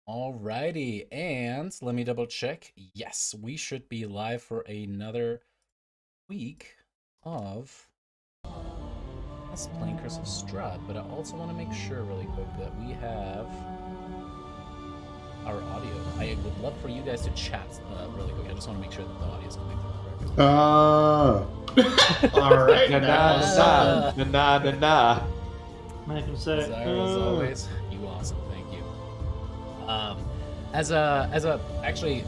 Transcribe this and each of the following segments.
Alrighty, and let me double check. Yes, we should be live for another week of us playing Curse of Strahd, but I also want to make sure really quick that we have our audio. I would love for you guys to chat really quick. I just want to make sure that the audio is coming through correctly. All right. Nah. Make him say, As always, you awesome. Thank you. Actually,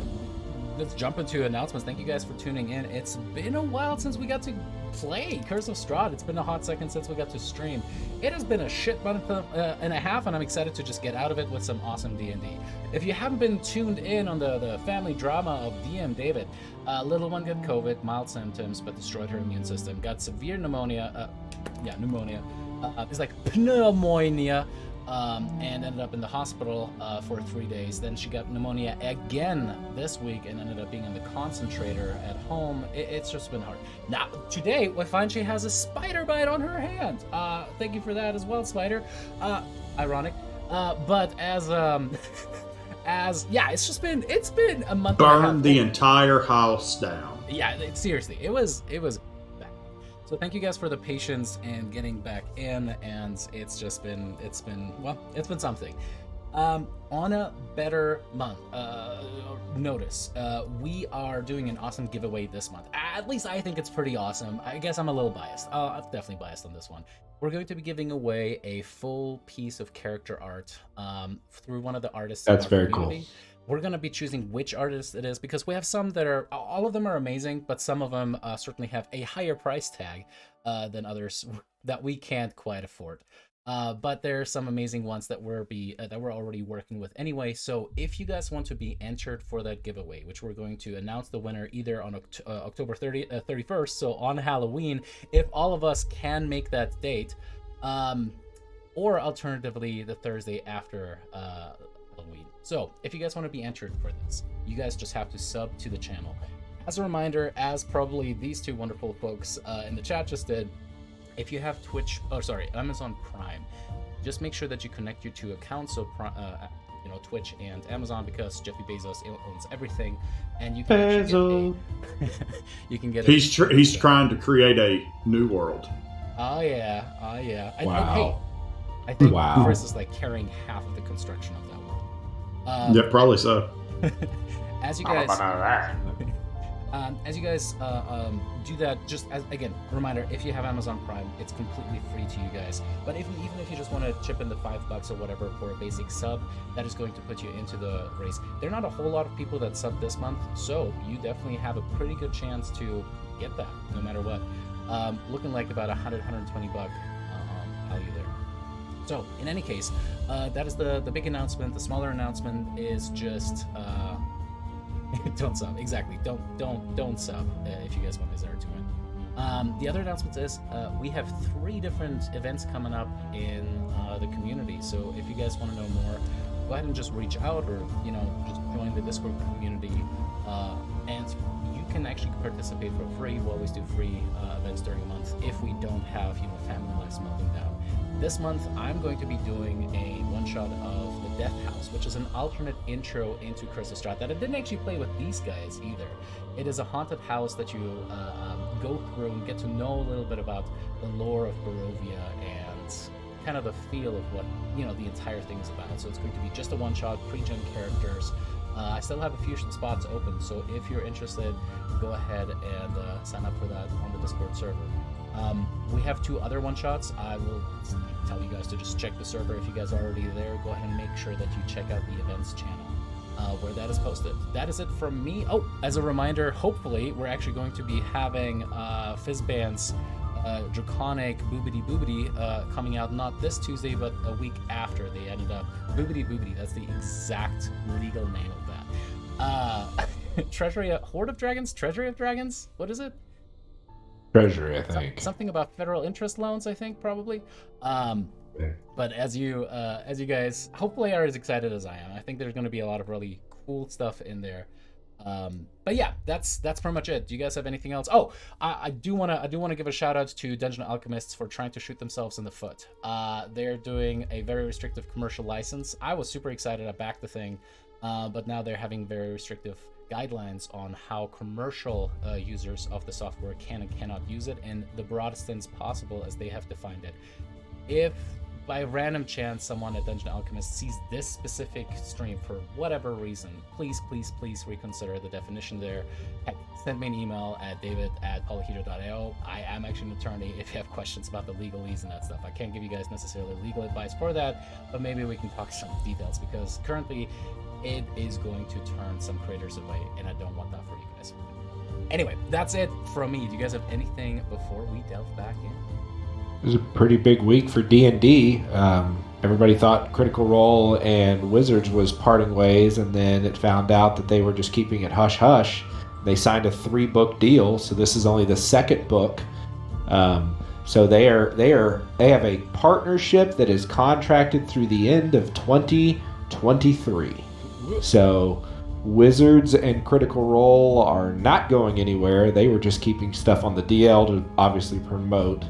let's jump into announcements. Thank you guys for tuning in. It's been a while since we got to play Curse of Strahd. It's been a hot second since we got to stream. It has been a shit month and a half, and I'm excited to just get out of it with some awesome D&D. If you haven't been tuned in on the family drama of DM David, little one got COVID, mild symptoms, but destroyed her immune system. Got severe pneumonia. It's like pneumonia. And ended up in the hospital for 3 days. Then she got pneumonia again this week and ended up being in the concentrator at home. It's just been hard. Now, today, we find she has a spider bite on her hand. Thank you for that as well, Spider. Ironic. But it's been a month. Burn the entire house down. Yeah, seriously, it was bad. So thank you guys for the patience and getting back in, and it's been something. On a better month notice, we are doing an awesome giveaway this month. At least I think it's pretty awesome. I guess I'm a little biased. I'm definitely biased on this one. We're going to be giving away a full piece of character art through one of the artists. That's in our very community. cool. We're going to be choosing which artist it is because we have some that are, all of them are amazing, but some of them certainly have a higher price tag than others that we can't quite afford. But there are some amazing ones that we're already working with anyway. So if you guys want to be entered for that giveaway, which we're going to announce the winner either on October 31st, so on Halloween, if all of us can make that date, or alternatively the Thursday after Halloween. So if you guys want to be entered for this, you guys just have to sub to the channel. As a reminder, as probably these two wonderful folks in the chat just did, if you have Amazon Prime, just make sure that you connect your two accounts, so Twitch and Amazon, because Jeffy Bezos owns everything, and you can you can get. He's trying to create a new world. Oh yeah. Wow. I think Wow. Chris is like carrying half of the construction of that world. Yeah, probably so. As you guys do that, just as again reminder, if you have Amazon Prime, it's completely free to you guys. But even if you just want to chip in the $5 or whatever for a basic sub, that is going to put you into the race. There are not a whole lot of people that sub this month, so you definitely have a pretty good chance to get that no matter what. Looking like about $120 value there. So in any case, that is the big announcement. The smaller announcement is just don't sub. Exactly. Don't sub if you guys want Desire to win. The other announcement is we have 3 different events coming up in the community. So if you guys want to know more, go ahead and just reach out, or just join the Discord community, and you can actually participate for free. We always do free events during the month if we don't have family lives melting down. This month, I'm going to be doing a one-shot of The Death House, which is an alternate intro into Curse of Strahd that I didn't actually play with these guys either. It is a haunted house that you go through and get to know a little bit about the lore of Barovia and kind of the feel of what the entire thing is about. So it's going to be just a one-shot, pre-gen characters. I still have a few spots open, so if you're interested, go ahead and sign up for that on the Discord server. We have 2 other one-shots. I will tell you guys to just check the server. If you guys are already there, go ahead and make sure that you check out the events channel where that is posted. That is it from me. Oh, as a reminder, hopefully we're actually going to be having Fizzband's Draconic Boobity Boobity coming out not this Tuesday, but a week after. They ended up Boobity Boobity. That's the exact legal name of that. Horde of Dragons? Treasury of Dragons? What is it? Treasury, I think. Something about federal interest loans, I think, probably. But as you guys hopefully are as excited as I am, I think there's going to be a lot of really cool stuff in there. But yeah, that's pretty much it. Do you guys have anything else? Oh, I do wanna give a shout out to Dungeon Alchemists for trying to shoot themselves in the foot. They're doing a very restrictive commercial license. I was super excited. I backed the thing, but now they're having very restrictive guidelines on how commercial users of the software can and cannot use it in the broadest sense possible as they have defined it. If by random chance someone at Dungeon Alchemist sees this specific stream for whatever reason, please reconsider the definition there. Heck, send me an email at david@polyhedra.io. I am actually an attorney if you have questions about the legalese and that stuff. I can't give you guys necessarily legal advice for that, but maybe we can talk some details, because currently it is going to turn some creators away, and I don't want that for you guys. Anyway, that's it from me. Do you guys have anything before we delve back in? It was a pretty big week for D&D. Everybody thought Critical Role and Wizards was parting ways, and then it found out that they were just keeping it hush-hush. They signed a 3-book deal, so this is only the second book. So they have a partnership that is contracted through the end of 2023. So Wizards and Critical Role are not going anywhere. They were just keeping stuff on the DL to obviously promote,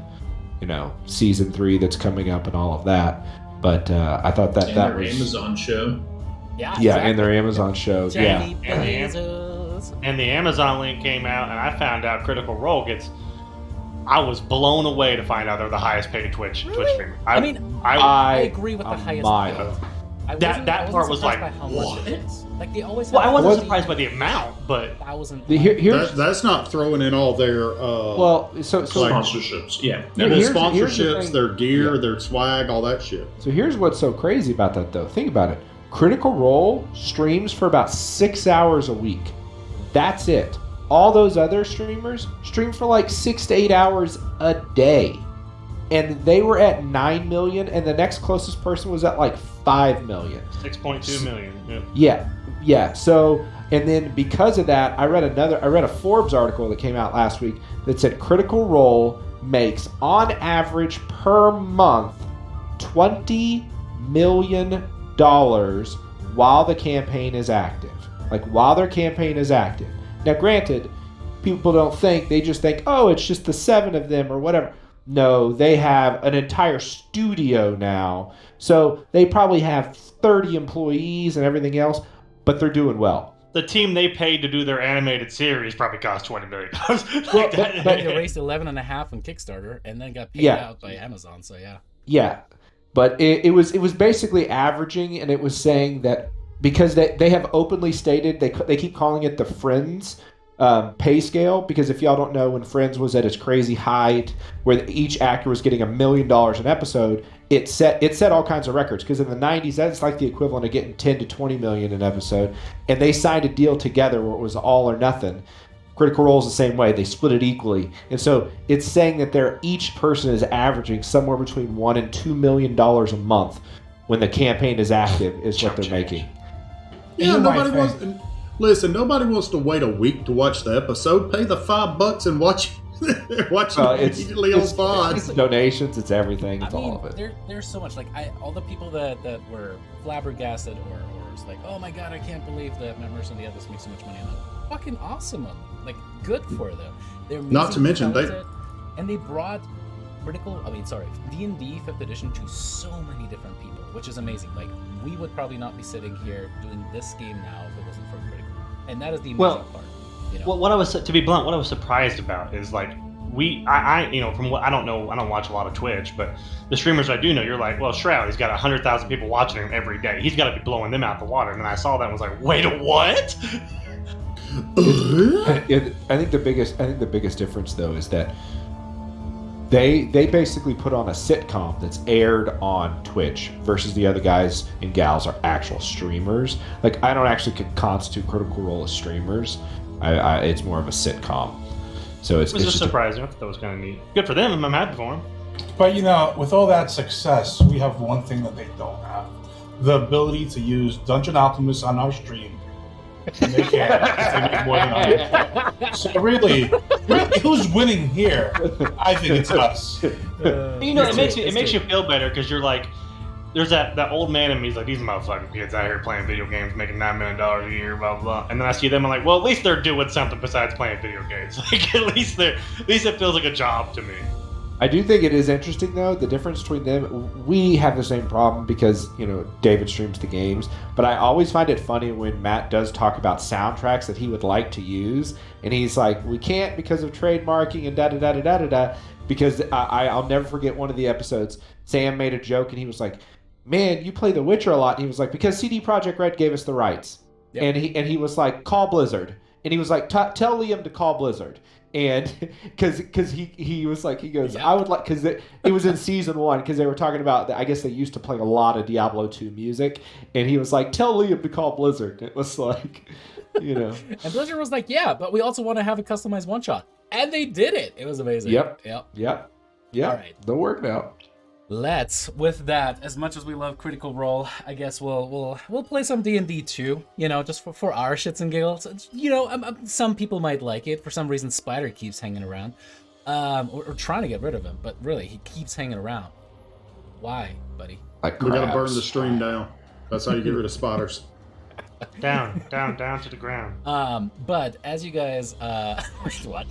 season 3 that's coming up and all of that. But I thought that their was Amazon show. Yeah, exactly. And their Amazon show. Johnny Yeah. Bezos. And the Amazon link came out, and I found out Critical Role I was blown away to find out they're the highest paid Twitch streamer. I agree with the highest mile. paid. That part was like, by how much it is. Like they always. Well, I wasn't have surprised by the amount, but 1,000. That's not throwing in all their sponsorships. Yeah. Their Here's the sponsorships, thing. their gear, Yeah. their swag, all that shit. So here's what's so crazy about that, though. Think about it. Critical Role streams for about 6 hours a week. That's it. All those other streamers stream for like 6 to 8 hours a day. And they were at 9 million, and the next closest person was at like 5 million. 6.2 million. Yeah. So, and then because of that, I read a Forbes article that came out last week that said Critical Role makes on average per month $20 million while the campaign is active. Like while their campaign is active. Now, granted, people don't think, they just think, oh, it's just the 7 of them or whatever. No, they have an entire studio now. So they probably have 30 employees and everything else, but they're doing well. The team they paid to do their animated series probably cost $20 million. But they raised 11.5 on Kickstarter and then got paid out by Amazon. So yeah. Yeah, but it was basically averaging, and it was saying that because they have openly stated they keep calling it the Friends pay scale, because if y'all don't know, when Friends was at its crazy height where each actor was getting $1 million an episode, it set all kinds of records, because in the 90s that's like the equivalent of getting 10 to 20 million an episode, and they signed a deal together where it was all or nothing. Critical Role is the same way. They split it equally, and so it's saying that each person is averaging somewhere between $1 and $2 million a month when the campaign is active is what they're making. Yeah, nobody wants to wait a week to watch the episode. Pay the $5 and watch it immediately on VOD. It's donations, it's everything, it's all of it. There's so much. Like all the people that were flabbergasted or was like, oh my god, I can't believe that members and the others make so much money. I'm like, fucking awesome on them. Like, good for them. They're not to mention they brought D&D 5th edition to so many different people, which is amazing. Like, we would probably not be sitting here doing this game now if it wasn't for Critical. And that is the amazing part. Well, what I was surprised about is like from what I don't know, I don't watch a lot of Twitch, but the streamers I do know, you're like, well, Strahd, he's got 100,000 people watching him every day. He's got to be blowing them out the water. And then I saw that and was like, wait, what? I think the biggest difference though is that they basically put on a sitcom that's aired on Twitch versus the other guys and gals are actual streamers. Like, I don't actually constitute Critical Role as streamers. It's more of a sitcom. So it's just surprising. I thought that was kind of neat. Good for them. I'm happy for them. But with all that success, we have one thing that they don't have: the ability to use Dungeon Alchemists on our stream. And they can if they make more than us. So really, who's winning here? I think it's us. It makes you feel better because you're like, there's that old man in me. He's like, these motherfucking kids out here playing video games, making $9 million a year, blah blah. And then I see them, I'm like, well, at least they're doing something besides playing video games. Like at least it feels like a job to me. I do think it is interesting, though, the difference between them. We have the same problem because, David streams the games, but I always find it funny when Matt does talk about soundtracks that he would like to use, and he's like, we can't because of trademarking and da-da-da-da-da-da-da, because I'll never forget one of the episodes. Sam made a joke, and he was like, man, you play The Witcher a lot, and he was like, because CD Projekt Red gave us the rights. Yep. And he was like, call Blizzard. And he was like, tell Liam to call Blizzard. And because he was like, he goes, I would like, because it was in season 1, because they were talking about, I guess they used to play a lot of Diablo 2 music, and he was like, tell Liam to call Blizzard. It was like, And Blizzard was like, yeah, but we also want to have a customized one shot, and they did it. It was amazing. Yep. All right, they'll work now. Let's, with that, as much as we love Critical Role, I guess we'll play some D&D too, just for our shits and giggles. Some people might like it. For some reason, Spider keeps hanging around. Or trying to get rid of him, but really, he keeps hanging around. Why, buddy? We gotta burn the stream down. That's how you get rid of spotters. Down to the ground. But as you guys, wait, what?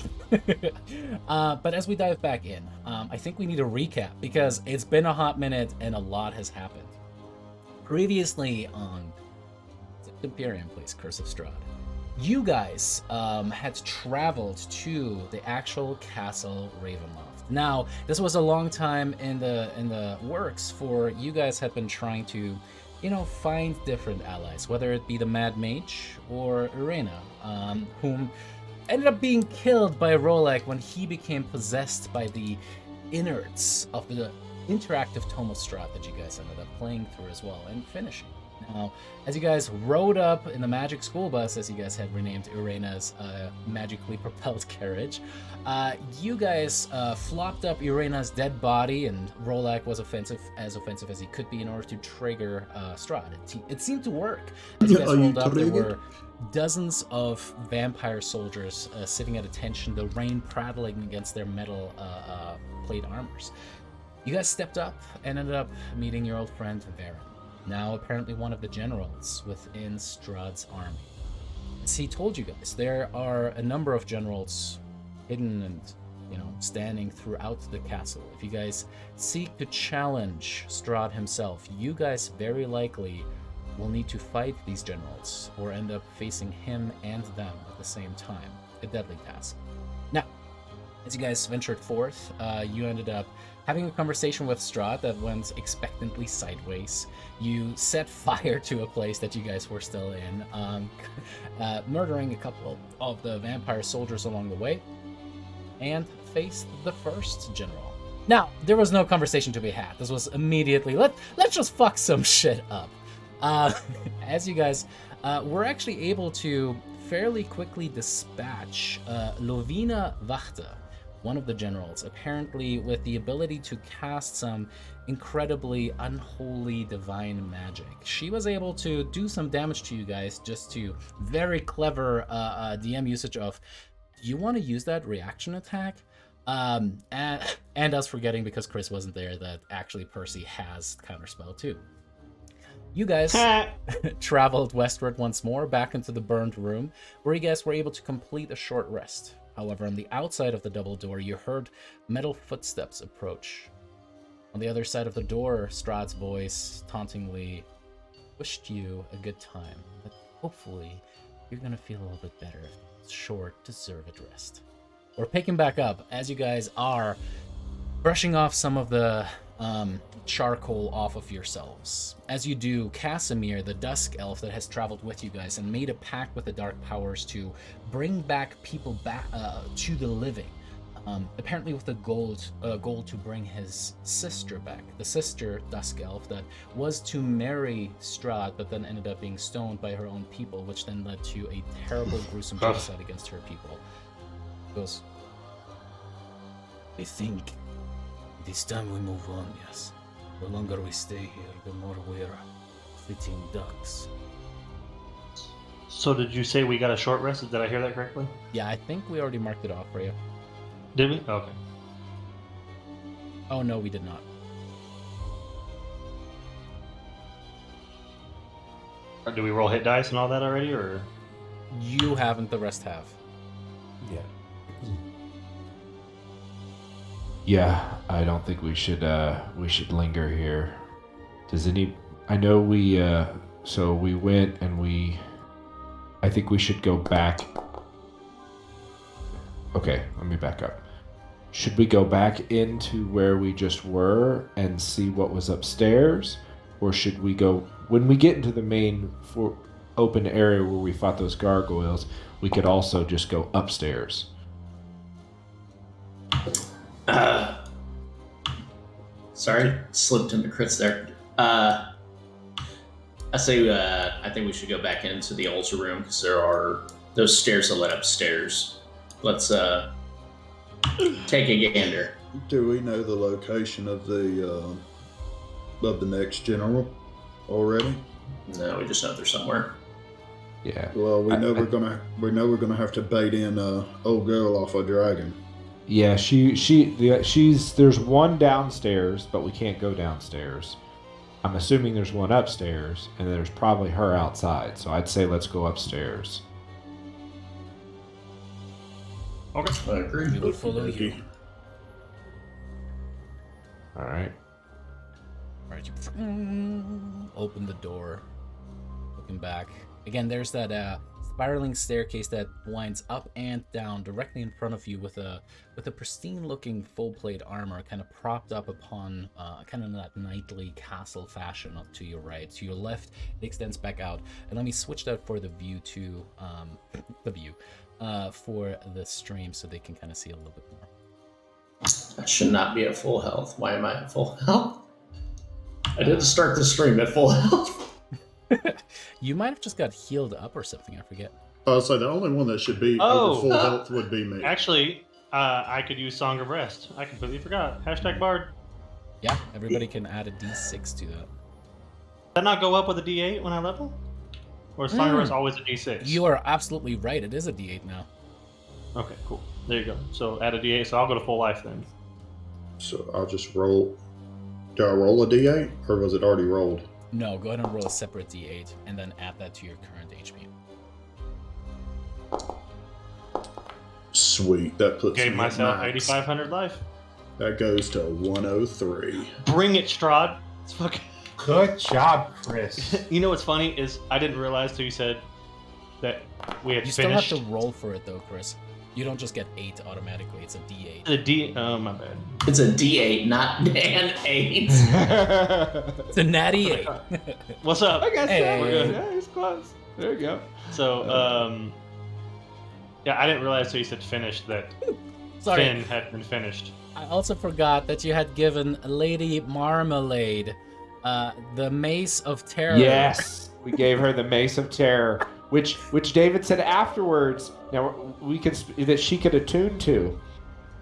But as we dive back in, I think we need a recap because it's been a hot minute and a lot has happened. Previously on Sept Imperium, please, Curse of Strahd, you guys had traveled to the actual castle Ravenloft. Now, this was a long time in the works, for you guys had been trying to find different allies, whether it be the Mad Mage or Irena, whom ended up being killed by Rolak when he became possessed by the innards of the interactive Tome of Strahd that you guys ended up playing through as well and finishing. Now, as you guys rode up in the magic school bus, as you guys had renamed Irena's magically propelled carriage, you guys flopped up Irena's dead body, and Rolak was offensive as he could be in order to trigger Strahd. It seemed to work. As you guys rolled up, there were dozens of vampire soldiers sitting at attention, the rain prattling against their metal plate armors. You guys stepped up and ended up meeting your old friend Varen, now apparently one of the generals within Strahd's army. As he told you guys, there are a number of generals hidden and, standing throughout the castle. If you guys seek to challenge Strahd himself, you guys very likely will need to fight these generals or end up facing him and them at the same time. A deadly task. Now, as you guys ventured forth, you ended up having a conversation with Strahd that went expectantly sideways. You set fire to a place that you guys were still in, murdering a couple of the vampire soldiers along the way, and faced the first general. Now, there was no conversation to be had. This was immediately, let's just fuck some shit up. As you guys were actually able to fairly quickly dispatch Lovina Vachta, one of the generals, apparently with the ability to cast some incredibly unholy divine magic. She was able to do some damage to you guys just to very clever DM usage of, you want to use that reaction attack? And us forgetting, because Chris wasn't there, that actually Percy has counterspell too. You guys traveled westward once more, back into the burned room, where you guys were able to complete a short rest. However, on the outside of the double door, you heard metal footsteps approach. On the other side of the door, Strahd's voice tauntingly wished you a good time, but hopefully you're gonna feel a little bit better if it's short, deserved rest. We're picking back up as you guys are brushing off some of the charcoal off of yourselves. As you do, Casimir, the Dusk Elf that has traveled with you guys and made a pact with the Dark Powers to bring back people back to the living. Apparently with the goal to bring his sister back. The sister, Dusk Elf, that was to marry Strahd, but then ended up being stoned by her own people, which then led to a terrible, gruesome genocide against her people. He goes, I think it is time we move on, yes. The longer we stay here, the more we're fitting ducks. So did you say we got a short rest? Did I hear that correctly? Yeah, I think we already marked it off for you. Did we? Okay. Oh, no, we did not. Or do we roll hit dice and all that already, or? You haven't, the rest have. Yeah. Yeah, I don't think we should linger here. Does any? I know we. So we went and we. I think we should go back. Okay, let me back up. Should we go back into where we just were and see what was upstairs, or should we go when we get into the main open area where we fought those gargoyles? We could also just go upstairs. Sorry, slipped into crits there. I say I think we should go back into the altar room because there are those stairs that lead upstairs. Let's take a gander. Do we know the location of the next general already? No, we just know they're somewhere. Yeah. Well, we know we're gonna have to bait in old girl off a dragon. Yeah, there's one downstairs, but we can't go downstairs. I'm assuming there's one upstairs, and there's probably her outside. So I'd say let's go upstairs. Okay. I agree. We will follow you. All right. Alright, you open the door, looking back. Again, there's that spiraling staircase that winds up and down directly in front of you with a pristine-looking full-plate armor kind of propped up upon kind of that knightly castle fashion up to your right. To your left, it extends back out. And let me switch that for the view to for the stream so they can kind of see a little bit more. I should not be at full health. Why am I at full health? I didn't start the stream at full health. You might have just got healed up or something, I forget. I'll say the only one that should be over full health would be me. Actually, I could use Song of Rest. I completely forgot. # Bard. Yeah, everybody can add a d6 to that. Does that not go up with a d8 when I level? Or is Song of Rest always a d6? You are absolutely right. It is a d8 now. Okay, cool. There you go. So add a d8, so I'll go to full life then. So I'll just roll. Do I roll a d8, or was it already rolled? No, go ahead and roll a separate d8 and then add that to your current HP. Sweet, that puts Gave me myself at max. 8,500 life. That goes to 103. Bring it, Strahd. It's fucking... Good job, Chris. You know what's funny is I didn't realize till you said that we had You finished. still have to roll for it though, Chris. You don't just get 8 automatically, it's a d8. The D. Oh, my bad. It's a D8, not an 8. It's a natty 8. What's up? I guess Hey. we're good. Yeah, he's close. There you go. So, yeah, I didn't realize till you said finished that Sorry, Finn had been finished. I also forgot that you had given Lady Marmalade the Mace of Terror. Yes, we gave her the Mace of Terror, which David said afterwards. Now that she could attune to,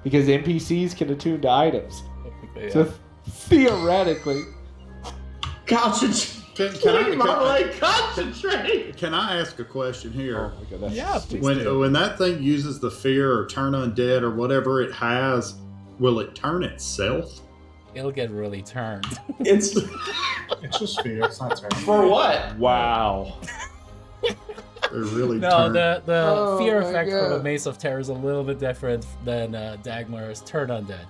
because NPCs can attune to items. Yeah. So theoretically, Concentrate. Concentrate. Can I ask a question here? oh my god, that's Yeah, stupid. When that thing uses the fear or turn undead or whatever it has, will it turn itself? It'll get really turned. It's It's just fear. It's not terrible. for what? Wow. It really No, turn. the Oh fear my effect for the God. Mace of Terror is a little bit different than Dagmar's Turn Undead.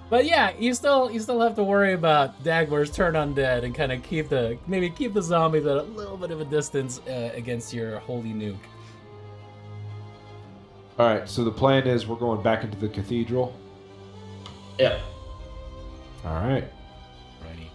But yeah, you still have to worry about Dagmar's Turn Undead and kind of keep the zombies at a little bit of a distance against your holy nuke. All right, so the plan is we're going back into the cathedral. Yeah. All right. Righty.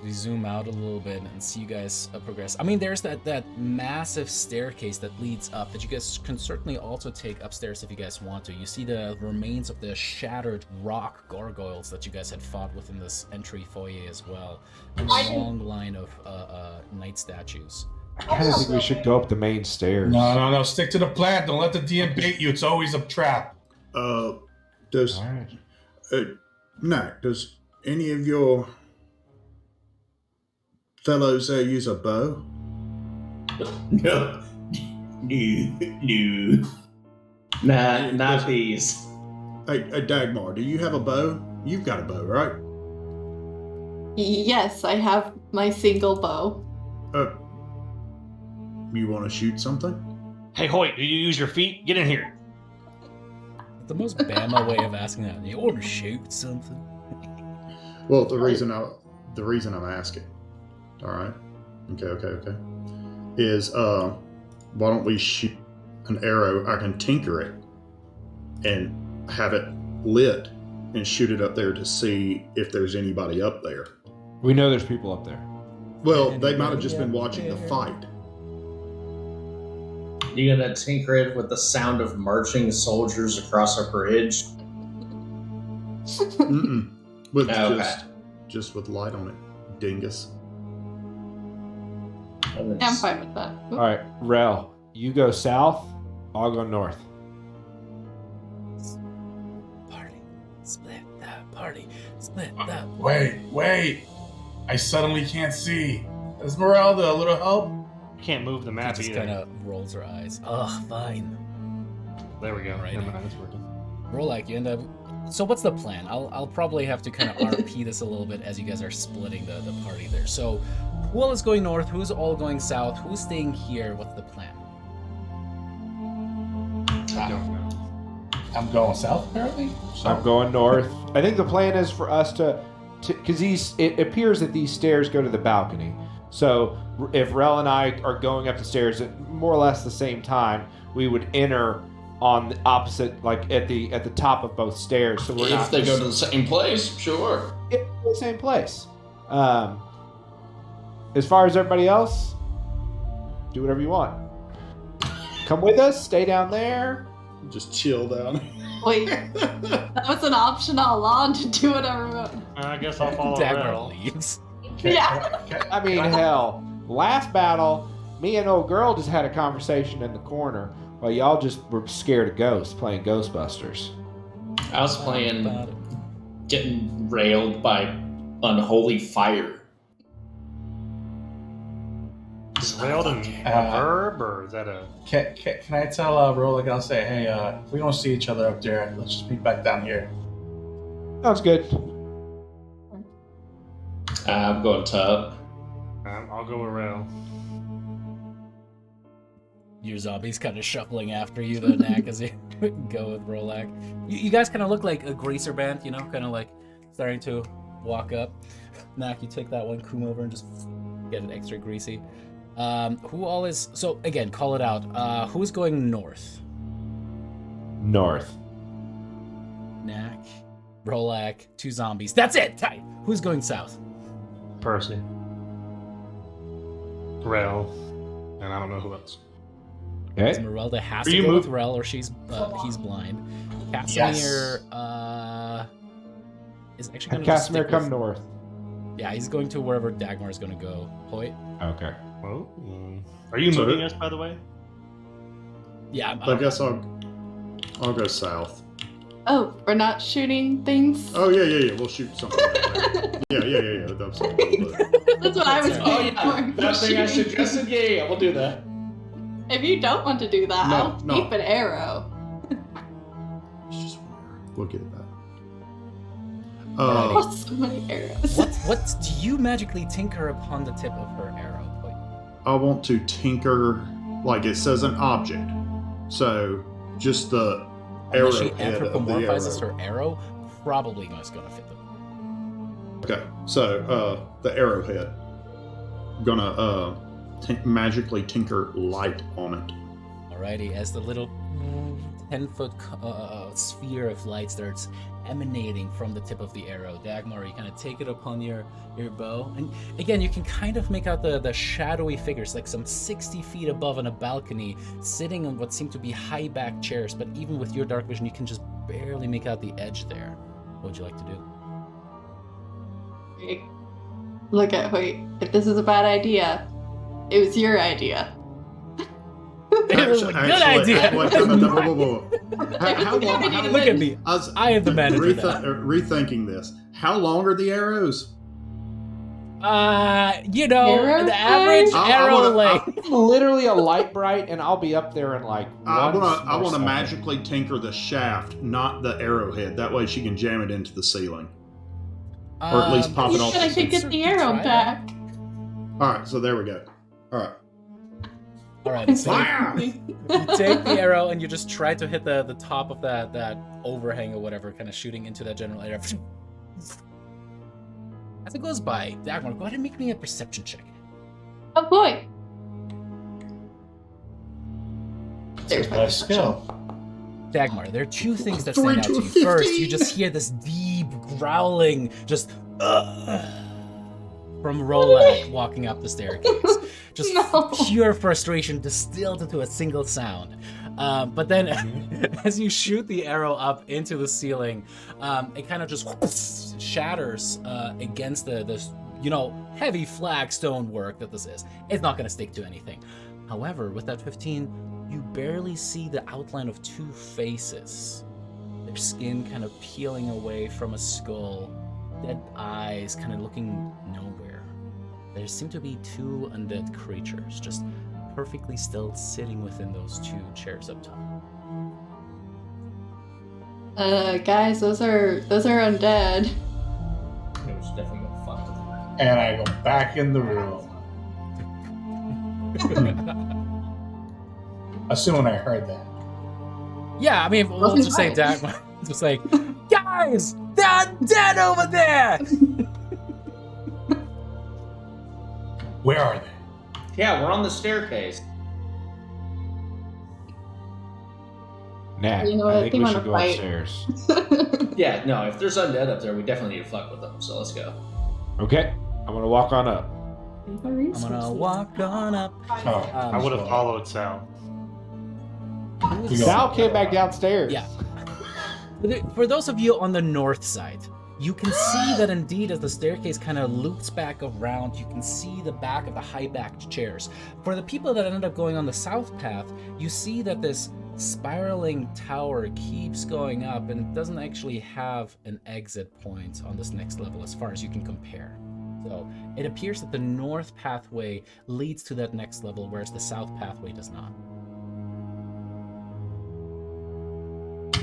We zoom out a little bit and see you guys progress. I mean, there's that massive staircase that leads up that you guys can certainly also take upstairs if you guys want to. You see the remains of the shattered rock gargoyles that you guys had fought within this entry foyer as well. And a long line of knight statues. I kind of think we should go up the main stairs. No. Stick to the plan. Don't let the DM bait you. It's always a trap. Does All right. Knack, does any of your fellows there use a bow? No. No. Nah, not these. Hey, Dagmar, do you have a bow? You've got a bow, right? Yes, I have my single bow. You want to shoot something? Hey, Hoyt, do you use your feet? Get in here. The most Bama way of asking that. You want to shoot something? Well, the reason I'm asking, all right, okay, is why don't we shoot an arrow? I can tinker it and have it lit and shoot it up there to see if there's anybody up there. We know there's people up there. Well, they might have just been watching the fight. You gonna tinker it with the sound of marching soldiers across a bridge? Mm-mm. With Okay. just with light on it, dingus. I'm fine with that. All right, Rel, you go south. I'll go north. Party. Split that party. Split that. Wait. I suddenly can't see. Esmeralda, a little help? I can't move the He map just either. kind of rolls her eyes. Ugh, fine. There we go. Right. Never mind, it's working. Rolak, you end up. So what's the plan? I'll probably have to kind of RP this a little bit as you guys are splitting the party there. So who all is going north? Who's all going south? Who's staying here? What's the plan? I don't know. I'm going south, apparently. I'm going north. I think the plan is for us to because it appears that these stairs go to the balcony. So if Rel and I are going up the stairs at more or less the same time, we would enter on the opposite, like at the top of both stairs. So we're If not they go to the same place, sure. the same place. As far as everybody else, do whatever you want. Come with us. Stay down there. Just chill down. Wait, that was an option all along to do whatever we want. I guess I'll follow Dagmar Rel. leaves. Yeah. I mean, hell, last battle, me and old girl just had a conversation in the corner while y'all just were scared of ghosts playing Ghostbusters. I was playing getting railed by unholy fire. Is railed a verb or is that a? Can I tell Rolik, I'll say, hey, if we don't see each other up there, let's just meet back down here. Sounds good. I'm going tub. I'll go with Rel. Your zombies kind of shuffling after you, though, Knack, as you go with Rolak. You guys kind of look like a greaser band, you know, kind of like starting to walk up. Knack, you take that one coom over and just get it extra greasy. Who all is... So, again, call it out. Who's going north? North. Knack, Rolak, 2 zombies. That's it! Tight! Who's going south? Percy. Rel. And I don't know who else. Okay. Esmeralda has Are to you go move- with Rel, or he's blind. Casimir is actually going Have to Casimir come north. Yeah, he's going to wherever Dagmar is going to go. Hoyt? Okay. Oh. Are you So- moving us, by the way? Yeah, I guess I'll go south. Oh, we're not shooting things? Oh yeah. We'll shoot something. Like that. Yeah. That's That's what I was Oh, waiting for. That thing I Shooting. suggested? Yeah, we'll do that. If you don't want to do that, No, I'll no. keep an arrow. We'll get it back. Alrighty. Oh, so many arrows. What do you magically tinker upon the tip of her arrow? Hoyt? I want to tinker, like it says, an object. So just the Unless she arrowhead of the anthropomorphizes arrow. her arrow, probably not going to fit them. Okay, so the arrowhead. Gonna magically tinker light on it. Alrighty, as the little 10-foot sphere of light starts emanating from the tip of the arrow, Dagmar, you kind of take it upon your bow, and again, you can kind of make out the shadowy figures, like some 60 feet above on a balcony, sitting on what seem to be high-backed chairs, but even with your dark vision, you can just barely make out the edge there. What would you like to do? Look at Hoyt. If this is a bad idea, it was your idea. It was a good idea. Whoa. How long? Look at me. I am the manager now. Rethinking this. How long are the arrows? Arrow the average I arrow wanna- length. Literally a light bright, and I'll be up there in like I one want more to second. magically tinker the shaft, not the arrowhead. That way she can jam it into the ceiling. Or at least pop You it off said I the could sensor. get the arrow back. All right, so there we go. All right. All right. So Fire! you take the arrow and you just try to hit the top of that overhang or whatever, kind of shooting into that general area. As it goes by, Dagmar, go ahead and make me a perception check. Oh boy. It's a nice skill. Dagmar, there are two things that stand out to you. 3 to First, you 15. just hear this deep growling, just from Rolak walking up the staircase. Just No. pure frustration distilled into a single sound. But then, as you shoot the arrow up into the ceiling, it kind of just shatters against this, heavy flagstone work that this is. It's not going to stick to anything. However, with that 15, you barely see the outline of two faces. Their skin kind of peeling away from a skull, dead eyes kind of looking nowhere. There seem to be two undead creatures just perfectly still sitting within those two chairs up top. Guys, those are undead. It was definitely gonna fuck with them. And I go back in the room. Assuming I heard that. Yeah, I mean, we'll just say Dagmar. Just like, guys, they're dead over there! Where are they? Yeah, we're on the staircase. Nah, You know I what? think They we wanna should go fight. upstairs. Yeah, no, if there's undead up there, we definitely need to fuck with them. So let's go. Okay, I'm gonna walk on up. I'm gonna walk on up. Oh, I would have followed Sal. We go. Sal came back downstairs. Yeah. For those of you on the north side, you can see that indeed as the staircase kind of loops back around, you can see the back of the high-backed chairs. For the people that ended up going on the south path, you see that this spiraling tower keeps going up and it doesn't actually have an exit point on this next level as far as you can compare. So it appears that the north pathway leads to that next level, whereas the south pathway does not.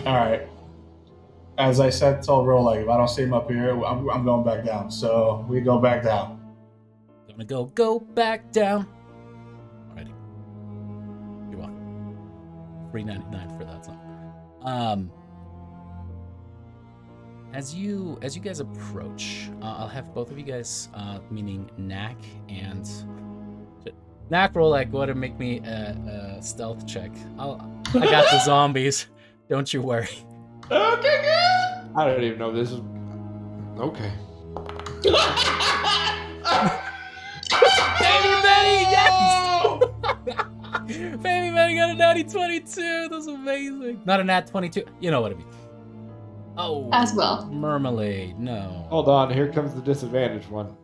All right. As I said, told Rolag, if I don't see him up here, I'm going back down. So we go back down. Gonna go back down. Alrighty. You're welcome. $3.99 for that song. As you guys approach, I'll have both of you guys, meaning Knack and Knack, roll like go ahead and make me a stealth check. I got the zombies. Don't you worry. Okay, good. I don't even know this is. Okay. Baby Betty, yes! Baby Betty got a natty 22. That's amazing. Not a nat 22. You know what I mean. Oh. As well. Marmalade, no. Hold on, here comes the disadvantaged one.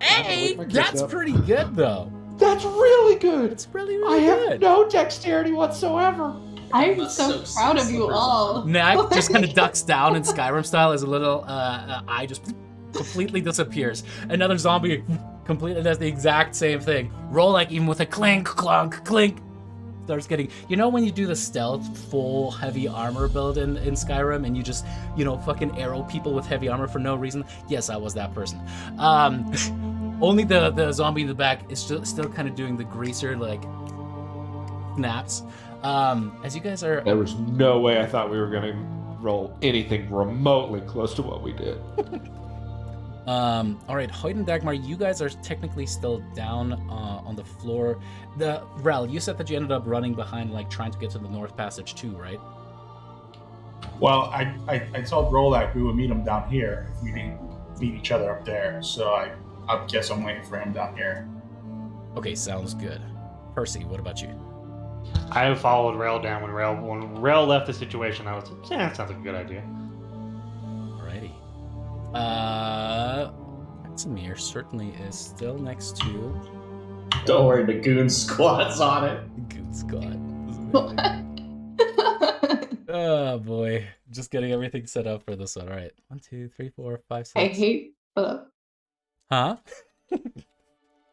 Hey, that's pretty good though. That's really good. It's really, I really have good. no dexterity whatsoever. I'm That's so so proud of you slippery. all. Knack just kind of ducks down in Skyrim style as a little eye just completely disappears. Another zombie completely does the exact same thing. Roll like even with a clink, clunk, clink. Starts getting, when you do the stealth full heavy armor build in Skyrim and you just, fucking arrow people with heavy armor for no reason? Yes, I was that person. Only the zombie in the back is still kind of doing the greaser, like, snaps. As you guys are... There was no way I thought we were going to roll anything remotely close to what we did. All right, Hoyt and Dagmar, you guys are technically still down on the floor. Rel, you said that you ended up running behind, like, trying to get to the North Passage too, right? Well, I told Rolag we would meet him down here if we didn't meet each other up there. So I guess I'm waiting for him down here. Okay, sounds good. Percy, what about you? I followed Rail down when Rail left the situation. I was like, yeah, that sounds like a good idea. Alrighty. Samir certainly is still next to Don't worry, the goon squad's on it. Good Scott. What? Oh boy, just getting everything set up for this one. All right, 1, 2, 3, 4, 5, 6. I hate. Huh?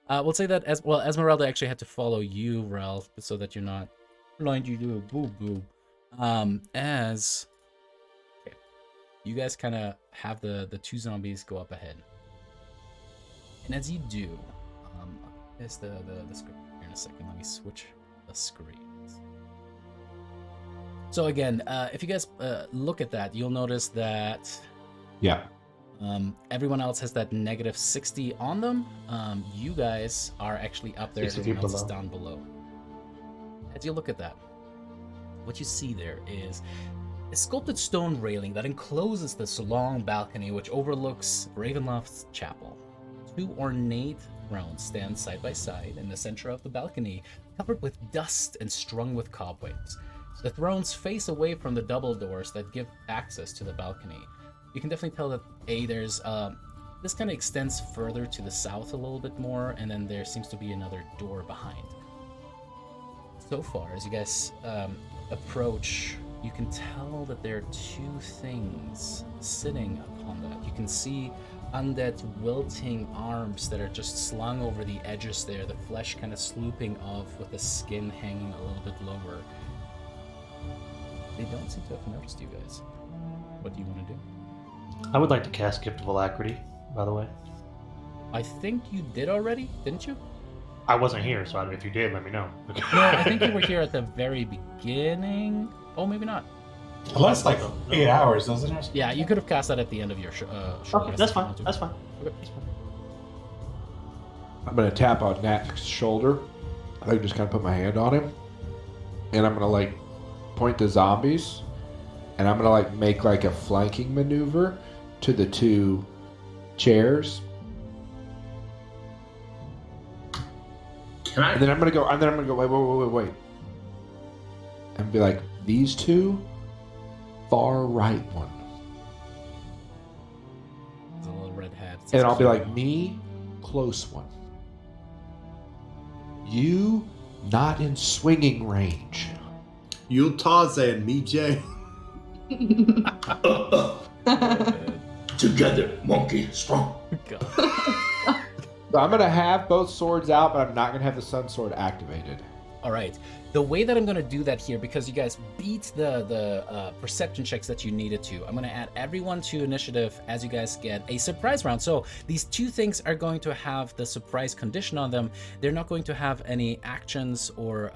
We'll say that Esmeralda actually had to follow you, Rel, so that you're not blind. You do a boo boo. Okay. you guys kind of have the two zombies go up ahead. And as you do, there's the script here in a second. Let me switch the screens. So again, if you guys look at that, you'll notice that Yeah. everyone else has that -60 on them. You guys are actually up there. 60 Everyone else is below. down below. As you look at that, what you see there is a sculpted stone railing that encloses this long balcony which overlooks Ravenloft's chapel. Two ornate thrones stand side by side in the center of the balcony, covered with dust and strung with cobwebs. The thrones face away from the double doors that give access to the balcony. You can definitely tell that there's this kind of extends further to the south a little bit more, and then there seems to be another door behind. So far, as you guys approach, you can tell that there are two things sitting upon that. You can see undead wilting arms that are just slung over the edges there, the flesh kind of slooping off with the skin hanging a little bit lower. They don't seem to have noticed you guys. What do you want to do? I would like to cast Gift of Alacrity, by the way. I think you did already, didn't you? I wasn't here, so if you did, let me know. No, I think you were here at the very beginning. Oh, maybe not. It lasts like 8 hours, doesn't it? Yeah, you could have cast that at the end of your show. Okay, that's fine. That's fine. Okay. I'm gonna tap on Nat's shoulder. I just kind of put my hand on him, and I'm gonna like point to zombies, and I'm gonna like make like a flanking maneuver to the two chairs, Can I? and then I'm gonna go. Wait, and be like, these two, far right one, There's a little red hat. and I'll be like, me, close one. You, not in swinging range. You Tarzan, me Jay. Together, monkey, strong. God. So I'm gonna have both swords out, but I'm not gonna have the sun sword activated. All right. The way that I'm going to do that here, because you guys beat the perception checks that you needed to, I'm going to add everyone to initiative as you guys get a surprise round. So these two things are going to have the surprise condition on them. They're not going to have any actions or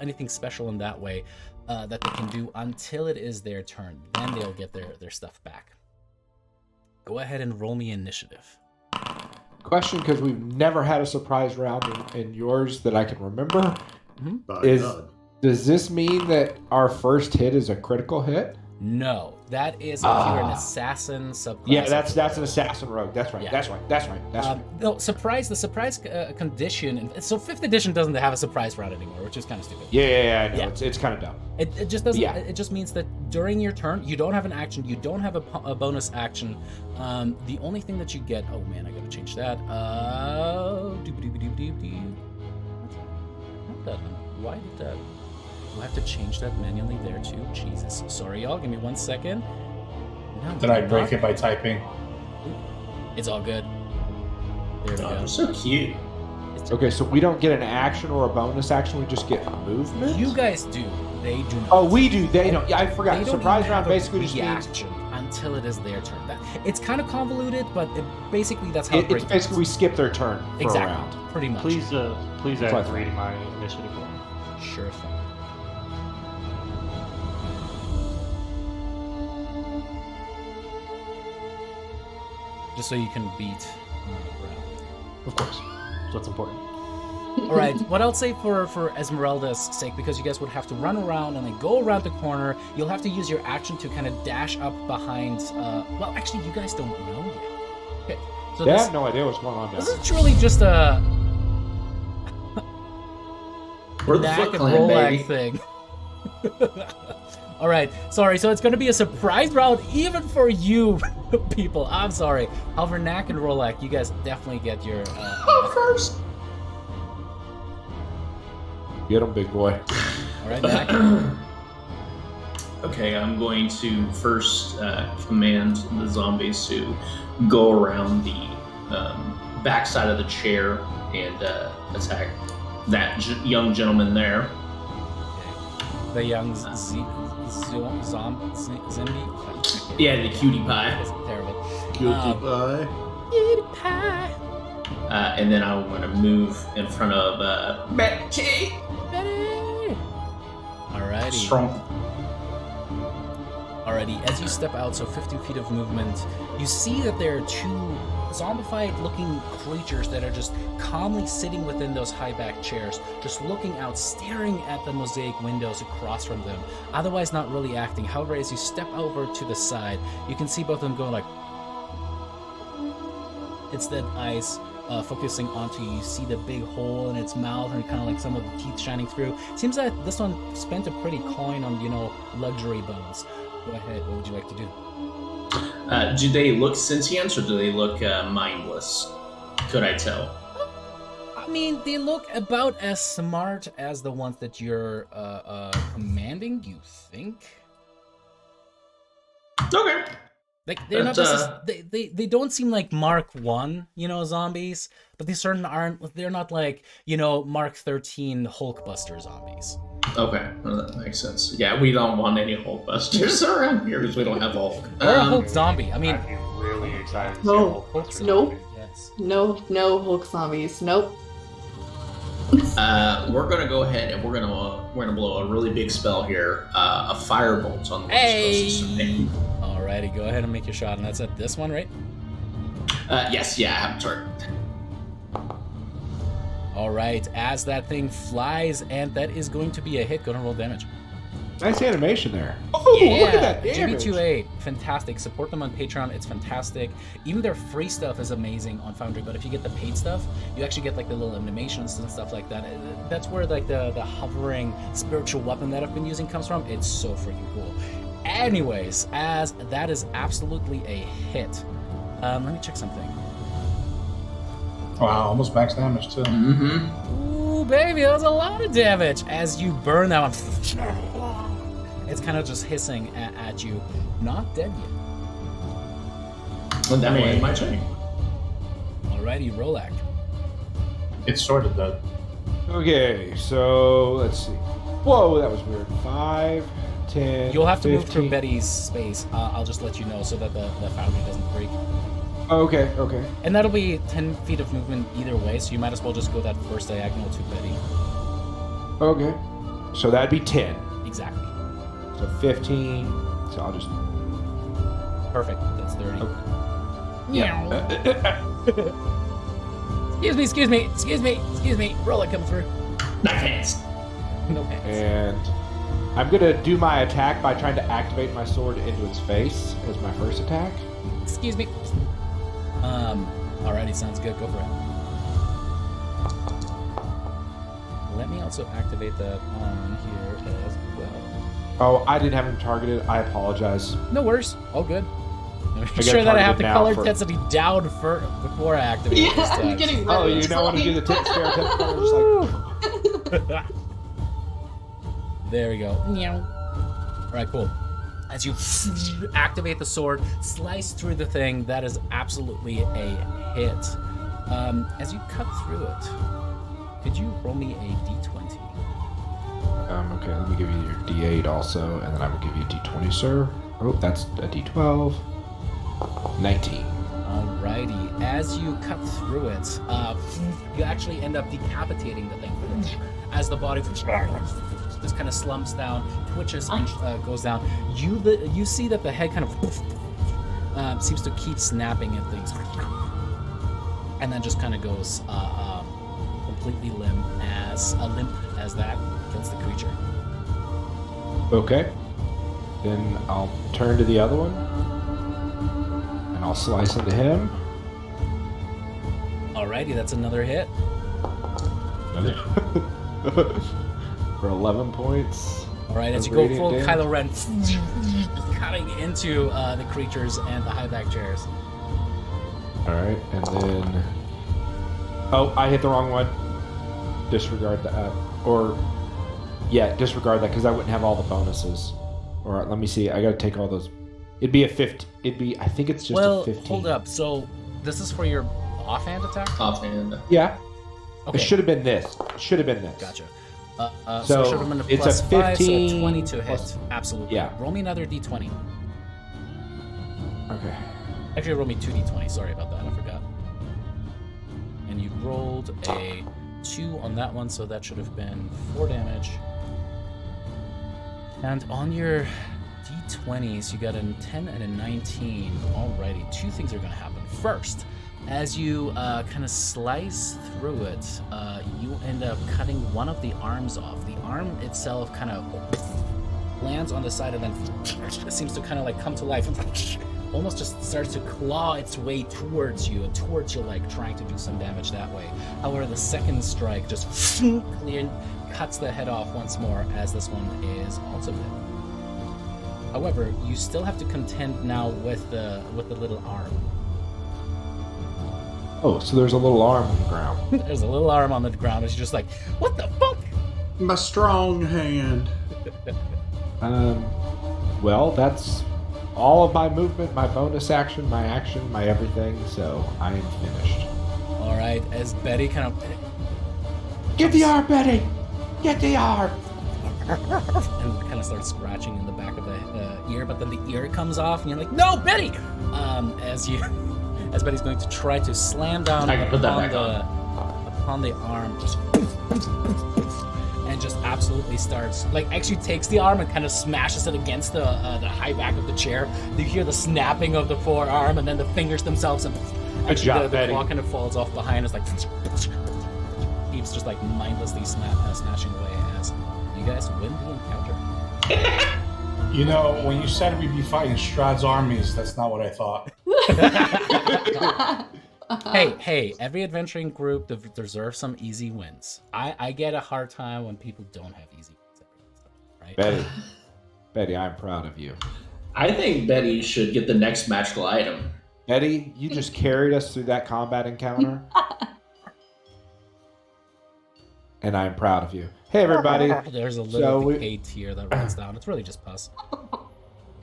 anything special in that way that they can do until it is their turn. Then they'll get their stuff back. Go ahead and roll me initiative. Question, because we've never had a surprise round in yours that I can remember. By Is- God. Does this mean that our first hit is a critical hit? No, that is if you're an assassin subclass. Yeah, that's an assassin rogue. That's right. Yeah. That's right. No, surprise. The surprise condition. So 5th edition doesn't have a surprise round anymore, which is kind of stupid. Yeah, I know. Yeah. It's kind of dumb. It just doesn't. Yeah. It just means that during your turn, you don't have an action. You don't have a bonus action. The only thing that you get. Oh man, I gotta change that. Why did that? Do I have to change that manually there too? Jesus. Sorry, y'all. Give me 1 second. No, Did I break it by typing? It's all good. There we Oh, go. they're so cute. Okay, so we don't get an action or a bonus action. We just get movement. You guys do. They do not. Oh, we do. They don't. Yeah, I forgot. They don't Surprise even round have a basically just means reaction until it is their turn. It's kind of convoluted, but basically that's how it it's breaks. basically we skip their turn for Exactly. a round. Pretty much. Please That's add fine. 3 to my initiative roll. Sure thing. Just so you can beat round. Of course. So that's important. All right. What I'll say for Esmeralda's sake, because you guys would have to run around and then go around the corner, you'll have to use your action to kind of dash up behind. Well, actually, you guys don't know yet. Okay. So They this, have no idea what's going on this down is truly just a We're the Knack Foot and Clan, Rolak baby. thing. All right, sorry. So it's going to be a surprise round even for you people. I'm sorry. However, Knack and Rolak, you guys definitely get your First. Get him, big boy. All right, Knack. Okay, I'm going to first command the zombies to go around the backside of the chair and attack that young gentleman there. The young zombie. Yeah, the cutie pie. That's terrible. Guilty by. Cutie pie. And then I want to move in front of Betty. Betty. Alrighty. Strong. Alrighty, as you step out, so 50 feet of movement, you see that there are two zombified-looking creatures that are just calmly sitting within those high-back chairs, just looking out, staring at the mosaic windows across from them, otherwise not really acting. However, as you step over to the side, you can see both of them going like... Its dead eyes focusing onto you. You see the big hole in its mouth and kind of like some of the teeth shining through. Seems like this one spent a pretty coin on, luxury bones. Go ahead, what would you like to do? Do they look sentient or do they look mindless? Could I tell? I mean, they look about as smart as the ones that you're commanding, you think? Okay. Like, they're not they don't seem like Mark 1, zombies, but they certainly aren't, they're not like, Mark 13 Hulkbuster zombies. Okay, well, that makes sense. Yeah, we don't want any Hulkbusters around here because we don't have Hulk. Or a Hulk zombie. I mean, I'd be really excited to see No. a Hulk monster Nope. zombie. yes. No Hulk zombies. Nope. We're gonna go ahead and we're gonna blow a really big spell here. A firebolt on the one closest to me. Alrighty, go ahead and make your shot, and that's at this one, right? Yes, yeah, I have a target. Alright, as that thing flies, and that is going to be a hit. Go and roll damage. Nice animation there. Oh, look at that damage. GB28, fantastic. Support them on Patreon, it's fantastic. Even their free stuff is amazing on Foundry, but if you get the paid stuff, you actually get like the little animations and stuff like that. That's where like the hovering spiritual weapon that I've been using comes from. It's so freaking cool. Anyways, as that is absolutely a hit. Let me check something. Wow, almost max damage too. Mm-hmm. Ooh, baby, that was a lot of damage. As you burn that one, it's kind of just hissing at you. Not dead yet. Well, that will end my turn. Alrighty, Rolak. It's sort of dead. Okay, so let's see. Whoa, that was weird. 5, 10. You'll have to move 15. through Betty's space. I'll just let you know so that the foundry doesn't break. Okay. And that'll be 10 feet of movement either way, so you might as well just go that first diagonal to Betty. Okay. So that'd be 10. Exactly. So 15. So I'll just. Perfect. That's 30. Okay. Meow. Excuse me. Rolla, come through. No pants. No pants. And I'm gonna do my attack by trying to activate my sword into its face as my first attack. Excuse me. Alrighty, sounds good. Go for it. Let me also activate that on here as well. Oh, I didn't have him targeted. I apologize. No worries. All good. I'm got sure that I have the targeted now color for- intensity down before I activate it this Yeah, time. I'm getting Oh, really you now want to do the scare attack? Just like. There we go. Alright, cool. As you activate the sword, slice through the thing, that is absolutely a hit. As you cut through it, could you roll me a d20? Okay, let me give you your D8 also, and then I will give you a D20, sir. Oh, that's a D12. 19. Alrighty. As you cut through it, you actually end up decapitating the thing. As the body just kind of slumps down, twitches, and goes down. You see that the head kind of seems to keep snapping at things, and then just kind of goes completely limp as that kills the creature. Okay. Then I'll turn to the other one, and I'll slice into him. Alrighty, that's another hit. For 11 points. Alright, as you of go radiant full damage. Kylo Ren, cutting into the creatures and the high back chairs. Alright, and then... Oh, I hit the wrong one. Disregard that. Disregard that, because I wouldn't have all the bonuses. Or, let me see, I gotta take all those... It'd be a 50... I think it's just a 15. Hold up. So, this is for your offhand attack? Offhand. Yeah. Okay. It should have been this. Gotcha. So, So it should have been a it's plus a 5, so 15 20 to hit. plus- Absolutely. Yeah. Roll me another d20. Okay. Actually, roll me 2d20. Sorry about that. I forgot. And you rolled a 2 on that one, so that should have been 4 damage. And on your d20s, you got a 10 and a 19. Alrighty, 2 things are going to happen. First, as you kind of slice through it, you end up cutting one of the arms off. The arm itself kind of lands on the side and then it seems to kind of like come to life and almost just starts to claw its way towards you and towards you, like trying to do some damage that way. However, the second strike just cuts the head off once more, as this one is also dead. However, you still have to contend now with the little arm. Oh, so there's a little arm on the ground. There's a little arm on the ground, and she's just like, "What the fuck?" My strong hand. Well, that's all of my movement, my bonus action, my everything, so I am finished. All right, as Betty kind of Get the arm, Betty! Get the arm! and kind of starts scratching in the back of the ear, but then the ear comes off, and you're like, "No, Betty!" As Betty's going to try to slam down I can put that upon the arm, and just absolutely starts, like, actually takes the arm and kind of smashes it against the high back of the chair. You hear the snapping of the forearm, and then the fingers themselves, and Good job, the Betty. claw kind of falls off behind. It's like keeps just like mindlessly smashing away as you guys win the encounter. You know, when you said we'd be fighting Strahd's armies, that's not what I thought. Hey, every adventuring group deserves some easy wins. I get a hard time when people don't have easy wins, right? Betty, I'm proud of you. I think Betty should get the next magical item. Betty, you just carried us through that combat encounter. And I'm proud of you. Hey, everybody. There's a little decayed tear that runs down. It's really just pus.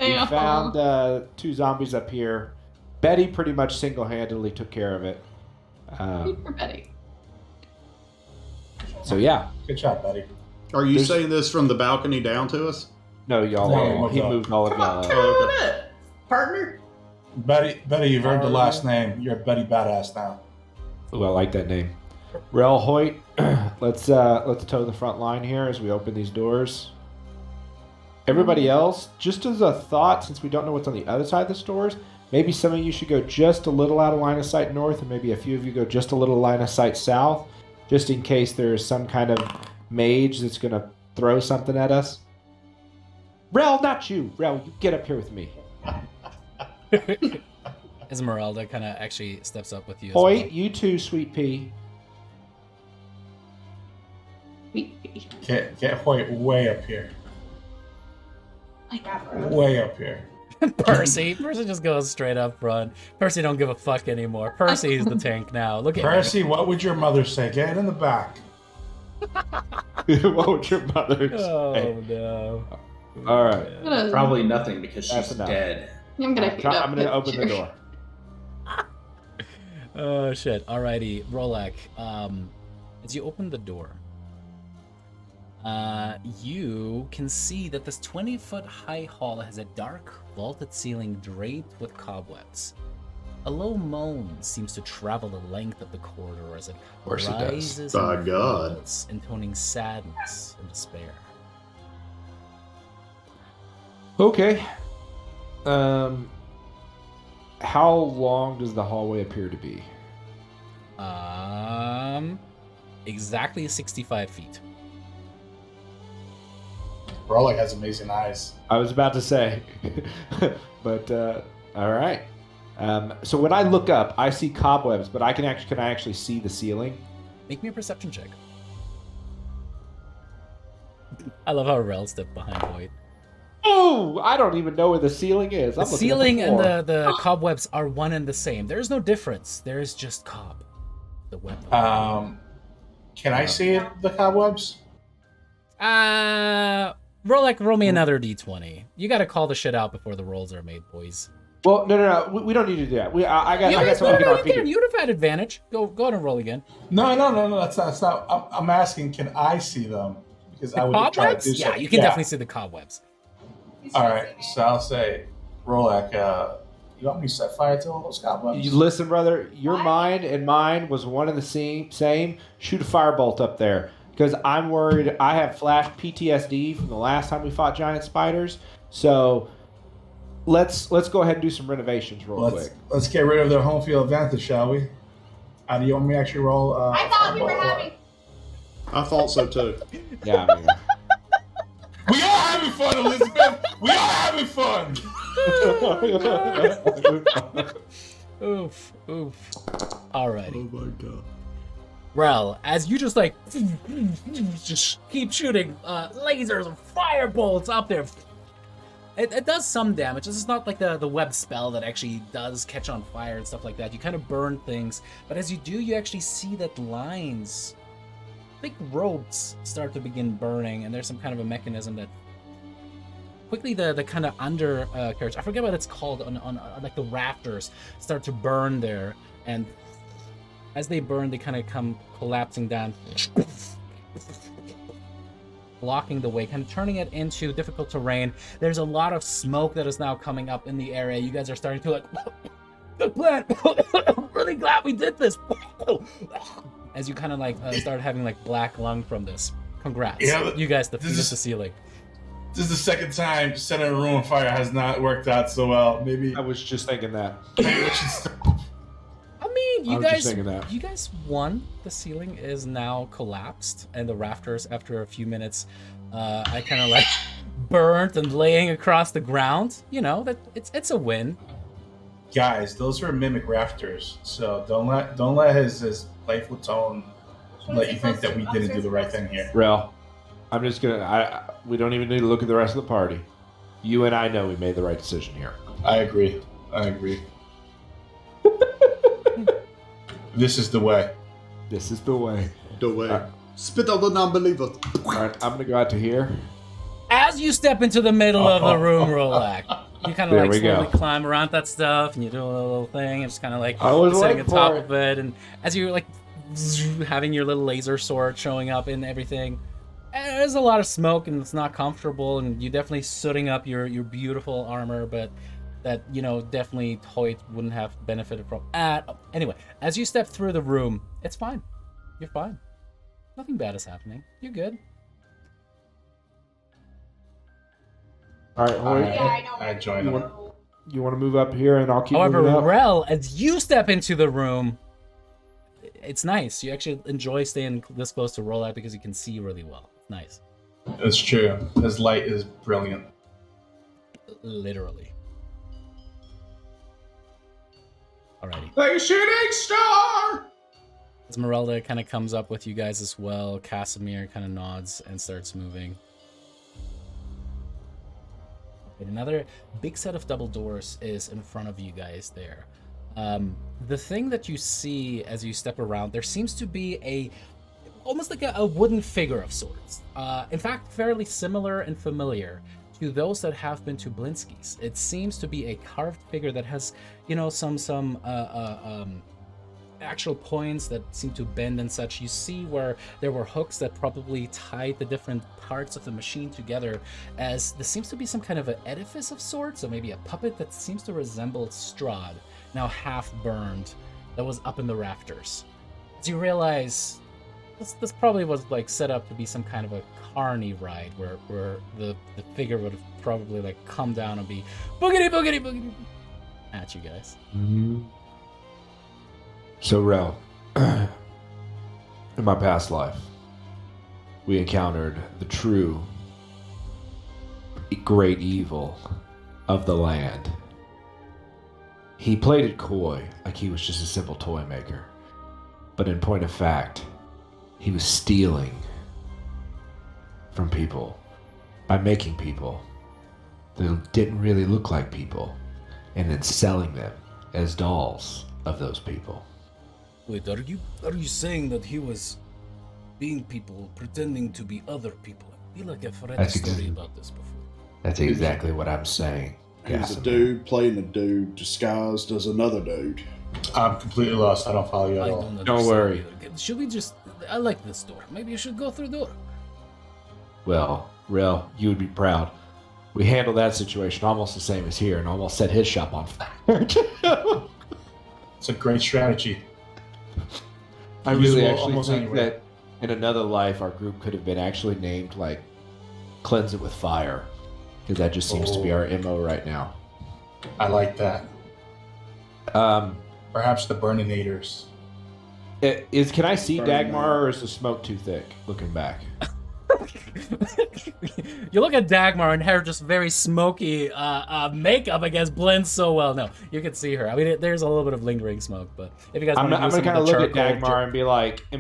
We found 2 zombies up here. Betty pretty much single-handedly took care of it. Good for Betty. So, yeah. Good job, Betty. Are you saying this from the balcony down to us? No, y'all. No, He moved all of Come on, y'all. come on up, partner. Betty, you've earned the last name. You're Betty Badass now. Ooh, I like that name. Rel Hoyt, let's toe the front line here as we open these doors. Everybody else, just as a thought, since we don't know what's on the other side of the stores, maybe some of you should go just a little out of line of sight north, and maybe a few of you go just a little line of sight south, just in case there's some kind of mage that's going to throw something at us. Rel, not you. Rel, you get up here with me. Esmeralda kind of actually steps up with you. Hoyt, As well. you too, Sweet Pea. Get Hoyt way up here. Way up here. Percy just goes straight up front. Percy don't give a fuck anymore. Percy's the tank now. Look at Percy, what would your mother say? Get in the back. What would your mother say? Oh no! All right. Probably nothing because That's she's enough. dead. I'm gonna pick up I'm going to open the door. Oh shit! Alrighty, Rolak. As you open the door, you can see that this 20-foot high hall has a dark, vaulted ceiling draped with cobwebs. A low moan seems to travel the length of the corridor as it course it does. rises By and God. falls, intoning sadness and despair. Okay. How long does the hallway appear to be? Exactly 65 feet. Rollick has amazing eyes. I was about to say, but all right. So when I look up, I see cobwebs, but can I actually see the ceiling? Make me a perception check. I love how Rel stepped behind Hoyt. Oh, I don't even know where the ceiling is. The ceiling and the cobwebs are one and the same. There's no difference. There's just cob. The web. Can I see the cobwebs? Roll me another d20. You got to call the shit out before the rolls are made, boys. Well, no. We don't need to do that. I got something No, to you get can. RPG. You'd have had advantage. Go ahead and roll again. No. That's not. I'm asking, can I see them? Because The I would try to do cobwebs? something. Yeah, you can definitely see the cobwebs. All right, so I'll say, Rolak, You want me to set fire to all those cobwebs? You listen, brother. Your Why? mind and mine was one and the same. Shoot a firebolt up there because I'm worried. I have flash PTSD from the last time we fought giant spiders. So let's go ahead and do some renovations real quick. Let's get rid of their home field advantage, shall we? Do you want me to actually roll? I thought we were having. I thought so too. Yeah, I mean, We are having fun, Elizabeth. We are having fun. Oof, oof. Alrighty. Oh my god. Rel, as you just like just keep shooting lasers and fire bolts up there. It does some damage. This is not like the web spell that actually does catch on fire and stuff like that. You kind of burn things, but as you do, you actually see that lines, thick ropes, start to begin burning, and there's some kind of a mechanism that quickly the kind of undercarriage, I forget what it's called, on like the rafters, start to burn there, and as they burn, they kind of come collapsing down, blocking the way, kind of turning it into difficult terrain. There's a lot of smoke that is now coming up in the area. You guys are starting to like, good plan. I'm really glad we did this. As you kind of like start having like black lung from this. Congrats. Yeah, you guys defeated the ceiling. This is the second time setting a room on fire has not worked out so well. Maybe I was just thinking that. maybe we should stop. I mean, I you was just guys, thinking that. you guys won. The ceiling is now collapsed, and the rafters, after a few minutes, I kind of like burnt and laying across the ground. You know that it's a win. Guys, those are mimic rafters, so don't let his playful tone let you think that we didn't do the right thing here. Rel, I'm just gonna. We don't even need to look at the rest of the party. You and I know we made the right decision here. I agree. This is the way. This is the way. The way. Spit out the non-believer. All right, I'm gonna go out to here. As you step into the middle of the room, Rolak, you kind of There like we slowly go. climb around that stuff, and you do a little thing, and just kind of like I was sitting waiting on top for it. of it, and as you're like having your little laser sword showing up and everything, there's a lot of smoke, and it's not comfortable, and you're definitely sooting up your beautiful armor, but that, you know, definitely Hoyt wouldn't have benefited from. Anyway, as you step through the room, it's fine. You're fine. Nothing bad is happening. You're good. All right, Hoyt, I join him. you want to move up here, and I'll keep However, moving up. Rel, as you step into the room, it's nice. You actually enjoy staying this close to Rollout because you can see really well. It's nice. It's true. His light is brilliant. Literally. Alrighty. Like a shooting star! Esmeralda kind of comes up with you guys as well. Casimir kind of nods and starts moving. And another big set of double doors is in front of you guys there. The thing that you see as you step around, there seems to be almost like a wooden figure of sorts. In fact, fairly similar and familiar to those that have been to Blinsky's. It seems to be a carved figure that has, you know, some actual points that seem to bend and such. You see where there were hooks that probably tied the different parts of the machine together, as there seems to be some kind of an edifice of sorts, or maybe a puppet that seems to resemble Strahd, now half burned, that was up in the rafters. As you realize this probably was like set up to be some kind of a carny ride where the figure would have probably like come down and be boogity boogity boogity at you guys. Mm-hmm. So, Rel, in my past life, we encountered the true great evil of the land. He played it coy, like he was just a simple toy maker. But in point of fact, he was stealing from people by making people that didn't really look like people, and then selling them as dolls of those people. Wait, are you saying that he was being people pretending to be other people? I feel like I've read a That's story ex- about this before. That's exactly what I'm saying. He's a Casimir. dude playing a dude disguised as another dude. I'm completely lost. I don't follow you at all. Don't worry. Understand. Should we just... I like this door. Maybe you should go through the door. Well, Rel, you would be proud. we handled that situation almost the same as here and almost set his shop on fire. It's a great strategy. I really Usable actually almost think anywhere. that in another life, our group could have been actually named, like, Cleanse It With Fire. Because that just seems to be our MO right now. I like that. Perhaps the Burninators. Can I see Burning Dagmar, or is the smoke too thick looking back? You look at Dagmar and her just very smoky makeup, I guess, blends so well. No, you can see her. I mean, there's a little bit of lingering smoke, but if you guys I'm want to going to kind of look at charcoal, Dagmar and be like, do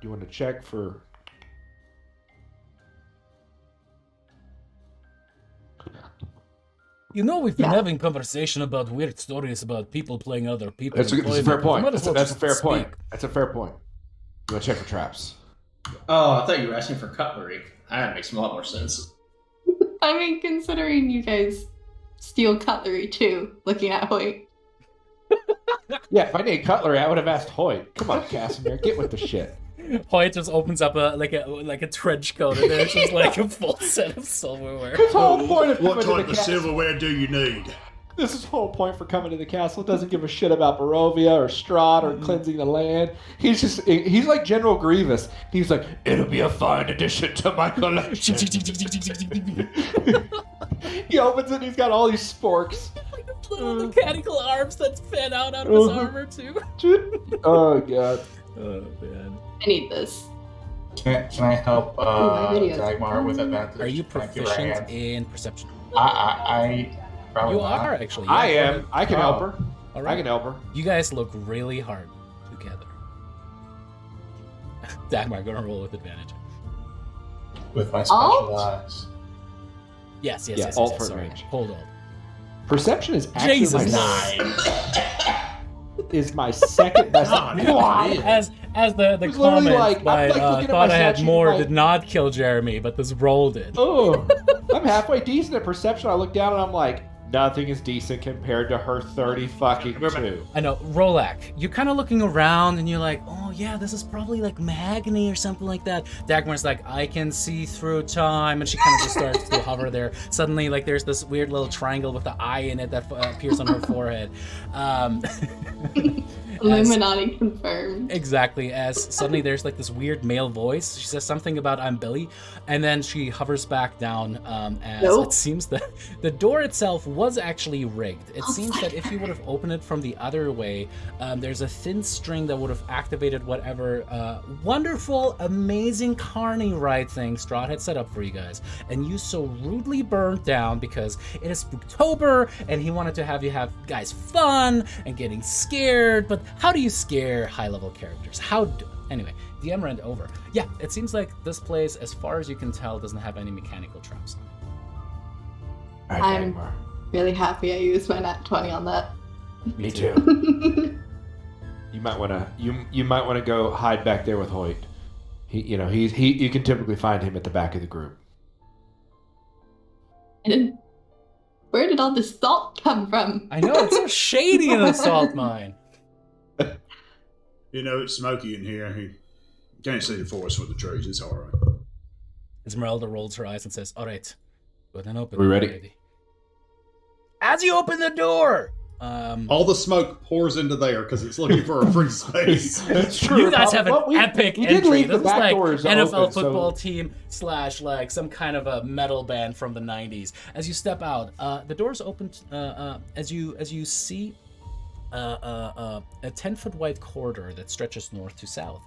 you want to check for... you know, we've been Yeah. having conversation about weird stories about people playing other people. That's a fair point. That's a fair point. Speak. That's a fair point. You want to check for traps? Oh, I thought you were asking for cutlery. That makes a lot more sense. I mean, considering you guys steal cutlery too, looking at Hoyt. Yeah, if I need cutlery, I would have asked Hoyt. Come on, Casimir, get with the shit. Hoyt just opens up a trench coat, and there's just like a full set of silverware. His whole point of What coming to type the of castle. silverware do you need? This is the whole point for coming to the castle. Doesn't give a shit about Barovia or Strahd or cleansing the land. He's like General Grievous. He's like, it'll be a fine addition to my collection. He opens it and he's got all these sporks. Like little mechanical arms that fan out of his armor too. Oh god. Oh man. I need this. Can I help my videos. Dagmar with advantage? Are you Can I give her a proficient hand? in perception? I probably You not. are actually. I Yeah, am. I can help her. All I right. can help her. You guys look really hard together. Dagmar, gonna roll with advantage. With my special Alt? eyes. Yes, Yeah, alt for sorry. range. Hold on. Perception is actually Jesus. is my second best. As the was literally comments like- by I'm like looking at thought my I had statue, more like- did not kill Jeremy, but this roll did. Oh, I'm halfway decent at perception. I look down and I'm like, nothing is decent compared to her 30 fucking 2. I know, Rolak, you're kind of looking around and you're like, oh yeah, this is probably like mahogany or something like that. Dagmar's like, I can see through time, and she kind of just starts to hover there. Suddenly, like, there's this weird little triangle with the eye in it that appears on her forehead. Illuminati confirmed. Exactly, as suddenly there's like this weird male voice. She says something about I'm Billy, and then she hovers back down as Nope. it seems that the door itself was actually rigged. It Oh seems my that if you would have opened it from the other way, there's a thin string that would have activated whatever wonderful, amazing carny ride thing Strahd had set up for you guys, and you so rudely burned down because it is Spooktober, and he wanted to have you guys fun and getting scared, but how do you scare high-level characters? Anyway, the end over. Yeah, it seems like this place, as far as you can tell, doesn't have any mechanical traps. All right, I'm- Dagmar. Really happy I used my nat 20 on that. Me too. You might want to you might want to go hide back there with Hoyt. You can typically find him at the back of the group. And where did all this salt come from? I know, it's so shady in the salt mine. You know, it's smoky in here. You can't see the forest for the trees. It's all right. Esmeralda rolls her eyes and says, all right, go ahead and open We it, ready? lady." As you open the door, All the smoke pours into there because it's looking for a free space. It's true. you guys have an Well, we epic did entry. leave the This is back like doors NFL open, so- football team / like some kind of a metal band from the 90s. As you step out, the doors open as you see a 10-foot wide corridor that stretches north to south.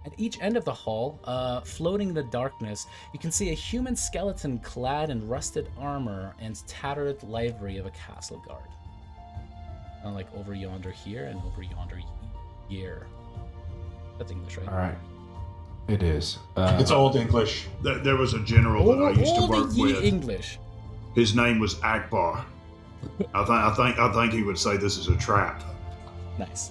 At each end of the hall, floating in the darkness, you can see a human skeleton clad in rusted armor and tattered livery of a castle guard. Like over yonder here and over yonder here. That's English, right? All right. It is. It's old English. There was a general that I used to work with. English. His name was Akbar. I think he would say this is a trap. Nice.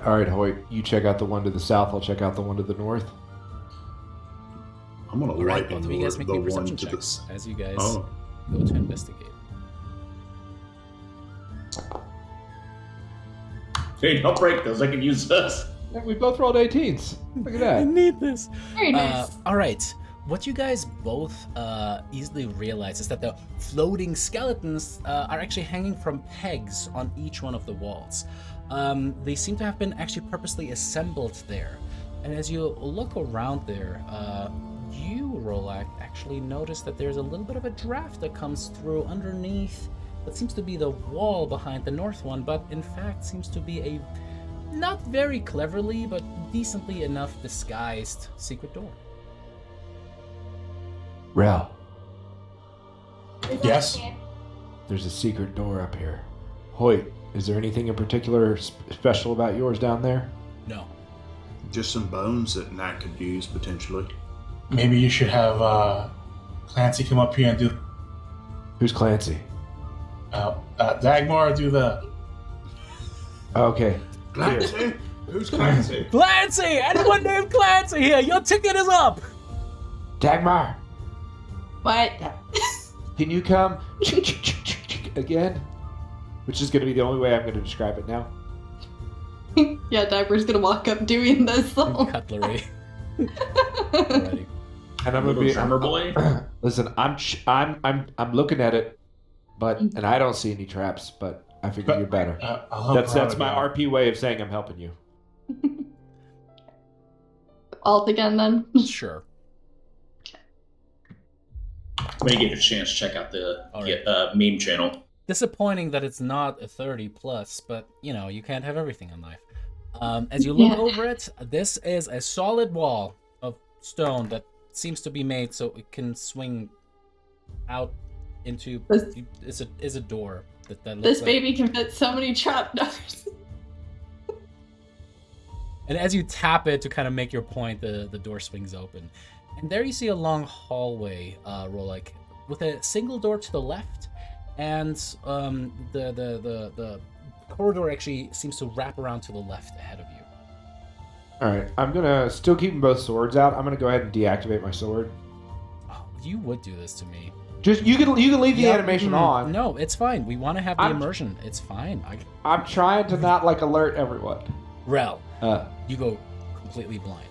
All right, Hoyt. You check out the one to the south. I'll check out the one to the north. I'm gonna All right, light both on of you guys make the me one perception to the. checks as you guys Oh, go to investigate. Hey, don't break those. I can use this. Yeah, we both rolled 18s. Look at I that. need this. Very nice. All right. what you guys both easily realize is that the floating skeletons are actually hanging from pegs on each one of the walls. They seem to have been actually purposely assembled there. And as you look around there, you, Rolak, actually notice that there's a little bit of a draft that comes through underneath what seems to be the wall behind the north one, but in fact seems to be a not very cleverly, but decently enough disguised secret door. Rel, Yes. there's a secret door up here. Hoyt, is there anything in particular special about yours down there? No. Just some bones that Nat could use potentially. Maybe you should have Clancy come up here and do. Who's Clancy? Dagmar do the. Okay. Clancy? Who's Clancy? Clancy! Anyone named Clancy here? Your ticket is up! Dagmar, What? can you come again? Which is going to be the only way I'm going to describe it now. Yeah, Dagmar's gonna walk up doing this. Cutlery. Alrighty. And I'm going to Little be drummer boy. Listen, I'm looking at it, and I don't see any traps, but I figure you're better. I'll help That's her my out RP way of saying I'm helping you. Alt again, then. Sure. When you get a chance, check out the Alright. meme channel. Disappointing that it's not a 30 plus, but you know, you can't have everything in life. As you look Yeah. over it, this is a solid wall of stone that seems to be made so it can swing out into This- is a door that looks This like, baby can fit so many trapdoors. and as you tap it to kind of make your point, the door swings open. And there you see a long hallway, Rolik, with a single door to the left, and the corridor actually seems to wrap around to the left ahead of you. All right, I'm going to still keep both swords out. I'm going to go ahead and deactivate my sword. Oh, you would do this to me. Just you can leave the Yeah, animation mm, on. No, it's fine. We want to have the I'm- immersion. It's fine. I'm trying to not alert everyone. Rel, Uh, you go completely blind.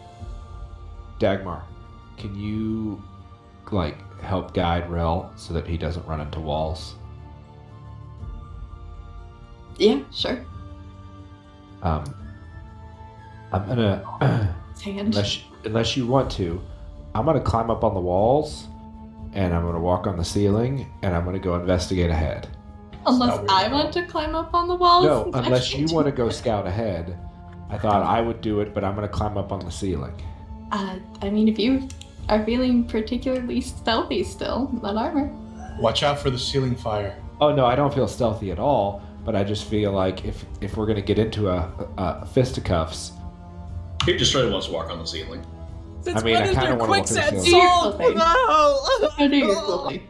Dagmar, can you help guide Rel so that he doesn't run into walls? Yeah, sure. I'm gonna His hand. unless you want to, I'm gonna climb up on the walls, and I'm gonna walk on the ceiling, and I'm gonna go investigate ahead. Unless Not I really. want to climb up on the walls. No, I unless you can't want to do go that. scout ahead. I thought I would do it, but I'm gonna climb up on the ceiling. I mean, if you are feeling particularly stealthy still, that armor. Watch out for the ceiling fire. Oh no, I don't feel stealthy at all. But I just feel like if we're gonna get into a fisticuffs, He just really wants to walk on the ceiling. I mean, I kind of want to walk through the ceiling. Salt! I knew you're stealthy.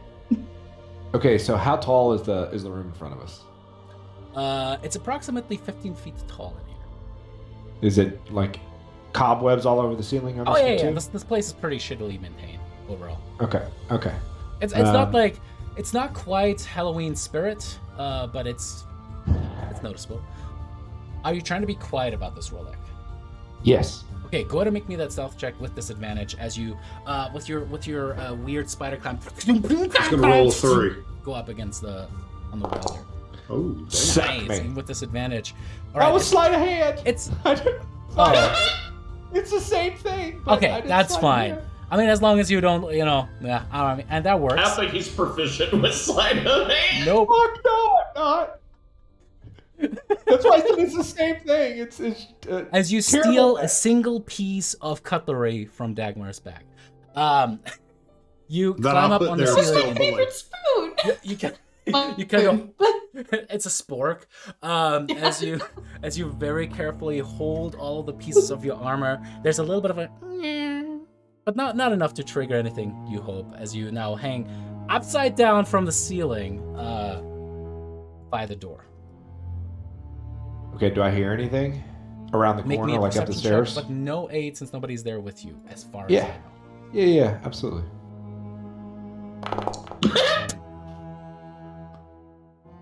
Okay, so how tall is the room in front of us? It's approximately 15 feet tall in here. Is it like cobwebs all over the ceiling on this Oh one yeah. too? This place is pretty shittily maintained overall. Okay. It's not Um, like it's not quite Halloween spirit, but it's noticeable. Are you trying to be quiet about this, Rolek? Yes. Okay, go ahead and make me that stealth check with disadvantage as you, with your weird spider climb. It's gonna roll a 3. Go up against on the wall there. Oh, damn. Sack Nice, me. even with disadvantage. All That right, was sleight of hand. it's Oh. It's the same thing. but I okay. did That's sleight of fine. hand. I mean, as long as you don't, yeah, I mean, and that I works. don't think he's proficient with sleight of hand. Nope. Fuck no, I'm not. That's why I said it's the same thing. It's As you terrible steal a math. single piece of cutlery from Dagmar's bag, you That climb I'll up put on the there ceiling. still. and- Favorite spoon. You can My you kind of spoon. it's a spork. As you very carefully hold all the pieces of your armor, there's a little bit of a but not enough to trigger anything, you hope, as you now hang upside down from the ceiling by the door. Okay, do I hear anything around the Make me corner, a like up the perception stairs? check, but no aid since nobody's there with you, as far as Yeah. I know. Yeah, absolutely.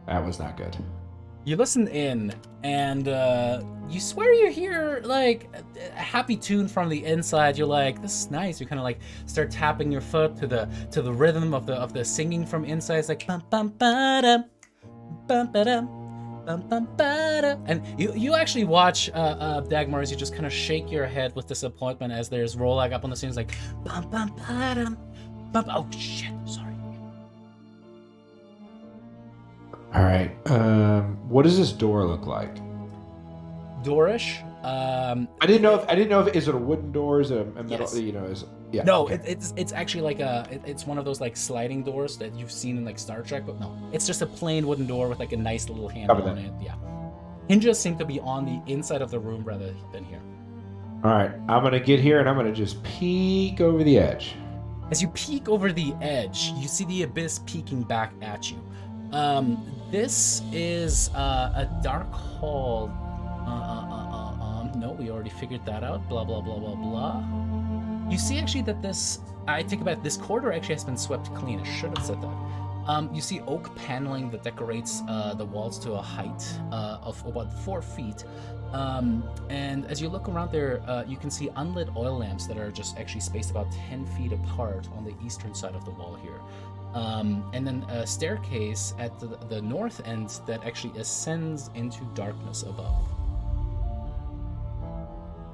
That was not good. You listen in, and you swear you hear like a happy tune from the inside. You're like, this is nice. You kind of like start tapping your foot to the rhythm of the singing from inside. It's like bum bum ba-dum, bum ba-dum, bum bum ba-dum. And you actually watch Dagmar as you just kind of shake your head with disappointment as there's Rolag up on the scene. It's like bum bum ba-dum, bum. Oh shit! Sorry. All right. What does this door look like? Doorish. I didn't know if is it a wooden door? Is it a metal? Yes. You know, is yeah. No, okay. it's actually like it's one of those like sliding doors that you've seen in like Star Trek, but no, it's just a plain wooden door with like a nice little handle on it. Yeah, hinges seem to be on the inside of the room rather than here. All right, I'm gonna get here and I'm gonna just peek over the edge. As you peek over the edge, you see the abyss peeking back at you. This is a dark hall. No, we already figured that out. Blah blah blah blah blah. You see actually that I think about this corridor actually has been swept clean. I should have said that. You see oak paneling that decorates the walls to a height of about 4 feet. And as you look around there, you can see unlit oil lamps that are just actually spaced about 10 feet apart on the eastern side of the wall here. And then a staircase at the north end that actually ascends into darkness above.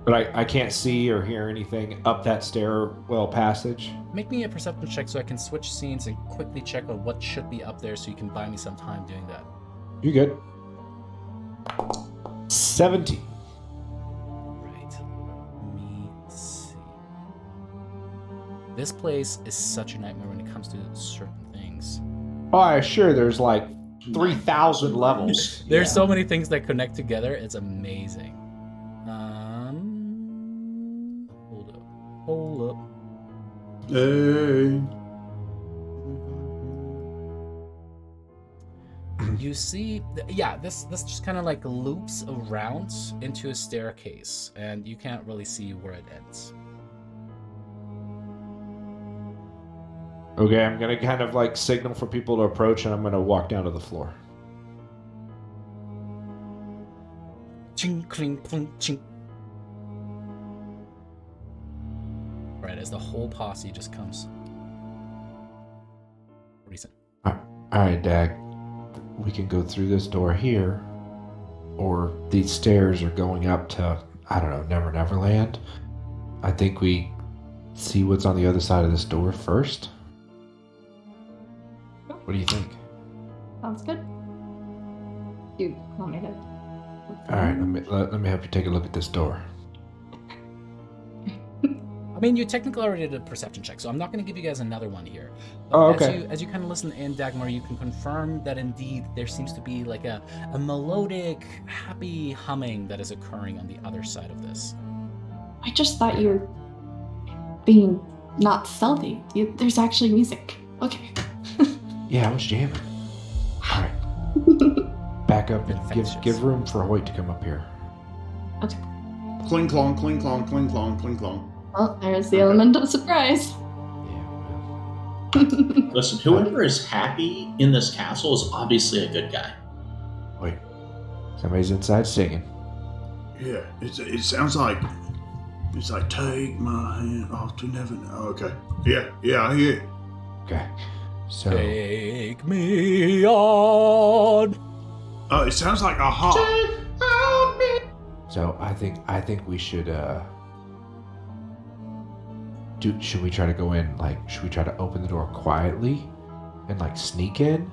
But I can't see or hear anything up that stairwell passage. Make me a perception check so I can switch scenes and quickly check on what should be up there so you can buy me some time doing that. You good? 17. Right. Let me see. This place is such a nightmare when it comes to certain things. Oh, I'm sure there's like 3,000 levels. There's so many things that connect together. It's amazing. Hold up. Hey. You see, yeah, this just kind of like loops around into a staircase, and you can't really see where it ends. Okay, I'm gonna kind of like signal for people to approach, and I'm gonna walk down to the floor. Ching, cling, plink, ching. Right, as the whole posse just comes. Recent. All right, Dag. We can go through this door here, or these stairs are going up to, I don't know, Never Never Land. I think we see what's on the other side of this door first. What do you think? Sounds good. You want me to? All right, let me help you take a look at this door. I mean, you technically already did a perception check, so I'm not going to give you guys another one here. But Oh, okay. As you kind of listen in, Dagmar, you can confirm that indeed there seems to be like a melodic, happy humming that is occurring on the other side of this. I just thought you were being not stealthy. There's actually music. Okay. Yeah, I was jamming. All right, back up and Infectious. give room for Hoyt to come up here. Okay. Cling clong, cling clong, cling clong, cling clong. Well, there's the element of surprise. Yeah. Listen, whoever is happy in this castle is obviously a good guy. Wait, somebody's inside singing. Yeah, it sounds like it's like take my hand off to never know. Okay. Yeah, I hear it. Okay, so Take me on. It sounds like aha. so I think we should should we try to go in, like, should we try to open the door quietly and like sneak in,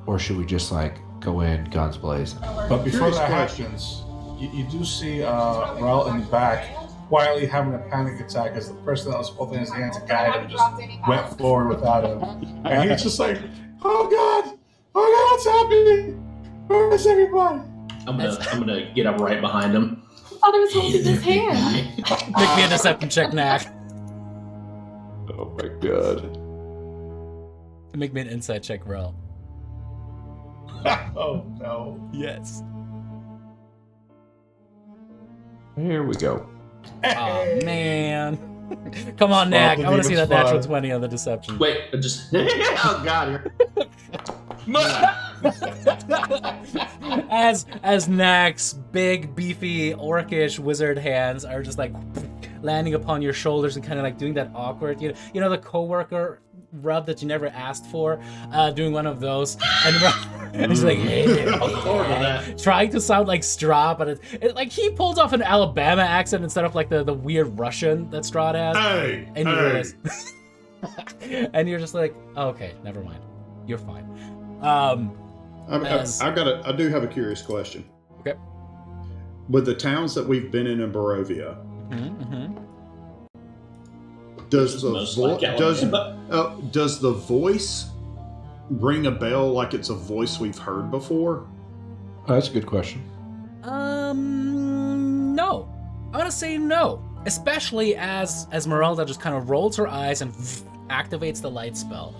or should we just like go in guns blazing? But before Curious that question. happens, you do see Rel in the back quietly having a panic attack as the person that was holding his hand to guide him just went forward without him. And he's just like, oh god, what's happening? Where is everybody? I'm gonna get up right behind him. I thought I was holding his hand. Make me a deception check, Knack. Oh my god. Make me an insight check, Rel. Oh no. Yes. Here we go. Oh man. Come on, Well, Knack. I want to see that David's natural fine. 20 on the deception. Wait, just oh god, here. as Nax's big, beefy, orcish wizard hands are just like landing upon your shoulders and kind of like doing that awkward, you know the coworker rub that you never asked for, doing one of those, and he's like, hey, trying to sound like Strahd, but it like he pulls off an Alabama accent instead of like the weird Russian that Strahd has. Hey, And you hey. realize, and you're just like, oh, okay, never mind, you're fine. I do have a curious question. Okay. With the towns that we've been in Barovia, Mm-hmm. does Most like Alabama. does the voice ring a bell like it's a voice we've heard before? Oh, that's a good question. No. I'm gonna say no. Especially as Merelda just kind of rolls her eyes and activates the light spell.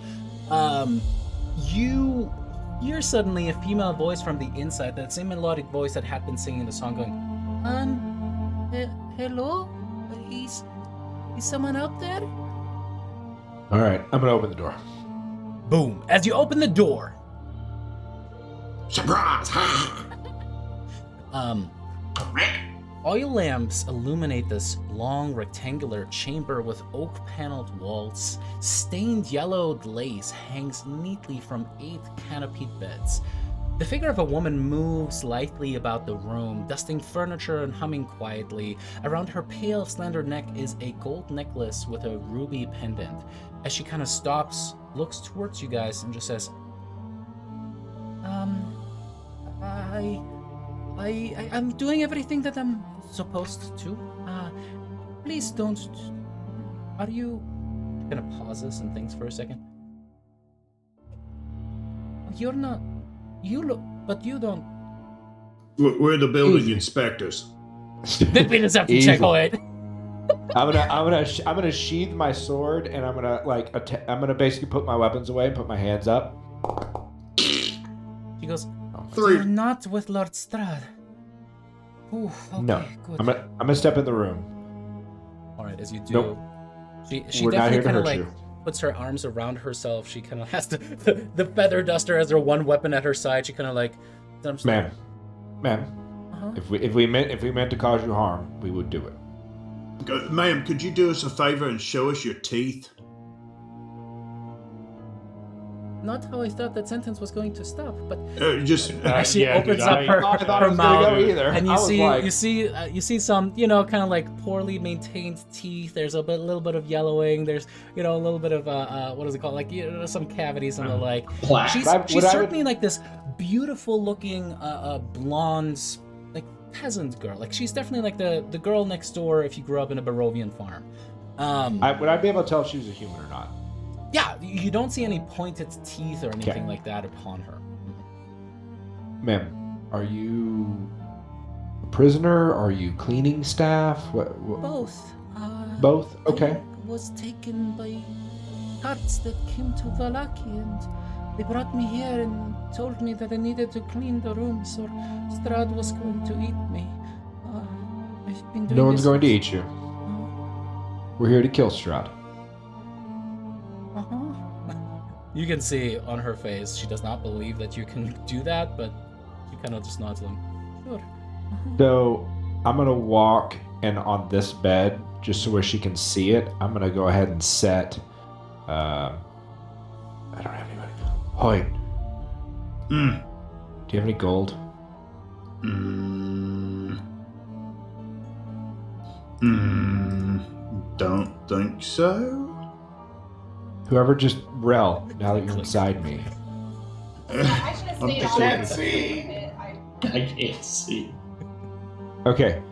You hear suddenly a female voice from the inside, that same melodic voice that had been singing the song, going, hello? Is someone out there? All right, I'm gonna open the door. Boom. As you open the door, Surprise! oil lamps illuminate this long rectangular chamber with oak-paneled walls. Stained yellowed lace hangs neatly from 8 canopied beds. The figure of a woman moves lightly about the room, dusting furniture and humming quietly. Around her pale, slender neck is a gold necklace with a ruby pendant. As she kind of stops, looks towards you guys, and just says, I'm doing everything that I'm supposed to. Please don't. Are you gonna pause this and thinks for a second? You're not. You look, but you don't. We're the building Easy. inspectors. We just have to check on it. I'm gonna sheathe my sword, and I'm gonna basically put my weapons away and put my hands up. She goes, Three. You're not with Lord Strahd. Ooh, okay, No, good. I'm gonna step in the room. All right, as you do, Nope. she We're not definitely here to kind of hurt like you. puts her arms around herself. She kind of has the feather duster as her one weapon at her side. She kind of like, Ma'am, Uh-huh. if we meant to cause you harm, we would do it. Ma'am, could you do us a favor and show us your teeth? Not how I thought that sentence was going to stop, but Just she yeah, opens dude, up I her, thought it her was gonna mouth, go either. and I was like- you see some, kind of like poorly maintained teeth. There's a little bit of yellowing. There's a little bit of what is it called, like some cavities and the like. Plaque. She's Would I- certainly like this beautiful looking blonde like peasant girl. Like she's definitely like the girl next door if you grew up in a Barovian farm. Would I be able to tell if she was a human or not? Yeah, you don't see any pointed teeth or anything like that upon her. Ma'am, are you a prisoner? Are you cleaning staff? What? Both. Both? Okay. I was taken by carts that came to Valaki, and they brought me here and told me that I needed to clean the rooms or Strahd was going to eat me. I've been doing No one's this- going to eat you. We're here to kill Strahd. Uh-huh. You can see on her face, she does not believe that you can do that, but she kind of just nods like, sure. So I'm gonna walk, and on this bed, just so where she can see it, I'm gonna go ahead and set. I don't have anybody. Hoyt, Mm. do you have any gold? Don't think so. Whoever, just Rel. Now that you're inside me. I should have stayed I on can't the see. I can't see. Okay,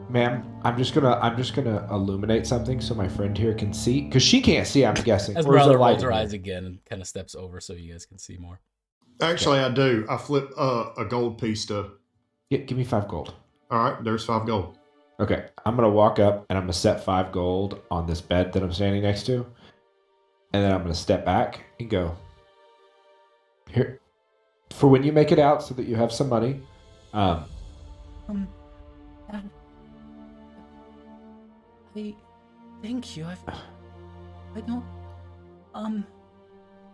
ma'am. I'm just gonna illuminate something so my friend here can see, because she can't see. I'm guessing. As Or is Brother there light rolls her in here? eyes again and kind of steps over so you guys can see more. Actually, I do. I flip a gold piece to. Yeah, give me 5 gold. All right, there's 5 gold. Okay, I'm gonna walk up and I'm gonna set 5 gold on this bed that I'm standing next to, and then I'm gonna step back and go here for when you make it out, so that you have some money. I thank you. I don't.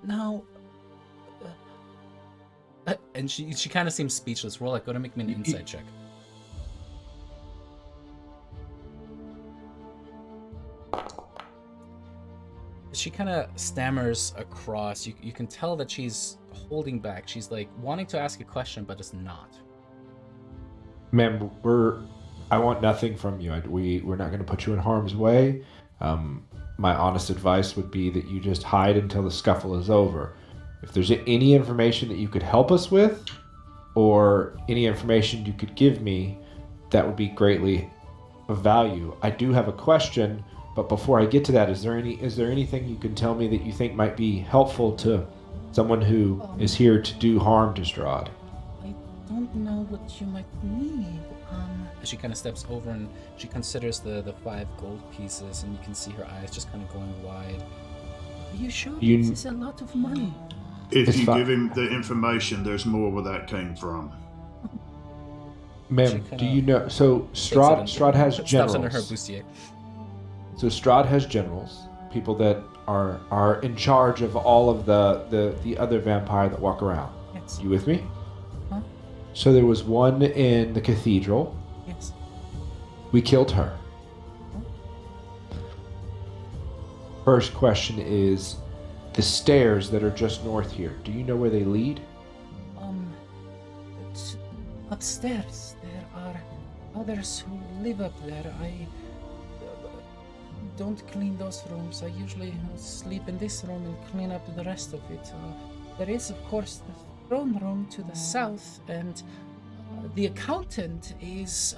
Now. And she kind of seems speechless. Roll, go to make me an insight check. She kind of stammers across. You can tell that she's holding back. She's like wanting to ask a question, but is not. Ma'am, I want nothing from you. We're not going to put you in harm's way. My honest advice would be that you just hide until the scuffle is over. If there's any information that you could help us with, or any information you could give me, that would be greatly of value. I do have a question, but before I get to that, is there anything you can tell me that you think might be helpful to someone who is here to do harm to Strahd? I don't know what you might need. She kind of steps over and she considers the 5 gold pieces, and you can see her eyes just kind of going wide. Are you sure this is a lot of money? If you give him the information, there's more where that came from. Ma'am, do you know? So Strahd has generals. Under her bustier. So Strahd has generals, people that are in charge of all of the other vampire that walk around. Yes. You with me? Huh? So there was one in the cathedral. Yes. We killed her. First question is, the stairs that are just north here, do you know where they lead? It's upstairs. There are others who live up there. I don't clean those rooms. I usually sleep in this room and clean up the rest of it. There is, of course, the throne room to the south, and the accountant is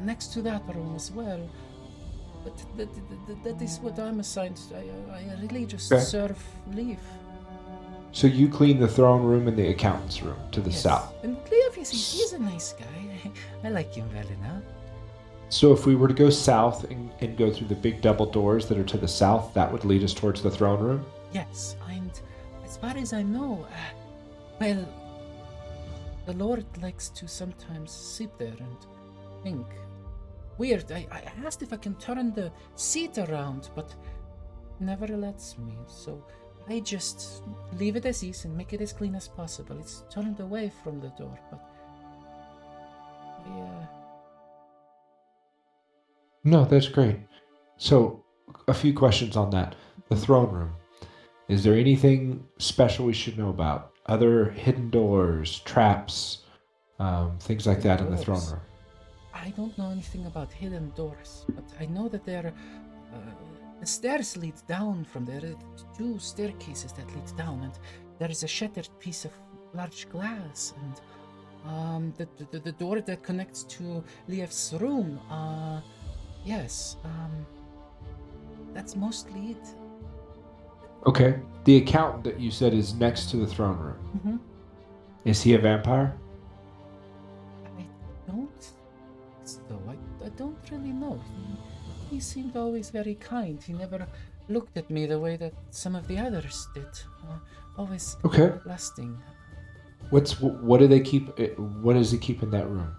next to that room as well. But that is what I'm assigned. I really just serve leave. So you clean the throne room and the accountant's room to the south. And Cleophas, he's a nice guy. I like him well enough. So if we were to go south and go through the big double doors that are to the south, that would lead us towards the throne room? Yes, and as far as I know, well, the Lord likes to sometimes sit there and think. Weird, I asked if I can turn the seat around, but never lets me, so I just leave it as is and make it as clean as possible. It's turned away from the door, but No, that's great. So, a few questions on that. The throne room. Is there anything special we should know about? Other hidden doors, traps, things like that in the throne room? I don't know anything about hidden doors, but I know that the stairs lead down from there. There are 2 staircases that lead down, and there is a shattered piece of large glass, and the door that connects to Leif's room. Yes, that's mostly it. Okay. The accountant that you said is next to the throne room. Mm-hmm. Is he a vampire? I don't. I don't really know. He seemed always very kind. He never looked at me the way that some of the others did. Always lasting. What do they keep? What does he keep in that room?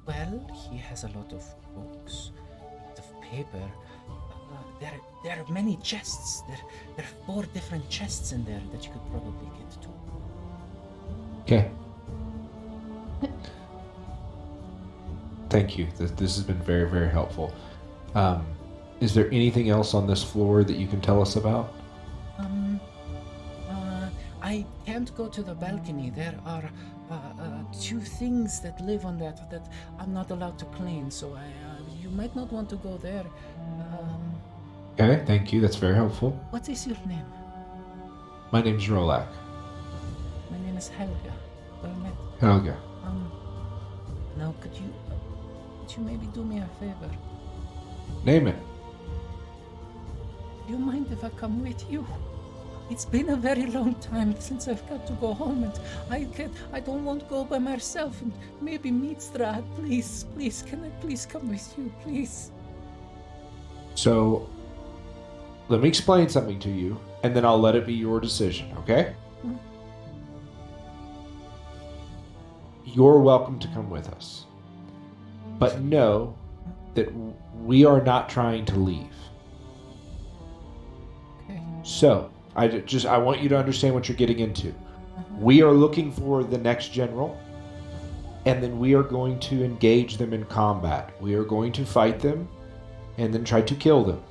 Well, he has a lot of books, a lot of paper. There are many chests. There are 4 different chests in there that you could probably get to. Okay. Thank you. This has been very, very helpful. Is there anything else on this floor that you can tell us about? I can't go to the balcony. There are 2 things that live on that I'm not allowed to clean, so you might not want to go there. Okay, thank you. That's very helpful. What is your name? My name's Rolak. My name is Helga. Well met. Helga. Now could you maybe do me a favor? Name it. Do you mind if I come with you? It's been a very long time since I've got to go home, and I don't want to go by myself and maybe meet Strahd. Please, can I please come with you, please? So, let me explain something to you, and then I'll let it be your decision, okay? You're welcome to come with us. But know that we are not trying to leave. Okay. So, I want you to understand what you're getting into. We are looking for the next general, and then we are going to engage them in combat. We are going to fight them, and then try to kill them.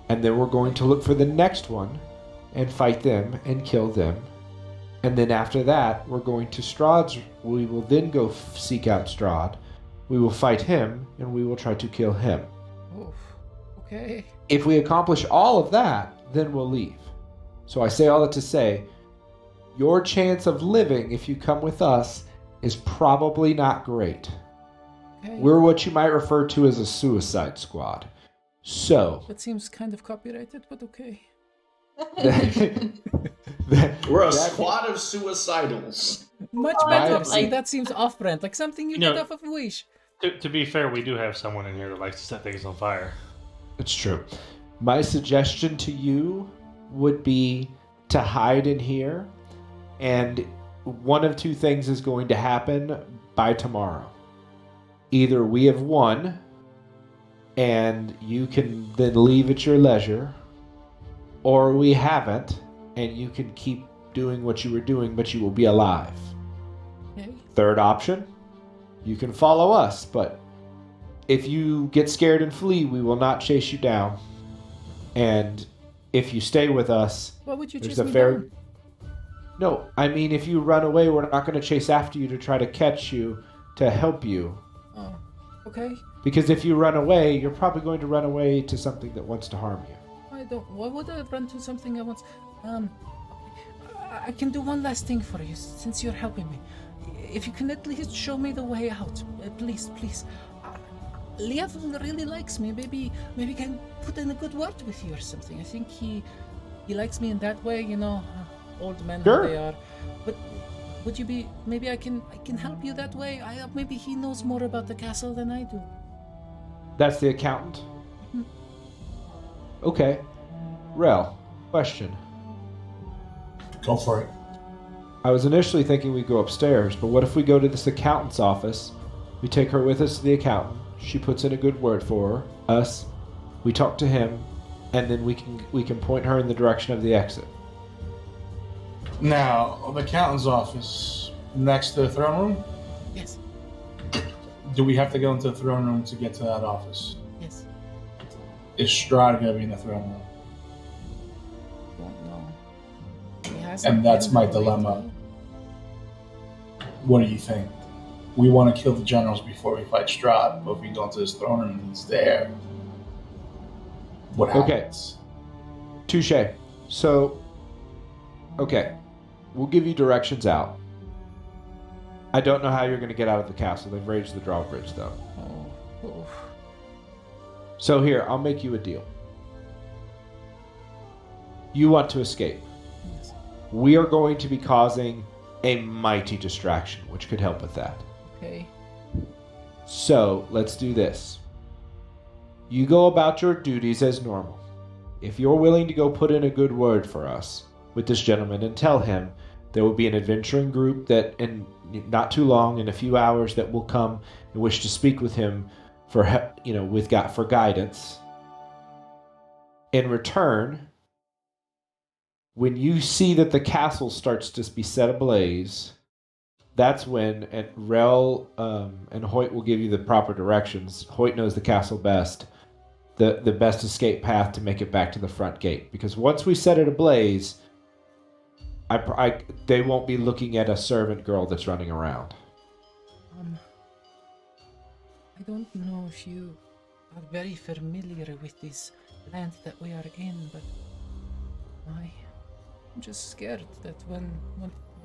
And then we're going to look for the next one, and fight them, and kill them. And then after that, we're going to Strahd's. We will then go seek out Strahd. We will fight him, and we will try to kill him. Oof. Okay. If we accomplish all of that, then we'll leave. So I say all that to say, your chance of living if you come with us is probably not great. Okay. We're what you might refer to as a suicide squad. So... That seems kind of copyrighted, but okay. We're a squad of suicidals. Much Oh, better. like- See, that seems off-brand, like something you No. get off of Wish. To be fair, we do have someone in here that likes to set things on fire. It's true. My suggestion to you would be to hide in here, and one of two things is going to happen by tomorrow. Either we have won, and you can then leave at your leisure, or we haven't, and you can keep doing what you were doing, but you will be alive. Okay. Third option, you can follow us, but if you get scared and flee, we will not chase you down. And if you stay with us, Why would you there's chase a me fair... down? No, I mean, if you run away, we're not going to chase after you to try to catch you, to help you. Oh, okay. Because if you run away, you're probably going to run away to something that wants to harm you. I don't. Why would I run to something I want? I can do one last thing for you since you're helping me. If you can at least show me the way out, please. Lev really likes me. Maybe can put in a good word with you or something. I think he likes me in that way. You know, old men Sure. how they are. But would you be? Maybe I can help you that way. Maybe he knows more about the castle than I do. That's the accountant? Okay. Rel, question. Go for it. I was initially thinking we'd go upstairs, but what if we go to this accountant's office? We take her with us to the accountant. She puts in a good word for us. We talk to him, and then we can point her in the direction of the exit. Now, the accountant's office next to the throne room. Yes. Do we have to go into the throne room to get to that office? Yes. Is Strahd going to be in the throne room? Don't know. He has And a that's pen my and a dilemma. radio. What do you think? We want to kill the generals before we fight Strahd, but if we go into his throne room and he's there, what Okay. happens? Touche. So, okay. We'll give you directions out. I don't know how you're going to get out of the castle. They've raised the drawbridge, though. Oh. So here, I'll make you a deal. You want to escape. Yes. We are going to be causing a mighty distraction, which could help with that. Okay. So, let's do this. You go about your duties as normal. If you're willing to go put in a good word for us with this gentleman and tell him there will be an adventuring group that in not too long, in a few hours, that will come and wish to speak with him for guidance. In return, when you see that the castle starts to be set ablaze, that's when Rel and Hoyt will give you the proper directions. Hoyt knows the castle best, the best escape path to make it back to the front gate. Because once we set it ablaze, they won't be looking at a servant girl that's running around. I don't know if you are very familiar with this land that we are in, but I'm just scared that when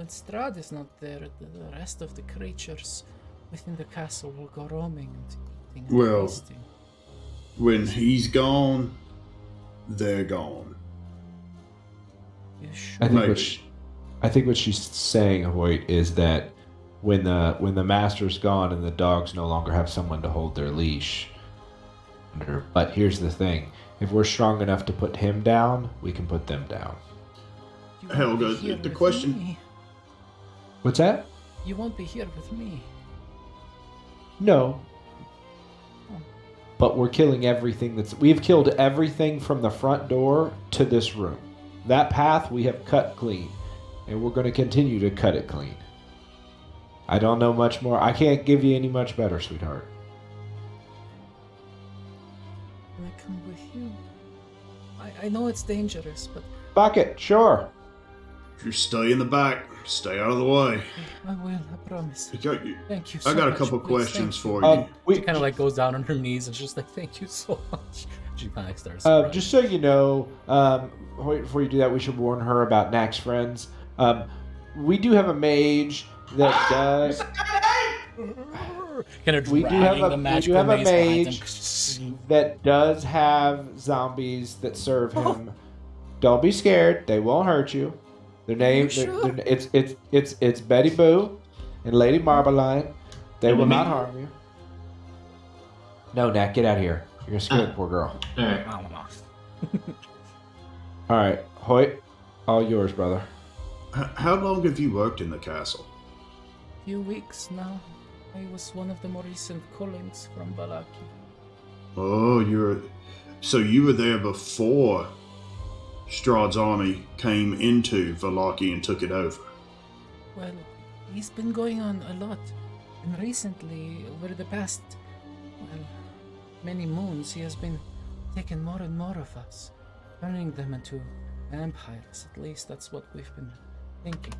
Strahd is not there, the rest of the creatures within the castle will go roaming and eating and Well, feasting. When he's gone, they're gone. You sure? I think what she's saying, Hoyt, is that when the master's gone and the dogs no longer have someone to hold their leash. But here's the thing: if we're strong enough to put him down, we can put them down. You won't Helga, be here the with question- me. What's that? You won't be here with me. No. But we're killing everything we've killed everything from the front door to this room. That path we have cut clean. and we're going to continue to cut it clean. I don't know much more. I can't give you any much better, sweetheart. Can I come with you? I know it's dangerous, but Bucket, sure. If you stay in the back, stay out of the way. I will. I promise. Okay, Thank you so I much. got a couple please, questions thank you. for you. We She kind of like goes down on her knees and she's just like, "Thank you so much." She kind of like starts. just so you know, before you do that, we should warn her about Nack's friends. We do have a mage that does. kind of We do have dragging the a magical mage behind him. that does have zombies that serve him. Don't be scared; they won't hurt you. Their name, sure? it's Betty Boo and Lady Marbeline. They will not harm you. No, Knack, get out of here. You're gonna scare the poor girl. All right. I don't know. All right, Hoyt, all yours, brother. How long have you worked in the castle? Few weeks now. I was one of the more recent callings from Balaki. Oh, so you were there before Strahd's army came into Vallaki and took it over. Well, he's been going on a lot. And recently, over the past, many moons, he has been taking more and more of us, turning them into vampires. At least that's what we've been thinking.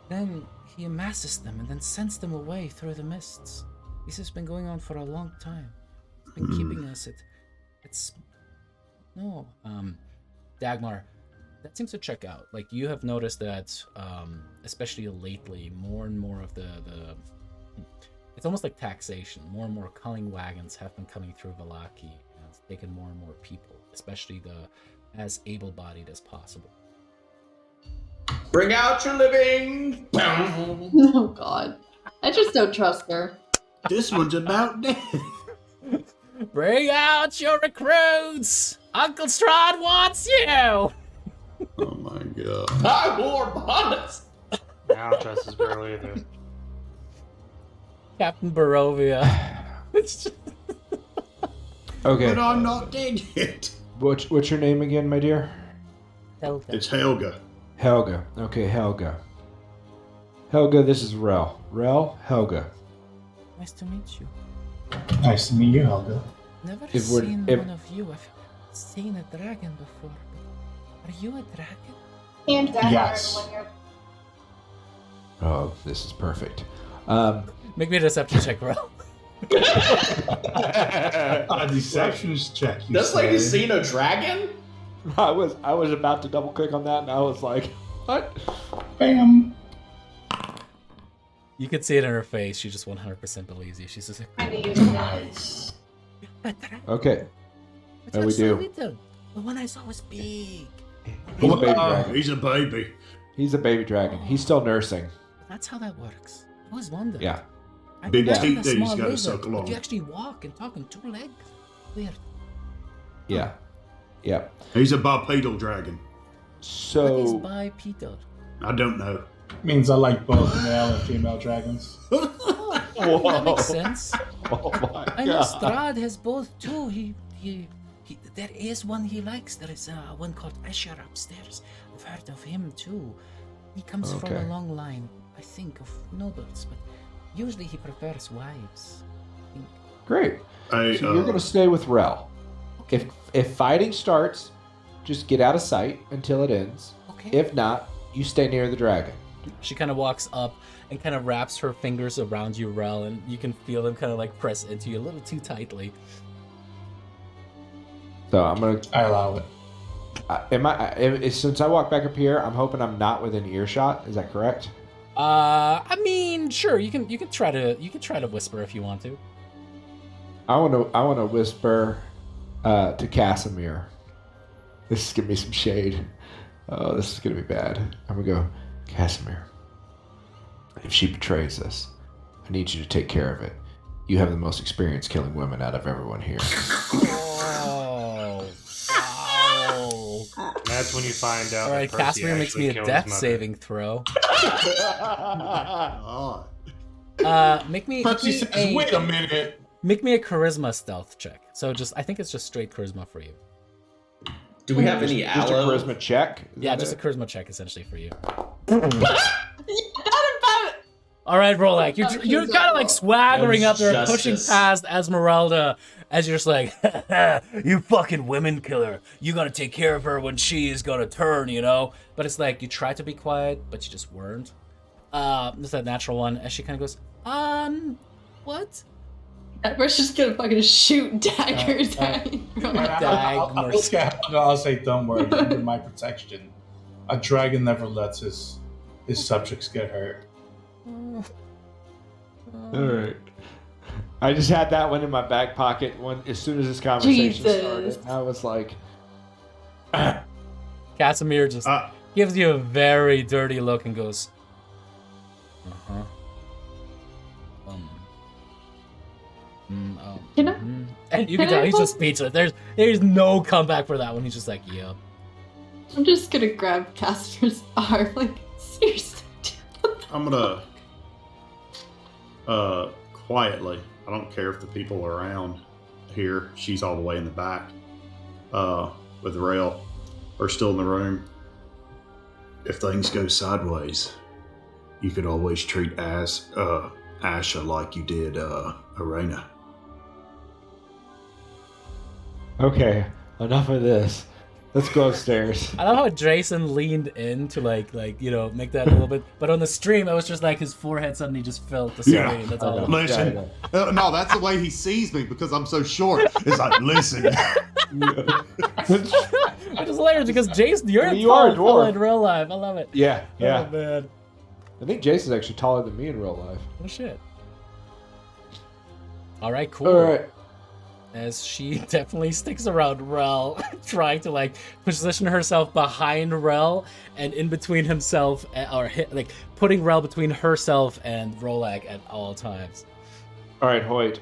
Then he amasses them and then sends them away through the mists. This has been going on for a long time. It's been keeping us Dagmar, that seems to check out. Like, you have noticed that, especially lately, more and more of the it's almost like taxation. More and more culling wagons have been coming through Vallaki, and it's taken more and more people, especially as able-bodied as possible. Bring out your living. Oh God, I just don't trust her. This one's about death. Bring out your recruits! Uncle Strahd wants you! Oh my god. I wore bonnets. I don't trust this girl either. Captain Barovia. It's just... Okay. But I'm not dead yet. What's your name again, my dear? It's Helga. Helga. Okay, Helga. Helga, this is Rel. Rel, Helga. Nice to meet you. Nice to meet you, Helga. Never If we're- seen if- one of you. I've seen a dragon before. But are you a dragon? And Dagmar Yes. when you're Oh, this is perfect. Make me a deception check, bro. A deceptions check. You This lady's say. seen a dragon? I was about to double click on that, and I was like, what? Bam. You can see it in her face. She just 100% believes you. She's just like, kind of used it. Nice. a dragon? Okay. It There we looks so do. little. The one I saw was big. He's a baby dragon. He's a baby. He's a baby dragon. He's still nursing. That's how that works. I was wondering. Yeah. I Big imagined teeth a that he's small gotta lizard, suck along. But you actually walk and talk on two legs. Weird. Yeah. Yeah. He's a bipedal dragon. What is So, bipedal? I don't know. Means I like both male and female dragons. Oh, that makes sense. oh my I know god. Strahd has both too. He there is one he likes. There is one called Asher upstairs. I've heard of him too. He comes from Okay. a long line, I think, of nobles, but usually he prefers wives. I think. Great. Hey, So you're going to stay with Rel. If fighting starts, just get out of sight until it ends. Okay. If not, you stay near the dragon. She kind of walks up and kind of wraps her fingers around you, Rel, and you can feel them kind of like press into you a little too tightly. So I'm going to I allow it. since I walk back up here, I'm hoping I'm not within earshot. Is that correct? I mean, sure, you can try to whisper if you want to. I want to whisper to Casimir. This is gonna be some shade. Oh, this is gonna be bad. I'm gonna go, Casimir. If she betrays us, I need you to take care of it. You have the most experience killing women out of everyone here. Oh. That's when you find out. All right, that Percy Casimir makes me actually a killed death his mother. saving throw. Oh. Make me Percy says, wait a minute. make me a charisma stealth check. So I think it's just straight charisma for you. Do we have any Just a aloe? charisma check? Is Yeah, that just it? a charisma check essentially for you. Not about All right, Rolak, you're kind of like swaggering up there, Justice. pushing past Esmeralda as you're just like, you fucking women killer. You gotta take care of her when she is gonna turn, you know? But it's like, you tried to be quiet, but you just weren't. This is a natural one, as she kind of goes, what? We're just gonna fucking shoot daggers at you. I'll say, don't worry. Under my protection, a dragon never lets his subjects get hurt. All right. I just had that one in my back pocket as soon as this conversation started. Jesus. I was like, Casimir just gives you a very dirty look and goes, uh-huh. Can I? And you can Can tell I he's just speechless. There's no comeback for that one. He's just like, yeah. I'm just gonna grab Casper's arm, like, seriously. I'm gonna quietly. I don't care if the people around here. She's all the way in the back. With Rail, are still in the room. If things go sideways, you could always treat Asha like you did Arena. okay, enough of this. Let's go upstairs. I love how Jason leaned in to like you know make that a little bit, but on the stream it was just like his forehead suddenly just felt the Yeah. screen. That's all. Listen, no, that's the way he sees me because I'm so short. It's like, listen. Which is hilarious because Jason, you're You a are a tall fella dwarf. in real life. I love it. Yeah, yeah. Oh man. I think Jason's actually taller than me in real life. Oh shit. All right, cool. All right. As she definitely sticks around Rel, trying to like position herself behind Rel and in between himself, like putting Rel between herself and Rolak at all times. All right, Hoyt.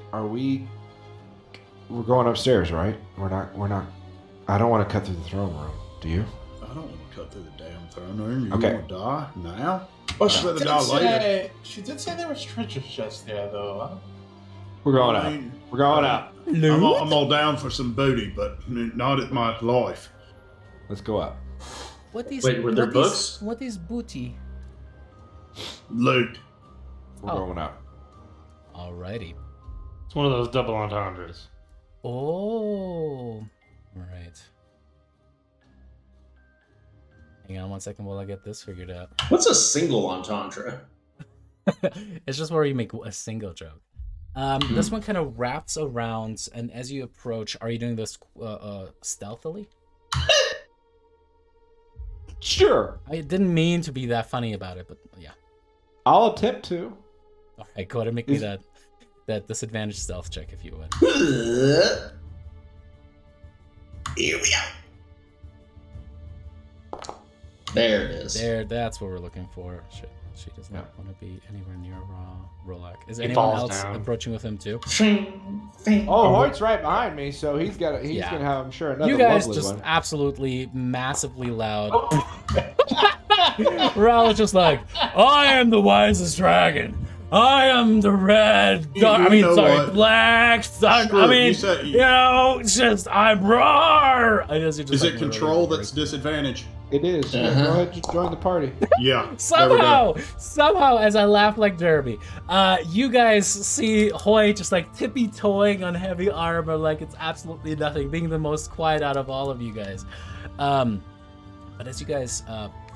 We're going upstairs, right? We're not. I don't want to cut through the throne room. Do you? I don't want to cut through the damn throne room. You Okay. want to die now? Well, I'll let it die later. she did say there was treasure just there, though. We're going I up. mean, We're going up. I'm all down for some booty, but not at my life. Let's go up. What is? Wait, were there what books? Is, what is booty? Loot. We're Oh. going up. Alrighty. It's one of those double entendres. Oh. Right. Hang on one second while I get this figured out. What's a single entendre? It's just where you make a single joke. This one kind of wraps around, and as you approach, are you doing this stealthily? Sure. I didn't mean to be that funny about it, but yeah. I'll attempt to. All right, go ahead and make me that disadvantage stealth check if you would. Here we go. There it is. There, that's what we're looking for. Shit, she does not want to be anywhere near Rolak. Is He anyone falls else down. approaching with him too? Oh, Hoyt's right behind me, so he's gonna have, I'm sure, another You guys lovely just one. absolutely massively loud. Ral is just like, I am the wisest dragon. I am the red. Black. Screw it, you said- I'm roar. Is it control that's disadvantage? It is. Yeah, Uh-huh. go ahead, just join the party. Yeah. there we go. Somehow, as I laugh like Derby, you guys see Hoy just like tippy-toeing on heavy armor like it's absolutely nothing, being the most quiet out of all of you guys. But as you guys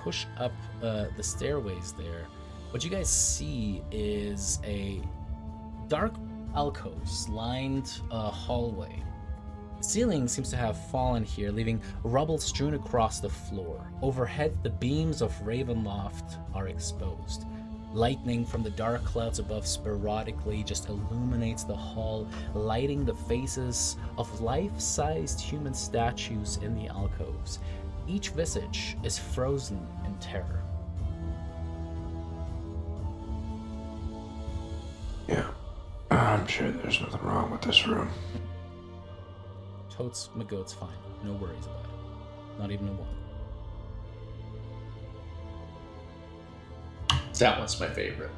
push up the stairways there, what you guys see is a dark alcoves lined hallway. The ceiling seems to have fallen here, leaving rubble strewn across the floor. Overhead, the beams of Ravenloft are exposed. Lightning from the dark clouds above sporadically just illuminates the hall, lighting the faces of life-sized human statues in the alcoves. Each visage is frozen in terror. Yeah. I'm sure there's nothing wrong with this room. Totes McGoat's fine. No worries about it. Not even a one. That one's my favorite.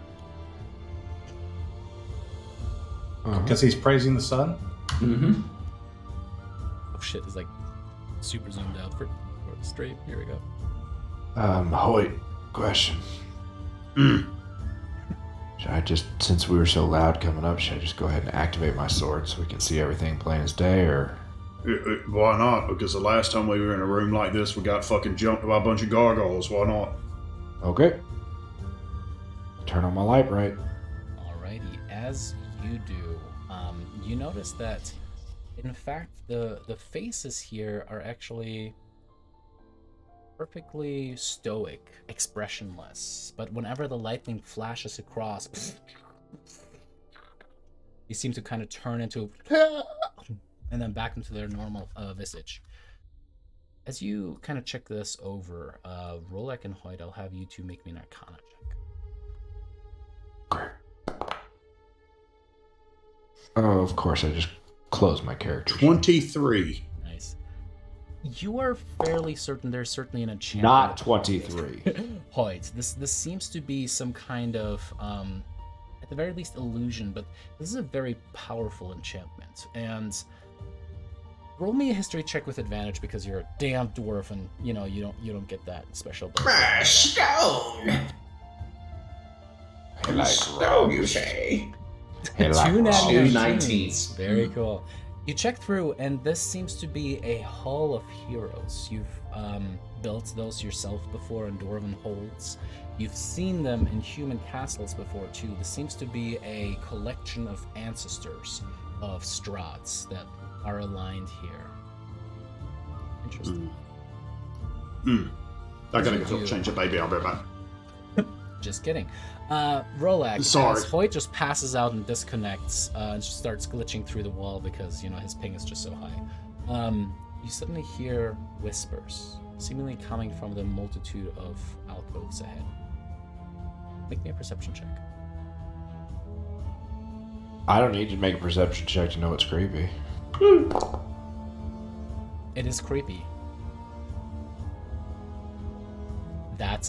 Because he's praising the sun? Mm-hmm. Oh shit, it's like super zoomed out for the stream. Here we go. Hoyt, question. Mm. Should I just, since we were so loud coming up, should I just go ahead and activate my sword so we can see everything plain as day, or? Why not? Because the last time we were in a room like this, we got fucking jumped by a bunch of gargoyles. Why not? Okay. Turn on my light bright. Alrighty, as you do, you notice that, in fact, the faces here are actually perfectly stoic, expressionless. But whenever the lightning flashes across, you seem to kind of turn into and then back into their normal visage. As you kind of check this over, Rolek and Hoyt, I'll have you two make me an Arcana check. Oh, of course, I just closed my character. 23. Nice. You are fairly certain there's certainly an enchantment. Not 23. Hoyt, this seems to be some kind of, at the very least, illusion, but this is a very powerful enchantment. And roll me a history check with advantage because you're a damn dwarf, and you don't get that special. Stone. I like Stone, you say? I like Two rocks. 19s. Very cool. You check through, and this seems to be a hall of heroes. You've built those yourself before in Dwarven holds. You've seen them in human castles before too. This seems to be a collection of ancestors of Strahds that are aligned here. Interesting. I gotta go change the baby. I'll be right back. Just kidding. Rolak, Sorry. as Hoyt just passes out and disconnects and just starts glitching through the wall because, his ping is just so high. You suddenly hear whispers, seemingly coming from the multitude of alcoves ahead. Make me a perception check. I don't need to make a perception check to know it's creepy. It is creepy.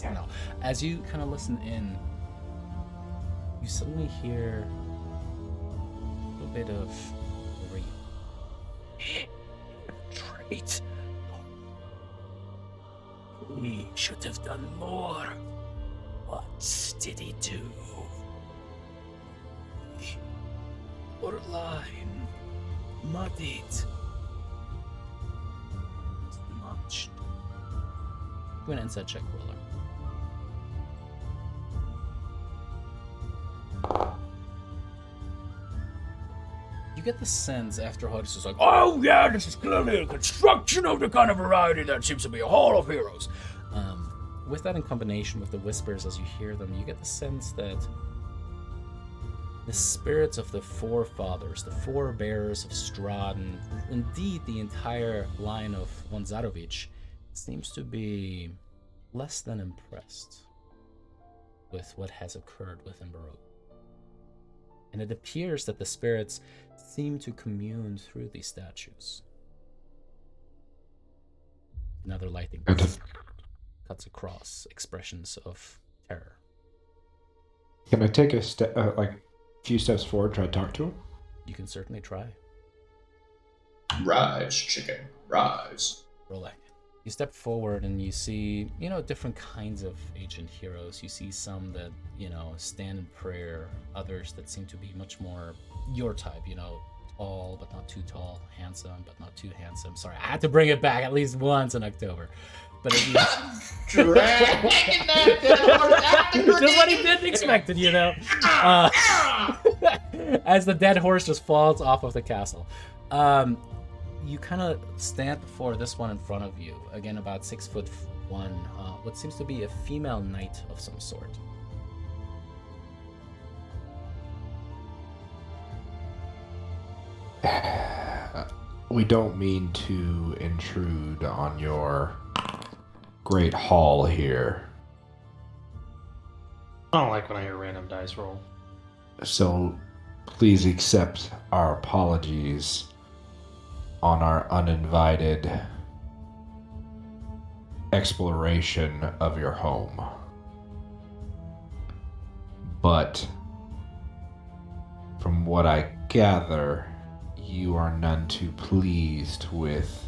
No. As you kind of listen in, you suddenly hear a little bit of Trait. He should have done more. What did he do? Borderline. Muddied. Much. Do an inside check, roller. You get the sense after Hodges is like, Oh yeah, this is clearly a construction of the kind of variety that seems to be a hall of heroes. with that in combination with the whispers as you hear them, you get the sense that the spirits of the forefathers, the forebearers of Strahd, and indeed the entire line of Vonzarovich, seems to be less than impressed with what has occurred within Baroque. And it appears that the spirits seem to commune through these statues. Another lightning cuts across expressions of terror. Can I take a step, few steps forward, try to talk to him? You can certainly try. Rise, chicken, rise. Rolek. You step forward and you see, different kinds of ancient heroes. You see some that, stand in prayer, others that seem to be much more your type, tall but not too tall, handsome but not too handsome. Sorry, I had to bring it back at least once in October. But just what he didn't expect it, as the dead horse just falls off of the castle. You kind of stand before this one in front of you, again about 6'1", what seems to be a female knight of some sort. We don't mean to intrude on your great hall here. I don't like when I hear random dice roll. So please accept our apologies on our uninvited exploration of your home. But from what I gather, you are none too pleased with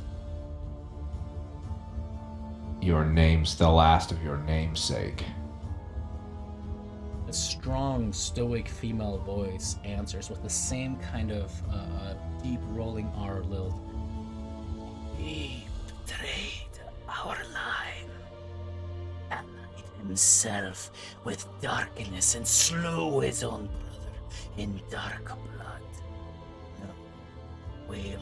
your name's the last of your namesake. A strong, stoic female voice answers with the same kind of deep rolling R lilt. He betrayed our line, allied himself with darkness, and slew his own brother in dark blood. No, we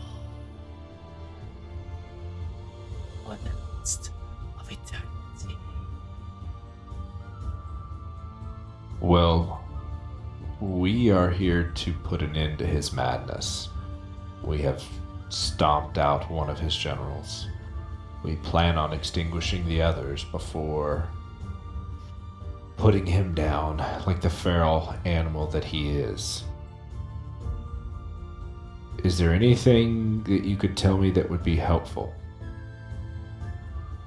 are the midst of eternity. Well, we are here to put an end to his madness. We have stomped out one of his generals. We plan on extinguishing the others before putting him down like the feral animal that he is. Is there anything that you could tell me that would be helpful?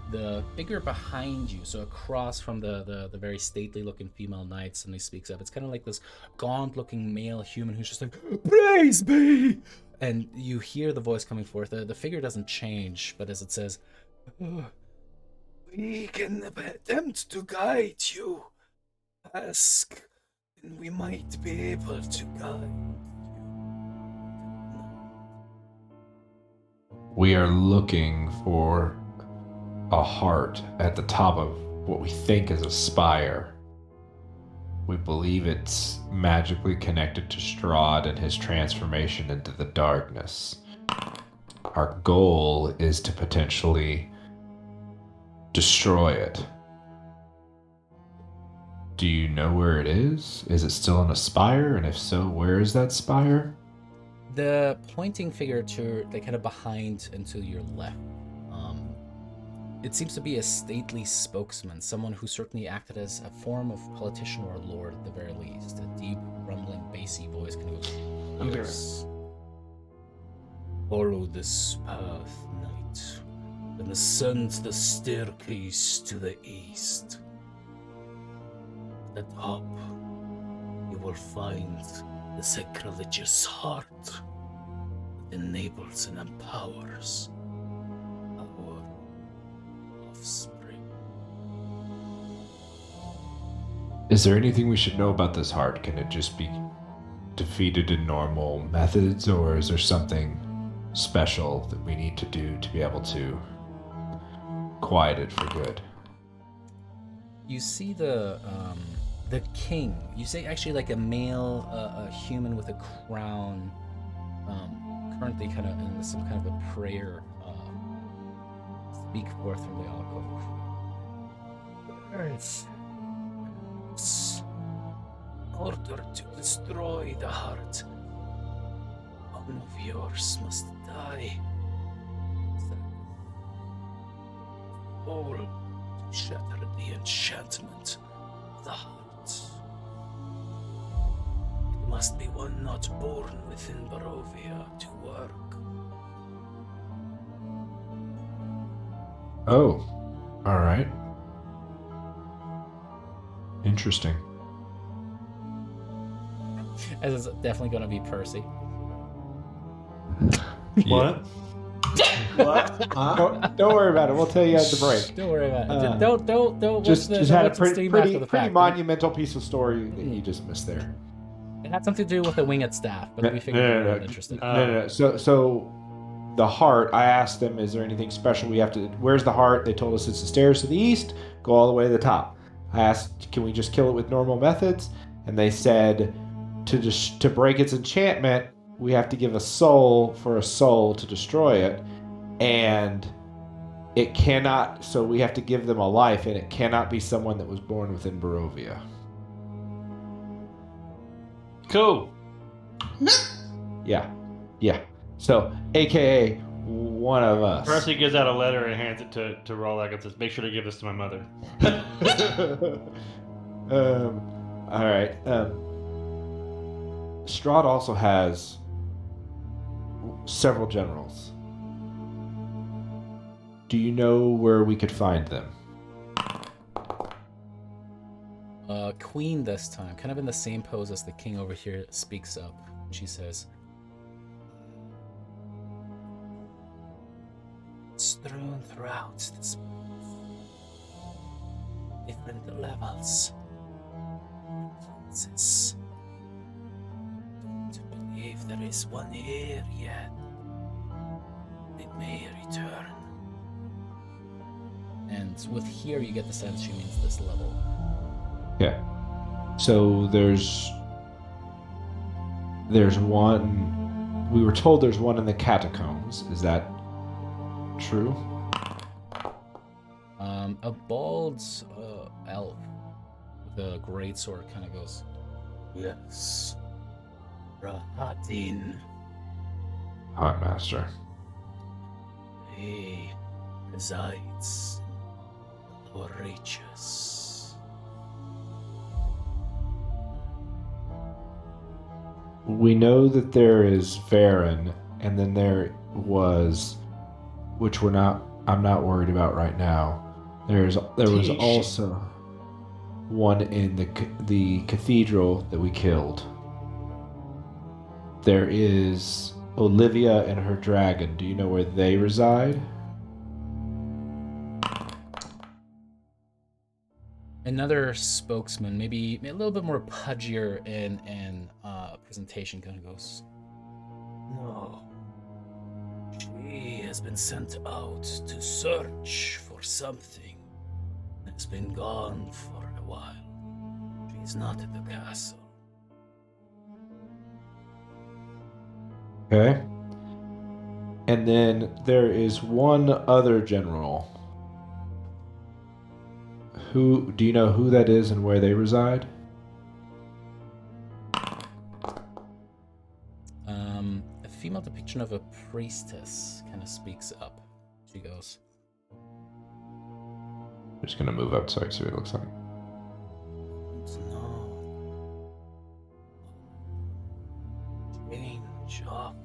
The figure behind you, so across from the very stately looking female knight, suddenly speaks up. It's kind of like this gaunt looking male human who's just like, praise be! And you hear the voice coming forth. The figure doesn't change, but as it says, we can attempt to guide you. Ask, and we might be able to guide you. We are looking for a heart at the top of what we think is a spire. We believe it's magically connected to Strahd and his transformation into the darkness. Our goal is to potentially destroy it. Do you know where it is? Is it still in a spire? And if so, where is that spire? The pointing figure to the kind of behind and to your left. It seems to be a stately spokesman, someone who certainly acted as a form of politician or lord at the very least. A deep, rumbling, bassy voice kind of goes, yes. Follow this path, knight, and ascend the staircase to the east. At the top, you will find the sacrilegious heart that enables and empowers our offspring. Is there anything we should know about this heart? Can it just be defeated in normal methods, or is there something special that we need to do to be able to quiet it for good? You see the king. You see actually like a male, a human with a crown, currently kind of in some kind of a prayer. Speak forth from the alcove. Earth. In order to destroy the heart, one of yours must die. All to shatter the enchantment of the heart. It must be one not born within Barovia to work. Oh, all right. Interesting. As it's definitely going to be Percy. What? What? Don't worry about it. We'll tell you at the break. Don't worry about it. Don't. Just had a pretty after the fact. monumental piece of story that you just missed there. It had something to do with the winged staff, but we figured you weren't interested. No. So the heart, I asked them, is there anything special we have to... Where's the heart? They told us it's the stairs to the east, go all the way to the top. I asked, can we just kill it with normal methods? And they said, to break its enchantment, we have to give a soul for a soul to destroy it. And it cannot... So we have to give them a life, and it cannot be someone that was born within Barovia. Cool. Yeah. So, AKA one of us. Percy gives out a letter and hands it to Rolak and says, make sure to give this to my mother. All right. Strahd also has several generals. Do you know where we could find them? Queen this time, kind of in the same pose as the king over here, speaks up. She says, strewn throughout this place different levels. Francis, don't believe there is one here yet. They may return. And with here, you get the sense she means this level. Yeah. So there's one. We were told there's one in the catacombs. Is that true? A bald elf with a great sword kind of goes, Yes. Rahadin. Hot Master. He resides in the lower reaches. We know that there is Varen, and then there was, which I'm not worried about right now. There was also one in the cathedral that we killed. There is Olivia and her dragon. Do you know where they reside? another spokesman, maybe a little bit more pudgier in presentation, kind of goes, No. She has been sent out to search for something. Has been gone for a while. She's not at the castle. Okay. And then there is one other general. Who do you know who that is and where they reside? A female depiction of a priestess kind of speaks up. She goes, I'm just gonna move up so I can see what it looks like. No. Change of.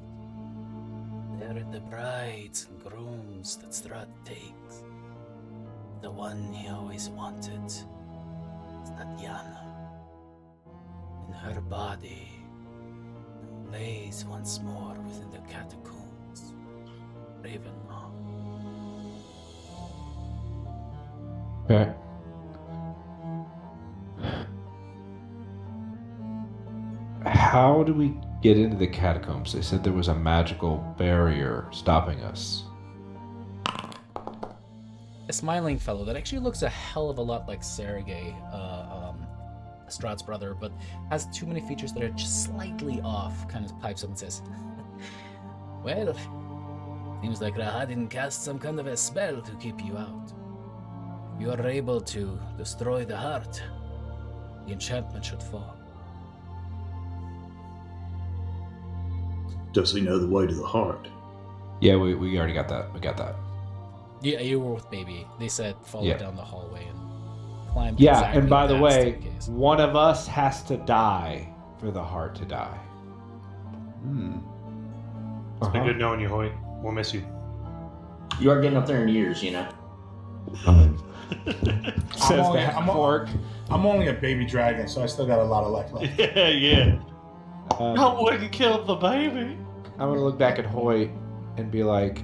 They're the brides and grooms that Strahd takes. The one he always wanted is Tatiana. In her body, and lays once more within the catacombs. Ravenloft. Okay. How do we get into the catacombs? They said there was a magical barrier stopping us. a smiling fellow that actually looks a hell of a lot like Sergei, Strahd's brother, but has too many features that are just slightly off, kind of pipes up and says, well, seems like Rahadin cast some kind of a spell to keep you out. If you are able to destroy the heart, the enchantment should fall. Does he know the way to the heart? Yeah, we already got that. We got that. Yeah, you were with Baby. They said follow down the hallway and climb. Yeah, exactly and by the that way, staircase. one of us has to die for the heart to die. It's been good knowing you, Hoyt. We'll miss you. You are getting up there in years, you know. Says that fork. I'm only a baby dragon, so I still got a lot of life left. Yeah. I wouldn't kill the baby. I'm gonna look back at Hoyt and be like,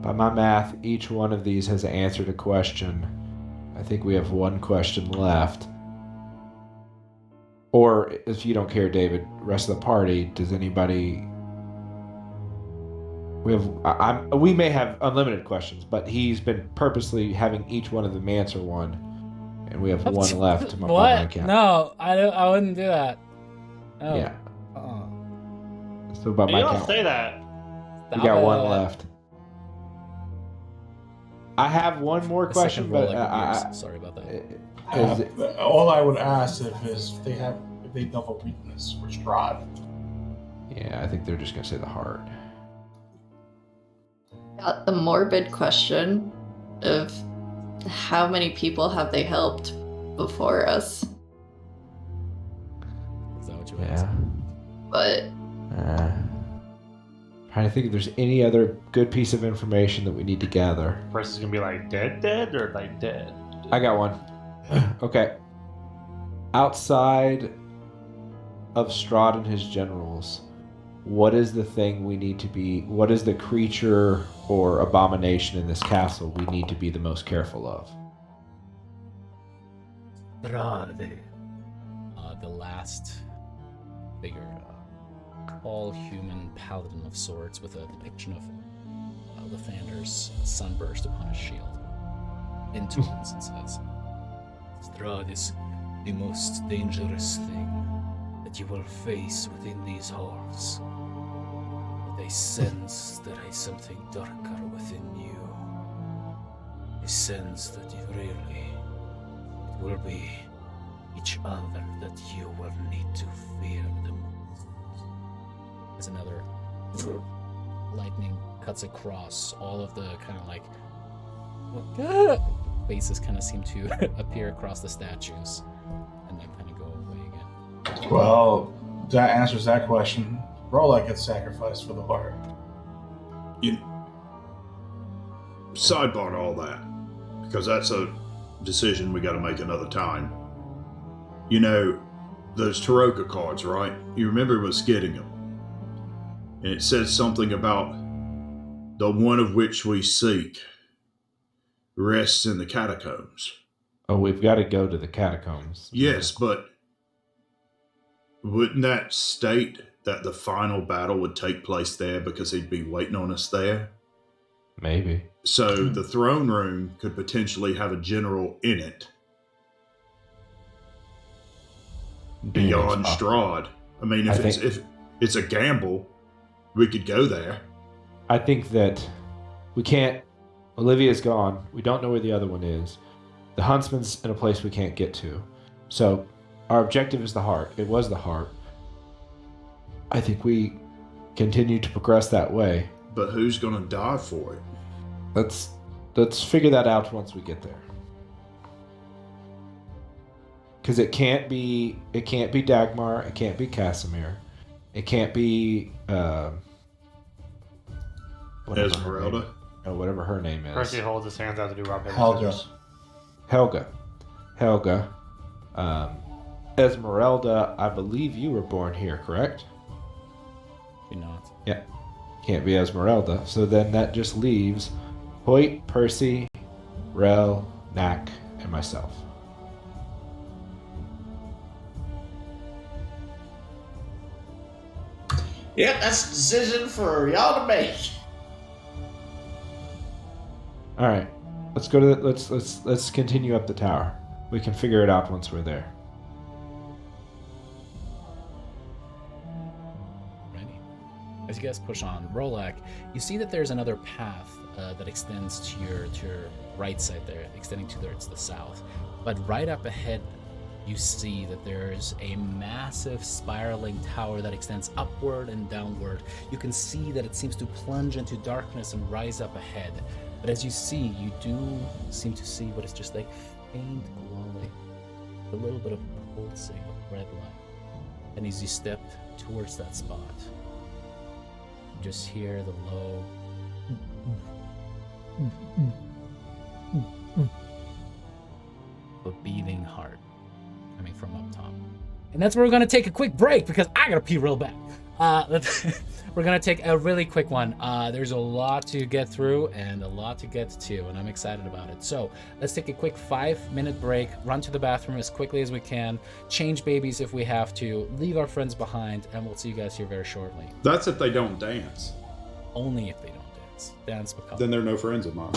by my math, each one of these has answered a question. I think we have one question left. Or, if you don't care, David, rest of the party, does anybody... We may have unlimited questions, but he's been purposely having each one of them answer one. And we have one left. To my What? count. No, I wouldn't do that. No. Yeah. So by You my don't count, say that. we got one left. I have one more The question, second roll, but like yours. Sorry about that. All I would ask if they know a weakness for Strahd. Yeah, I think they're just gonna say the heart. Got the morbid question of how many people have they helped before us? Is that what you Yeah. asked? But Trying to think if there's any other good piece of information that we need to gather. Press is gonna be like dead, or like dead. I got one. Okay. Outside of Strahd and his generals, what is the thing we need to be? What is the creature or abomination in this castle we need to be the most careful of? Strahd. The last figure, tall human paladin of swords with a depiction of Lathander's sunburst upon his shield. Intones and says, Strahd is the most dangerous thing that you will face within these halls. But I sense there is something darker within you. I sense that really it will be each other that you will need to fear the most. as another lightning cuts across all of the kind of like faces kind of seem to appear across the statues and then kind of go away again. Well, that answers that question. Rolak gets sacrificed for the heart. Sidebar all that, because that's a decision we got to make another time. You know, those Taroka cards, right? You remember us getting them. And it says something about the one of which we seek rests in the catacombs. Oh, we've got to go to the catacombs. Yes, but wouldn't that state that the final battle would take place there because he'd be waiting on us there? Maybe. So the throne room could potentially have a general in it beyond Strahd. I mean, if it's a gamble, we could go there. I think that we can't. Olivia's gone. We don't know where the other one is. The huntsman's in a place we can't get to. So our objective is the heart. It was the heart. I think we continue to progress that way. But who's going to die for it? Let's figure that out once we get there. Because it can't be Dagmar. It can't be Casimir. It can't be Esmeralda. Whatever her name is. Percy holds his hands out to do rock paper scissors. Helga. Esmeralda, I believe you were born here, correct? You're not. Yeah. Can't be Esmeralda. So then that just leaves Hoyt, Percy, Rel, Knack, and myself. Yep, that's a decision for y'all to make. All right. Let's go to let's continue up the tower. We can figure it out once we're there. Ready? As you guys push on, Rolak, you see that there's another path that extends to your right side there, extending towards the south. But right up ahead, you see that there's a massive spiraling tower that extends upward and downward. You can see that it seems to plunge into darkness and rise up ahead. But as you see, you do seem to see what is just like faint glowing, a little bit of pulsing of red light. And as you step towards that spot, you just hear the low a beating heart coming from up top. And that's where we're gonna take a quick break because I gotta pee real bad. We're gonna take a really quick one. There's a lot to get through and a lot to get to, and I'm excited about it. So let's take a quick 5-minute break, run to the bathroom as quickly as we can, change babies if we have to, leave our friends behind, and we'll see you guys here very shortly. That's if they don't dance. Only if they don't dance. Dance become. Then they're no friends of mine.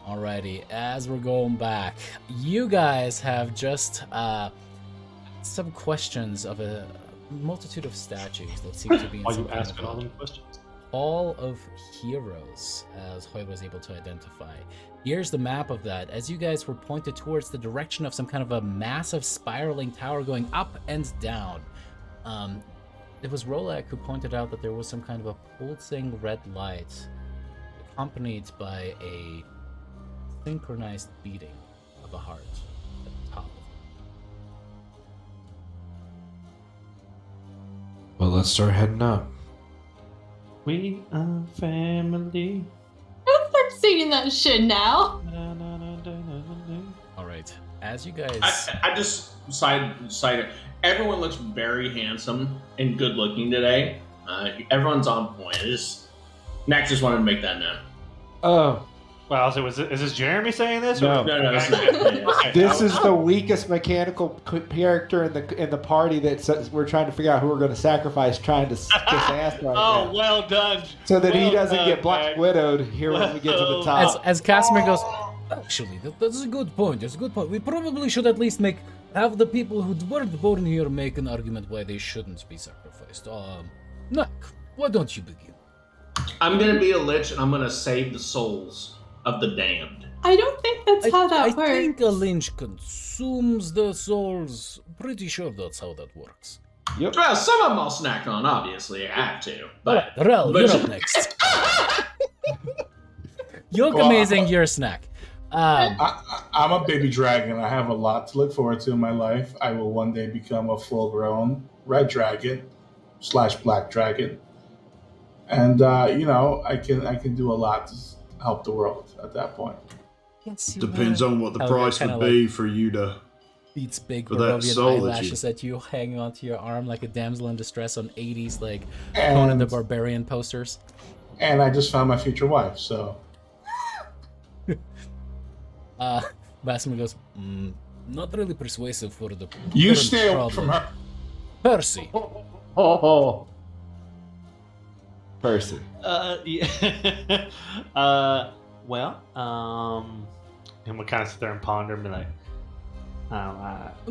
Alrighty, as we're going back, you guys have just some questions of a multitude of statues that seem to be in Are some you kind asking all of them questions? Hall of Heroes, as Hoy was able to identify. Here's the map of that. As you guys were pointed towards the direction of some kind of a massive spiraling tower going up and down. It was Rolak who pointed out that there was some kind of a pulsing red light accompanied by a synchronized beating of a heart at the top of it. Well, let's start heading up. We are family. Don't start singing that shit now. Alright, as you guys... I just side. Everyone looks very handsome and good looking today. Everyone's on point. Max just wanted to make that known. Oh, Well, so is this Jeremy saying this? No. No, it's not. this is the weakest mechanical character in the party that we're trying to figure out who we're going to sacrifice, trying to kiss ass right Oh, now. well done. So that he well doesn't done, get Black Max. Widowed here when we get to the top. As Casimir goes, actually, that's a good point. That's a good point. We probably should at least have the people who weren't born here make an argument why they shouldn't be sacrificed. Nak, why don't you begin? I'm gonna be a lich and I'm gonna save the souls of the damned. I don't think that's how that I works. think a lynch consumes the souls. Pretty sure that's how that works. Yep. Well, some of them I'll snack on, obviously. I have to. But Alright, Rel, but- you're up next. You look amazing, you're a snack. I'm a baby dragon. I have a lot to look forward to in my life. I will one day become a full-grown red dragon / black dragon, and I can do a lot to help the world at that point. Depends on what the Helga price kinda would be for you to. Beats big For that Barovian soul that eyelashes at you, hanging onto your arm like a damsel in distress on 80s like Conan the And, Barbarian posters. and I just found my future wife, so Basimir goes, not really persuasive for the you current stay away problem. from her. Percy. Oh. Percy. Yeah. And we'll kind of sit there and ponder and be like,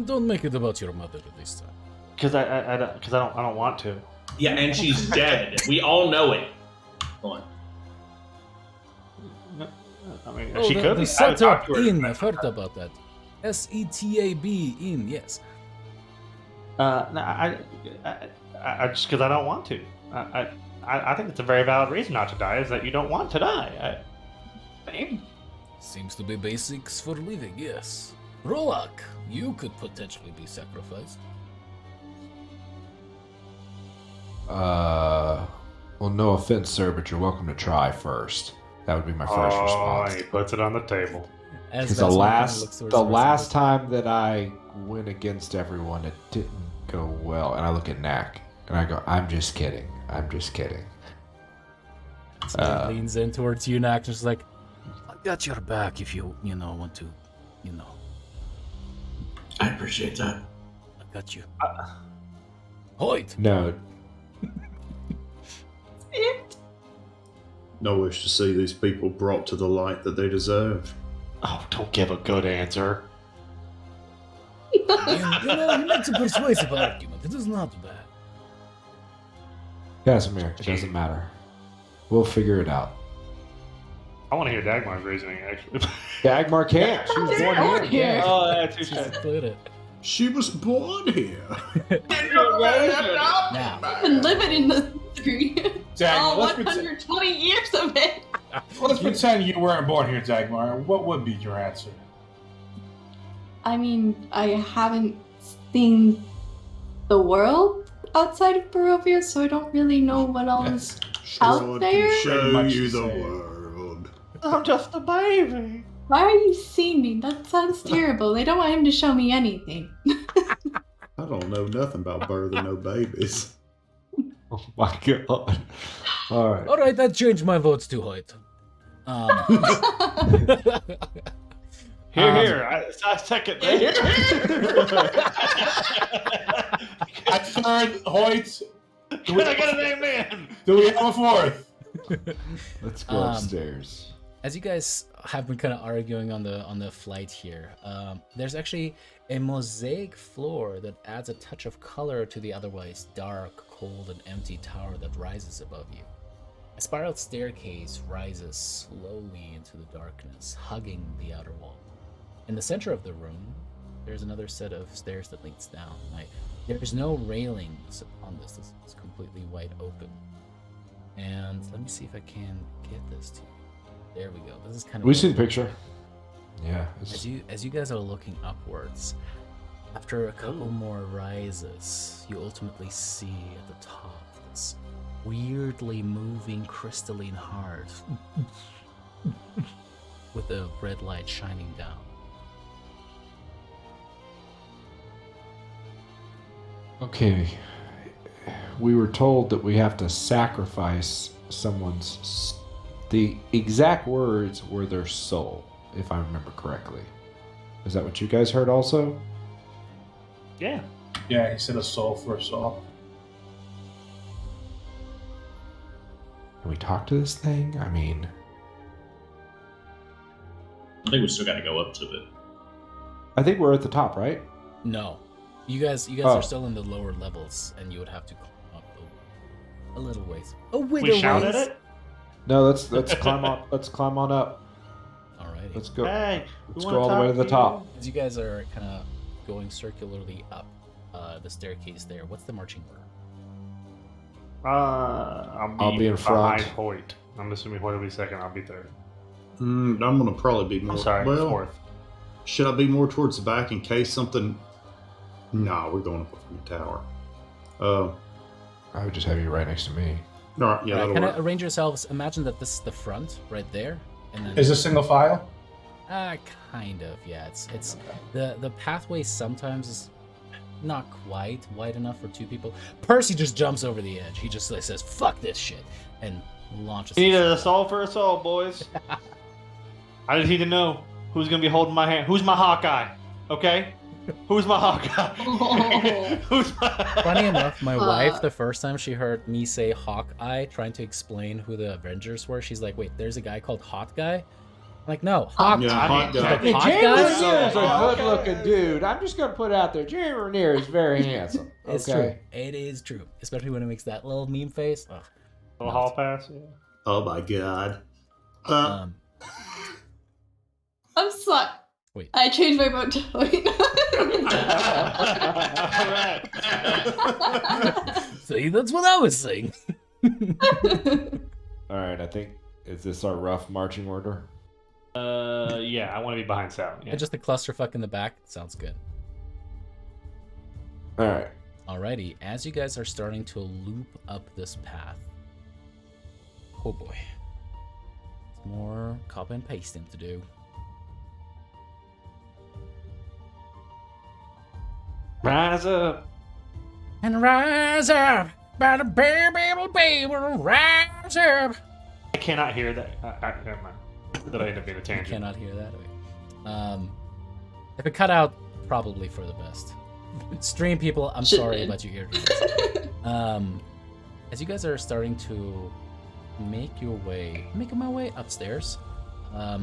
Don't make it about your mother this time. because I don't want to. yeah, and she's dead. We all know it. Go on. I mean, Oh, she the, could the be. I would talk setup to her. in, I've heard about that. SETAB in, yes. No, I just because I don't want to. I think it's a very valid reason not to die. Is that you don't want to die. Seems to be basics for living, yes. Rolak, you could potentially be sacrificed. Well, no offense, sir, but you're welcome to try first. That would be my first Oh, response. he puts it on the table. As Because the last time that I went against everyone, it didn't go well. And I look at Knack and I go, I'm just kidding. I'm just kidding. leans in towards you, Nak, just like, I got your back if you want to, I appreciate that. I got you. Hoyt! No, No wish to see these people brought to the light that they deserve. Oh, don't give a good answer. He makes a persuasive argument. It is not bad. Casimir, it doesn't matter. We'll figure it out. I want to hear Dagmar's reasoning, actually. Dagmar can't. She was born here. Yeah. Oh, that's too Just split it. She was born here. Now, Been living in the street. Dagmar, all let's pretend, 120 years of it. let's pretend you weren't born here, Dagmar. What would be your answer? I mean, I haven't seen the world outside of Barovia, so I don't really know what else. Out Strahd there? can show Pretty much you the the same. world. I'm just a baby. Why are you seeing me? That sounds terrible. They don't want him to show me anything. I don't know nothing about birthing no babies. Oh my god. All right. alright, that changed my votes to Hoyt. Here. I second that. I third, Hoyt. I got a name in. Do we have a fourth? Let's go upstairs. as you guys have been kind of arguing on the flight here, there's actually a mosaic floor that adds a touch of color to the otherwise dark, cold, and empty tower that rises above you. A spiral staircase rises slowly into the darkness, hugging the outer wall. In the center of the room, there's another set of stairs that leads down. There's no railings on this. This is completely wide open. And let me see if I can get this to you. There we go. This is kind of. We've seen the picture. Yeah. As you guys are looking upwards, after a couple more rises, you ultimately see at the top this weirdly moving crystalline heart with a red light shining down. Okay. We were told that we have to sacrifice someone's. The exact words were their soul, if I remember correctly. Is that what you guys heard also? Yeah. Yeah, he said a soul for a soul. Can we talk to this thing? I mean, I think we still got to go up to it. I think we're at the top, right? No, you guys are still in the lower levels, and you would have to climb up a little ways. We shout at it? No, let's climb on. Let's climb on up. Alrighty. Let's go. Hey, Let's go all the way to the top. As you guys are kind of going circularly up the staircase there, what's the marching order? I'll be in front. behind Hoyt. I'm assuming Hoyt will be second. I'll be third. I'm gonna probably be more. I'm sorry, well, fourth. should I be more towards the back in case something? No, we're going up from the tower. I would just have you right next to me. All right, yeah, that'll Kind work. of arrange yourselves. Imagine that this is the front right there, and then Is this single file? kind of, yeah. It's the pathway sometimes is not quite wide enough for two people. Percy just jumps over the edge. He just like, says, "Fuck this shit," and launches. You need himself. a soul for a soul, boys. I just need to know who's gonna be holding my hand. Who's my Hawkeye? Okay. Who's my Hawkeye? Who's my? Funny enough, my wife, the first time she heard me say Hawkeye, trying to explain who the Avengers were, she's like, "Wait, there's a guy called Hot Guy." I'm like, no, Hawk. Yeah, Hot She's Guy. like, Hey, Hot Jeremy Guy? Renner is a good-looking dude. I'm just gonna put it out there. Jeremy Renner is very handsome. It's true. It is true, especially when it makes that little meme face. Ugh. Little hall pass. Yeah. Oh my god. I'm sorry. Wait. I changed my vote to Hoyt. See, that's what I was saying. All right, I think is this our rough marching order? Yeah, I want to be behind Sal. Yeah. And just the clusterfuck in the back sounds good. All right. Alrighty, as you guys are starting to loop up this path, oh boy, it's more copy and pasting to do. Rise up. And rise up, by the baby, rise up. I cannot hear that. Never mind. That I end up being a You tangent. cannot hear that. Okay. If it cut out, probably for the best. Stream people, I'm sorry about your eardrums. As you guys are starting to making my way upstairs, what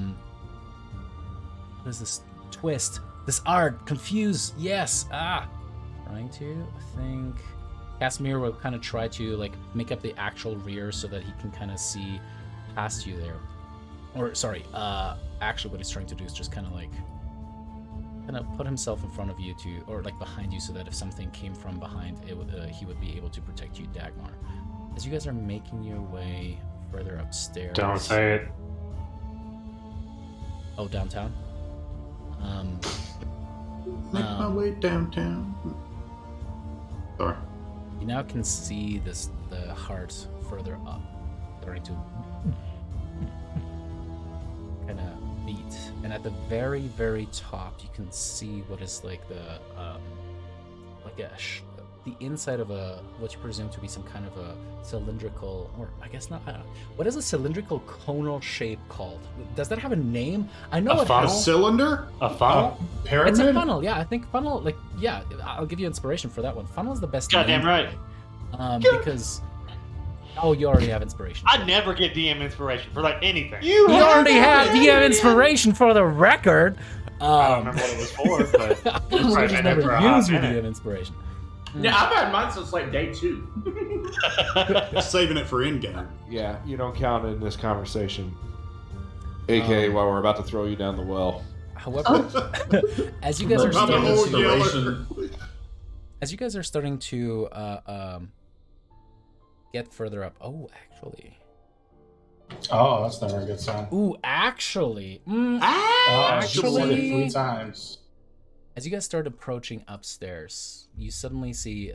is this twist? This art, confused, yes, trying to think. Casimir will kind of try to like make up the actual rear so that he can kind of see past you there. Or sorry, actually what he's trying to do is just kind of put himself in front of you or like behind you so that if something came from behind, he would be able to protect you, Dagmar. As you guys are making your way further upstairs. Don't say it. Oh, downtown? Make my way downtown. Sorry. You now can see the heart further up, starting to kind of beat. And at the very, very top, you can see what is like the inside of what you presume to be some kind of a cylindrical, or I guess not. I don't know. What is a cylindrical conal shape called? Does that have a name? I know A it funnel? A has. cylinder? A funnel? Pyramid? It's a funnel, yeah. I think funnel, like, yeah. I'll give you inspiration for that one. Funnel is the best. Goddamn name right. for it. Because Oh, you already have inspiration. I never get DM inspiration for like anything. You already have DM inspiration for the record. I don't remember what it was for, but You right, just I never never use your had it. DM inspiration. Yeah, I've had mine since like day 2. Saving it for in-game. Yeah, you don't count in this conversation. AKA while we're about to throw you down the well. However, as you guys are Not the starting whole to, yellow. as you guys are starting to get further up. Oh, actually. Oh, that's never a good sign. Ooh, actually. Oh, she said it Actually. 3 times. As you guys start approaching upstairs, you suddenly see,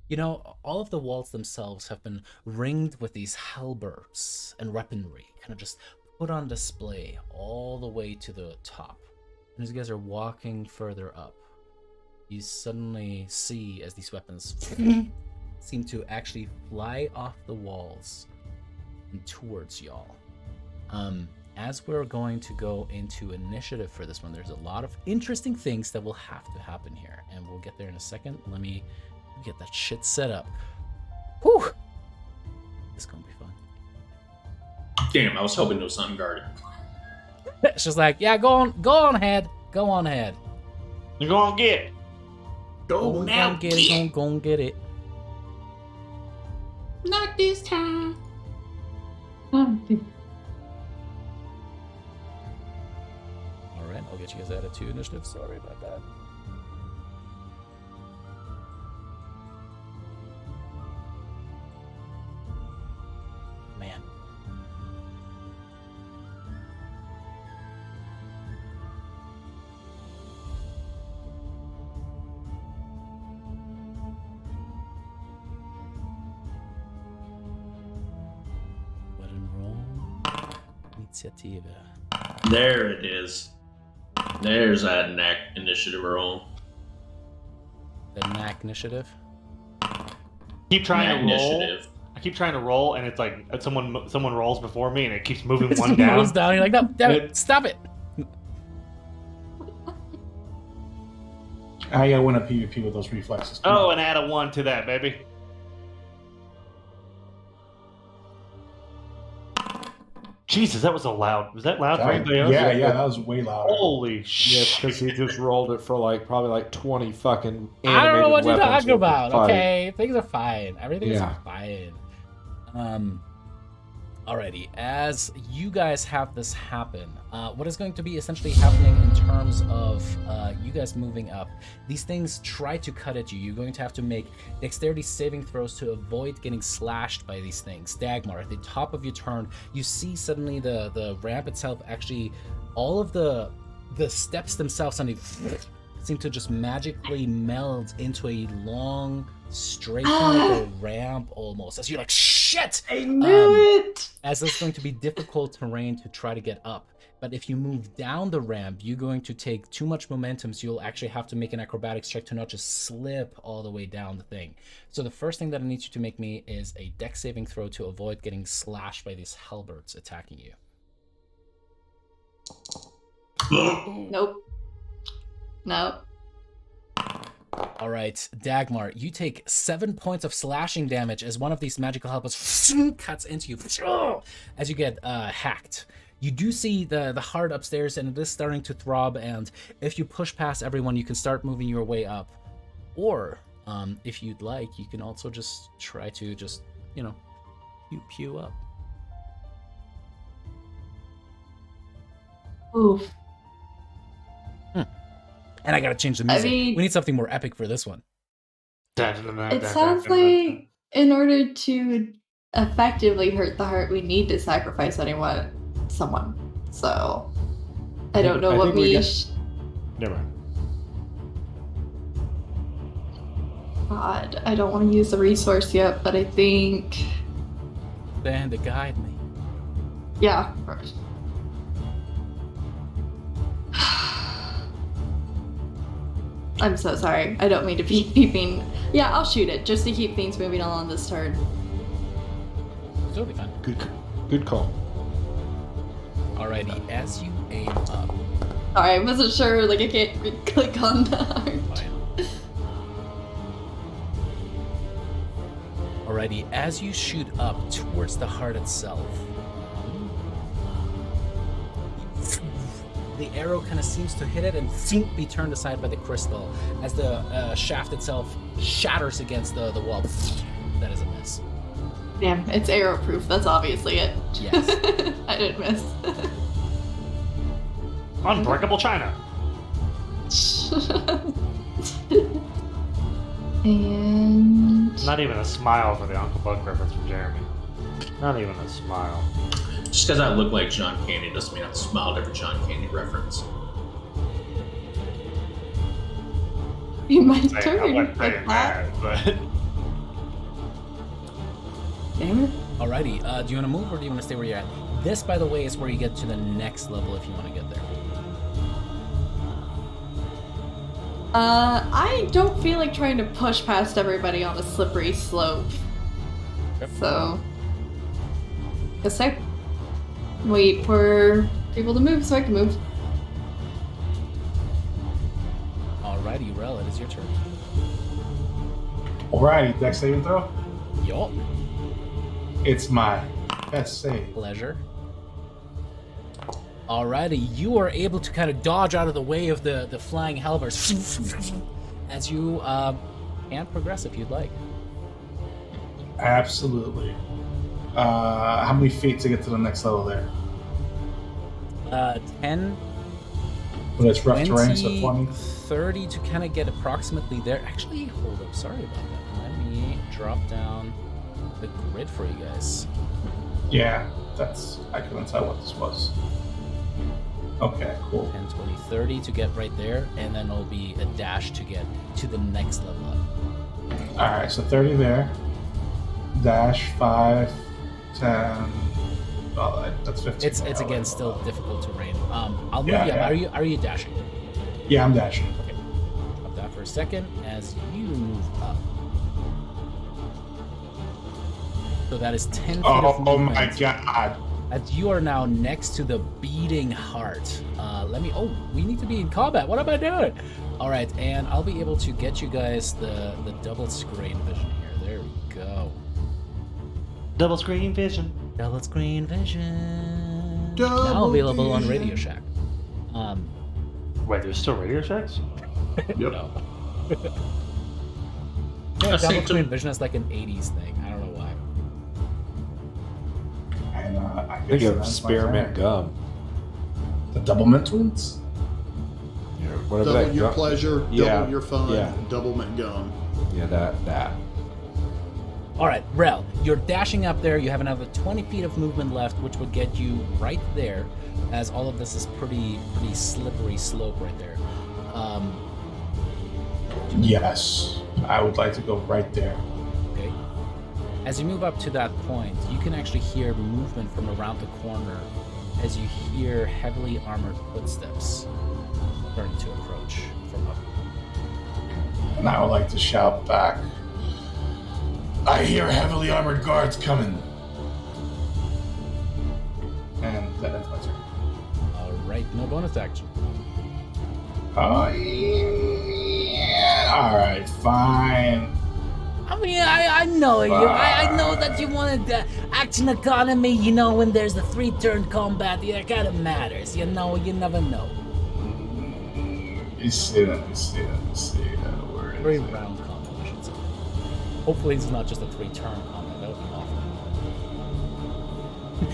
you know, all of the walls themselves have been ringed with these halberds and weaponry, kind of just put on display all the way to the top. And as you guys are walking further up, you suddenly see as these weapons seem to actually fly off the walls and towards y'all. As we're going to go into initiative for this one, there's a lot of interesting things that will have to happen here, and we'll get there in a second. Let me get that shit set up. Whew! This is gonna be fun. Damn, I was hoping it was unguarded. It's just like, yeah, go on ahead. You go on get it. Go now, get it, go and get it. Not this time. Alright, I'll get you guys added to initiative. Sorry about that. Man. What and roll? Initiative. There it is. There's that knack initiative roll. The knack initiative. Keep trying Knack to roll. initiative. I keep trying to roll, and it's like someone rolls before me, and it keeps moving one down. Goes down. You're like, no, damn it, stop it. I gotta win a PvP with those reflexes. Come Oh, on. and add a 1 to that, baby. Jesus, that was a loud. Was that loud for anybody else? Yeah, that was way louder. Holy Yeah, shit! because he just rolled it for probably 20 fucking animated I don't know what you're weapons talking with about. the fight. Okay, things are fine. Everything's Yeah. fine. Alrighty. As you guys have this happen, what is going to be essentially happening in terms of you guys moving up? These things try to cut at you. You're going to have to make dexterity saving throws to avoid getting slashed by these things. Dagmar, at the top of your turn, you see suddenly the ramp itself actually, all of the steps themselves suddenly seem to just magically meld into a long, straight kind of a ramp almost. As you're like, shit! I knew it! As it's going to be difficult terrain to try to get up. But if you move down the ramp, you're going to take too much momentum, so you'll actually have to make an acrobatics check to not just slip all the way down the thing. So the first thing that I need you to make me is a dex saving throw to avoid getting slashed by these halberds attacking you. Nope. All right, Dagmar, you take 7 points of slashing damage as one of these magical halberds cuts into you as you get hacked. You do see the heart upstairs, and it is starting to throb, and if you push past everyone, you can start moving your way up. Or, if you'd like, you can also just try to just, pew up. Oof. And I gotta change the music. mean- We need something more epic for this one. It sounds like in order to effectively hurt the heart, we need to sacrifice someone. So, I don't know I what think we we... got- Never mind. God, I don't want to use the resource yet, but I think... Then to guide me. Yeah, first. I'm so sorry. I don't mean to be keeping... Yeah, I'll shoot it, just to keep things moving along this turn. Totally fine. Good call. Alrighty, as you aim up. Sorry, I wasn't sure, I can't click on the heart. Fine. Alrighty, as you shoot up towards the heart itself, the arrow kind of seems to hit it and be turned aside by the crystal as the shaft itself shatters against the wall. That is a miss. Damn, it's arrow proof. That's obviously it. Yes. I didn't miss. Unbreakable China. And Not even a smile for the Uncle Buck reference from Jeremy. Not even a smile. Just because I look like John Candy doesn't mean I smiled every John Candy reference. you might I turn wasn't like saying that. that, but Damn it. Alrighty, do you want to move or do you want to stay where you're at? This, by the way, is where you get to the next level if you want to get there. I don't feel like trying to push past everybody on a slippery slope. Yep. So, guess I wait for people to move so I can move. Alrighty, Rel, it is your turn. Alrighty, dex saving throw. Yup. It's my best save. Pleasure. Alrighty, you are able to kind of dodge out of the way of the flying halberds as you can progress if you'd like. Absolutely. How many feet to get to the next level there? 10, Well, that's rough 20, terrain, so 20. 30 to kind of get approximately there. Actually, hold up, sorry about that. Let me drop down the grid for you guys. Yeah, I couldn't tell what this was. Okay, cool. 10, 20, 30 to get right there, and then it'll be a dash to get to the next level up. Alright, so 30 there. Dash 5, 10. Oh, that's 15. It's again still difficult terrain. I'll move Yeah, you up. yeah. Are you dashing? Yeah, I'm dashing. Okay. Up that for a second as you move up. So that is 10 feet of Oh movement. my god. As you are now next to the beating heart. Oh, we need to be in combat. What am I doing? All right, and I'll be able to get you guys the double screen vision here. There we go. double screen vision. Double screen vision. Double now available on vision. Radio Shack. Wait, there's still Radio Shacks? Yep. No. I Yeah, think double to- screen vision is like an 80s thing. I don't know why. And I Think guess of that's my spearmint turn. gum. The double mint twins? Yeah, whatever Double that your gum- pleasure, Yeah, double your fun, yeah. double mint gum. Yeah, that. All right, Rel, you're dashing up there. You have another 20 feet of movement left, which would get you right there, as all of this is pretty slippery slope right there. Yes. I would like to go right there. Okay. As you move up to that point, you can actually hear movement from around the corner as you hear heavily armored footsteps starting to approach from up. And I would like to shout back, I hear heavily armored guards coming. And that ends my turn. All right, no bonus action. Oh, yeah. Alright, fine. I mean, I know you. I know that you wanted the action economy. You know, when there's a 3-turn combat, yeah, it kind of matters. You know, you never know. You see that. Where is 3 it? round combat, I should say. Hopefully, it's not just a 3-turn combat. That would be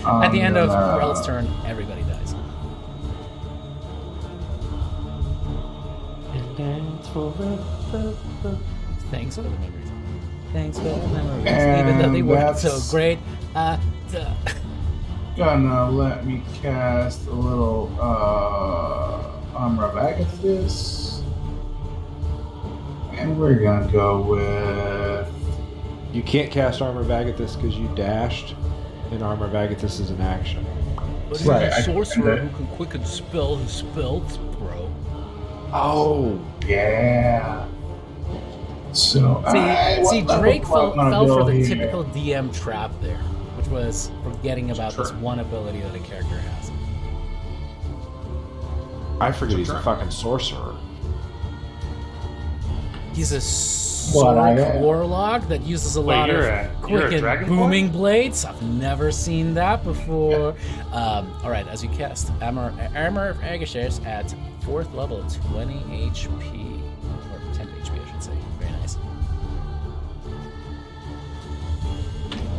awful. At the end of Rel's turn, everybody dies. Thanks for the memories. Thanks for the memories. Even though they And weren't so that's- great. Gonna let me cast a little Armor of Agathis. And we're gonna go with You can't cast Armor of Agathis because you dashed, and Armor of Agathis is an action. But Right, he's a I- sorcerer who can quicken spell who spells, bro. Oh, yeah. So See, what Drake level fell am I for gonna the go here? typical DM trap there, which was forgetting about this one ability that a character has. I forget he's a Sure. fucking sorcerer. He's a What, I sword got? warlock that uses a lot you're of a quick and dragonborn? booming blades. I've never seen that before. All right, as you cast Armor of Aegis at 4th level, 20 HP. Or 10 HP, I should say. Very nice.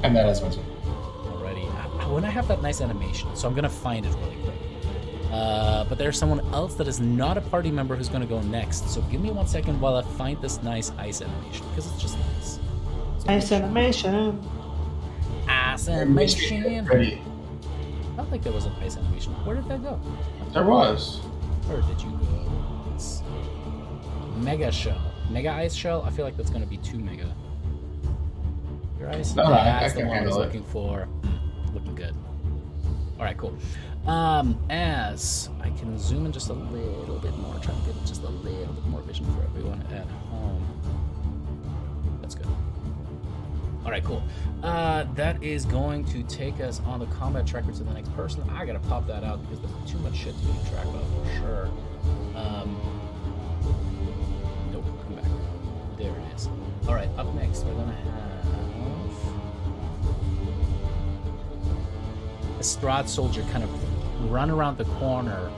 And that is my turn. Alrighty. I want to have that nice animation, so I'm going to find it really quick. But there's someone else that is not a party member who's going to go next. So give me 1 second while I find this nice ice animation, because it's just nice. So Ice animation. Ice animation. Ready. I don't think there was an ice animation. Where did that go? There was. Where did you go? It's Mega Shell. Mega Ice Shell? I feel like that's going to be too mega. Your ice? No, That's I the can one I was handle it. looking for. Looking good. Alright, cool. As I can zoom in just a little bit more, try to get just a little bit more vision for everyone at home. That's good. Alright, cool. That is going to take us on the combat tracker to the next person. I gotta pop that out because there's too much shit to keep track of for sure. Nope, come back. There it is. Alright, up next we're gonna have a Strahd soldier kind of run around the corner,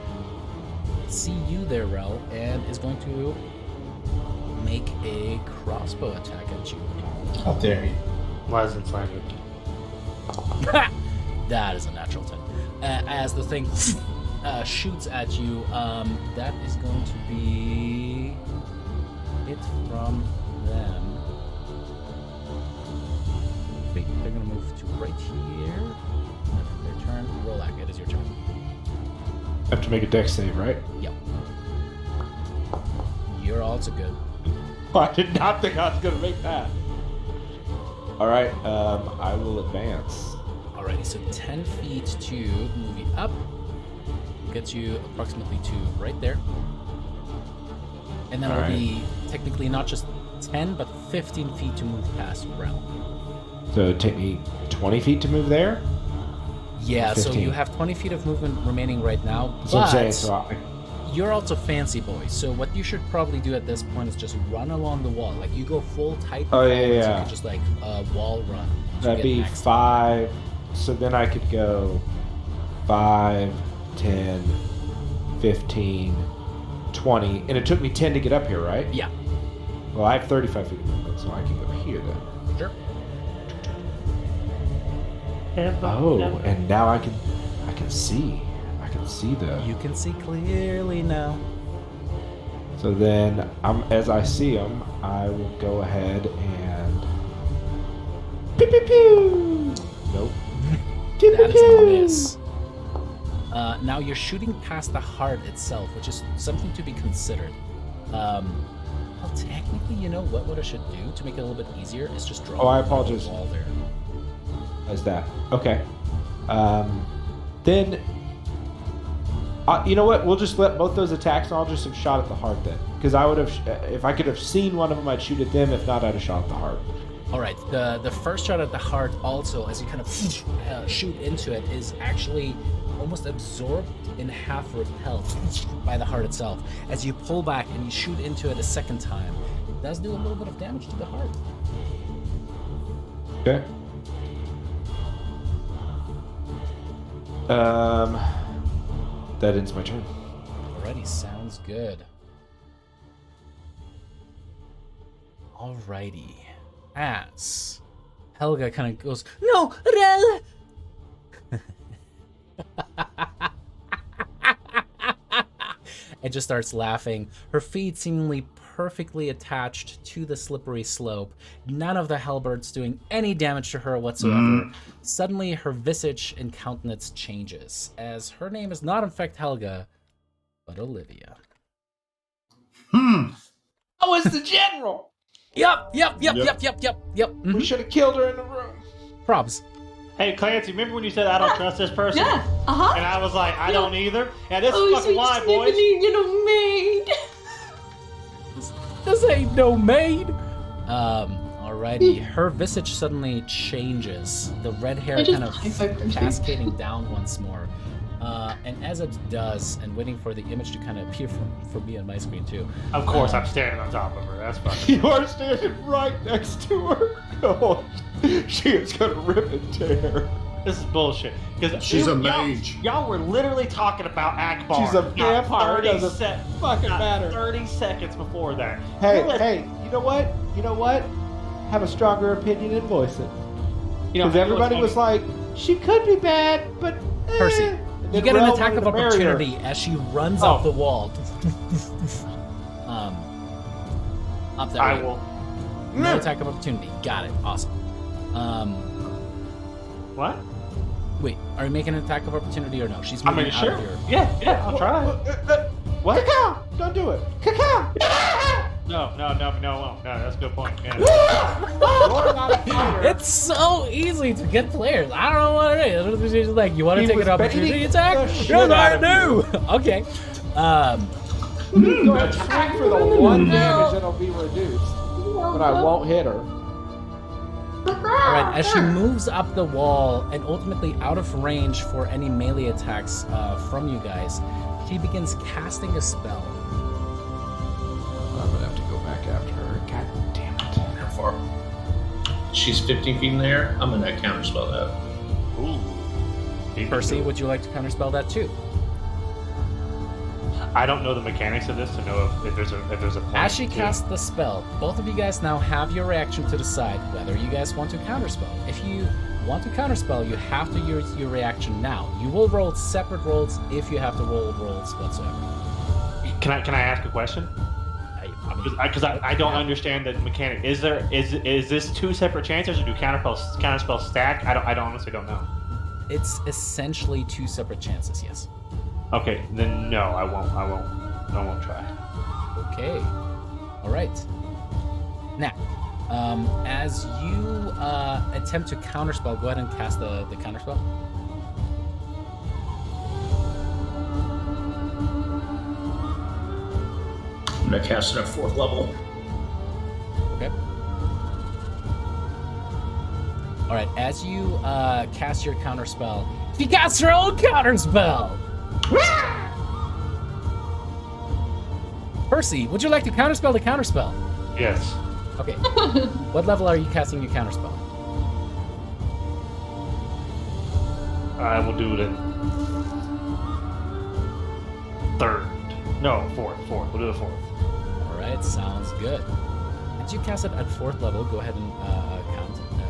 see you there, Rel, and is going to make a crossbow attack at you. How dare you? Why isn't slandered? That is a natural 10. As the thing shoots at you, that is going to be it from them. Wait, they're going to move to right here. Their turn. Rolak, it is your turn. I have to make a dex save, right? Yep. You're also good. I did not think I was going to make that. All right, I will advance. Alrighty, so 10 feet to move you up. Gets you approximately to right there. And then it'll be technically not just 10, but 15 feet to move past Rel. So it'd take me 20 feet to move there? Yeah, so 15. you have 20 feet of movement remaining right now. That's what I'm saying. But So you're also fancy boy, so what you should probably do at this point is just run along the wall. Like, you go full tight. Oh, yeah, so you yeah. could just, like, wall run. once you that'd get be maxed. 5. So then I could go 5, 10, 15, 20. And it took me 10 to get up here, right? Yeah, Well, I have 35 feet of movement, so I can go here then. sure. Oh, and now I can see. I can see the. You can see clearly now. So then, as I see them, I will go ahead and. Pew pew pew. Nope. Pew, That pew, is a pew. miss. Now you're shooting past the heart itself, which is something to be considered. Well, technically, you know what I should do to make it a little bit easier is just draw. Oh, I a apologize. wall there. As that. Okay. Then. You know what? We'll just let both those attacks, and I'll just have shot at the heart then. Because I would have, if I could have seen one of them, I'd shoot at them. If not, I'd have shot at the heart. All right. The first shot at the heart, also, as you kind of shoot into it, is actually almost absorbed and half repelled by the heart itself. As you pull back and you shoot into it a second time, it does do a little bit of damage to the heart. Okay. That ends my turn. Alrighty, sounds good. Alrighty. As Helga kind of goes, "No, Rel!" and just starts laughing. Her feet seemingly perfectly attached to the slippery slope. None of the halberds doing any damage to her whatsoever. Suddenly, her visage and countenance changes, as her name is not in fact Helga, but Olivia. Oh, it's the general! Yep. Mhm. We should have killed her in the room. Probs. Hey, Clancy, remember when you said I don't trust this person? Yeah, And I was like, I Yeah. don't either. Yeah, this Oh, is so fucking you why, just never boys. knew, you know, maid. This ain't no maid. Alrighty. Her visage suddenly changes. The red hair I just kind of high-fived her. cascading down once more. And as it does, and waiting for the image to kind of appear for me on my screen too. Of course, I'm standing on top of her. That's fine. You are standing right next to her. Oh, she is gonna rip and tear. This is bullshit. Because She's a mage. Y'all were literally talking about Akbar. She's a vampire. It doesn't fucking matter. 30 seconds before that. Hey, you know what? You know what? Have a stronger opinion and voice it. Because everybody was like, she could be bad, but Percy, you get an attack of opportunity as she runs up the wall. Up there. I will. No attack of opportunity. Got it. Awesome. What? Wait, are you making an attack of opportunity or no? She's moving out sure. of here. Yeah, I'll try. What? Cacao! Don't do it. Cacao! No, that's a good point. Yeah. You're not a fighter. It's so easy to get players. I don't know what it is. It's just like, you want to take an opportunity attack? Yes, I do. Okay. Go ahead, swing for the one damage that'll be reduced, but I won't hit her. Alright, as she moves up the wall and ultimately out of range for any melee attacks from you guys, she begins casting a spell. I'm gonna have to go back after her. God damn it. How far? She's 15 feet in the air. I'm gonna counterspell that. Ooh. Percy, would you like to counterspell that too? I don't know the mechanics of this to know if there's a point. As she casts the spell, both of you guys now have your reaction to decide whether you guys want to counterspell. If you want to counterspell, you have to use your reaction now. You will roll separate rolls if you have to roll rolls whatsoever. Can I ask a question? Because I don't understand the mechanic. Is this two separate chances, or do counterspell stack? I honestly don't know. It's essentially two separate chances, yes. Okay, then no, I won't try. Okay. All right. Now, as you attempt to counterspell, go ahead and cast the counterspell. I'm gonna cast it at 4th level. Okay. All right. As you cast your counterspell, she casts her own counterspell. Percy, would you like to counterspell the counterspell? Yes. Okay. What level are you casting your counterspell? I will do it at 3rd. No, 4th. We'll do it 4th. All right, sounds good. As you cast it at 4th level, go ahead and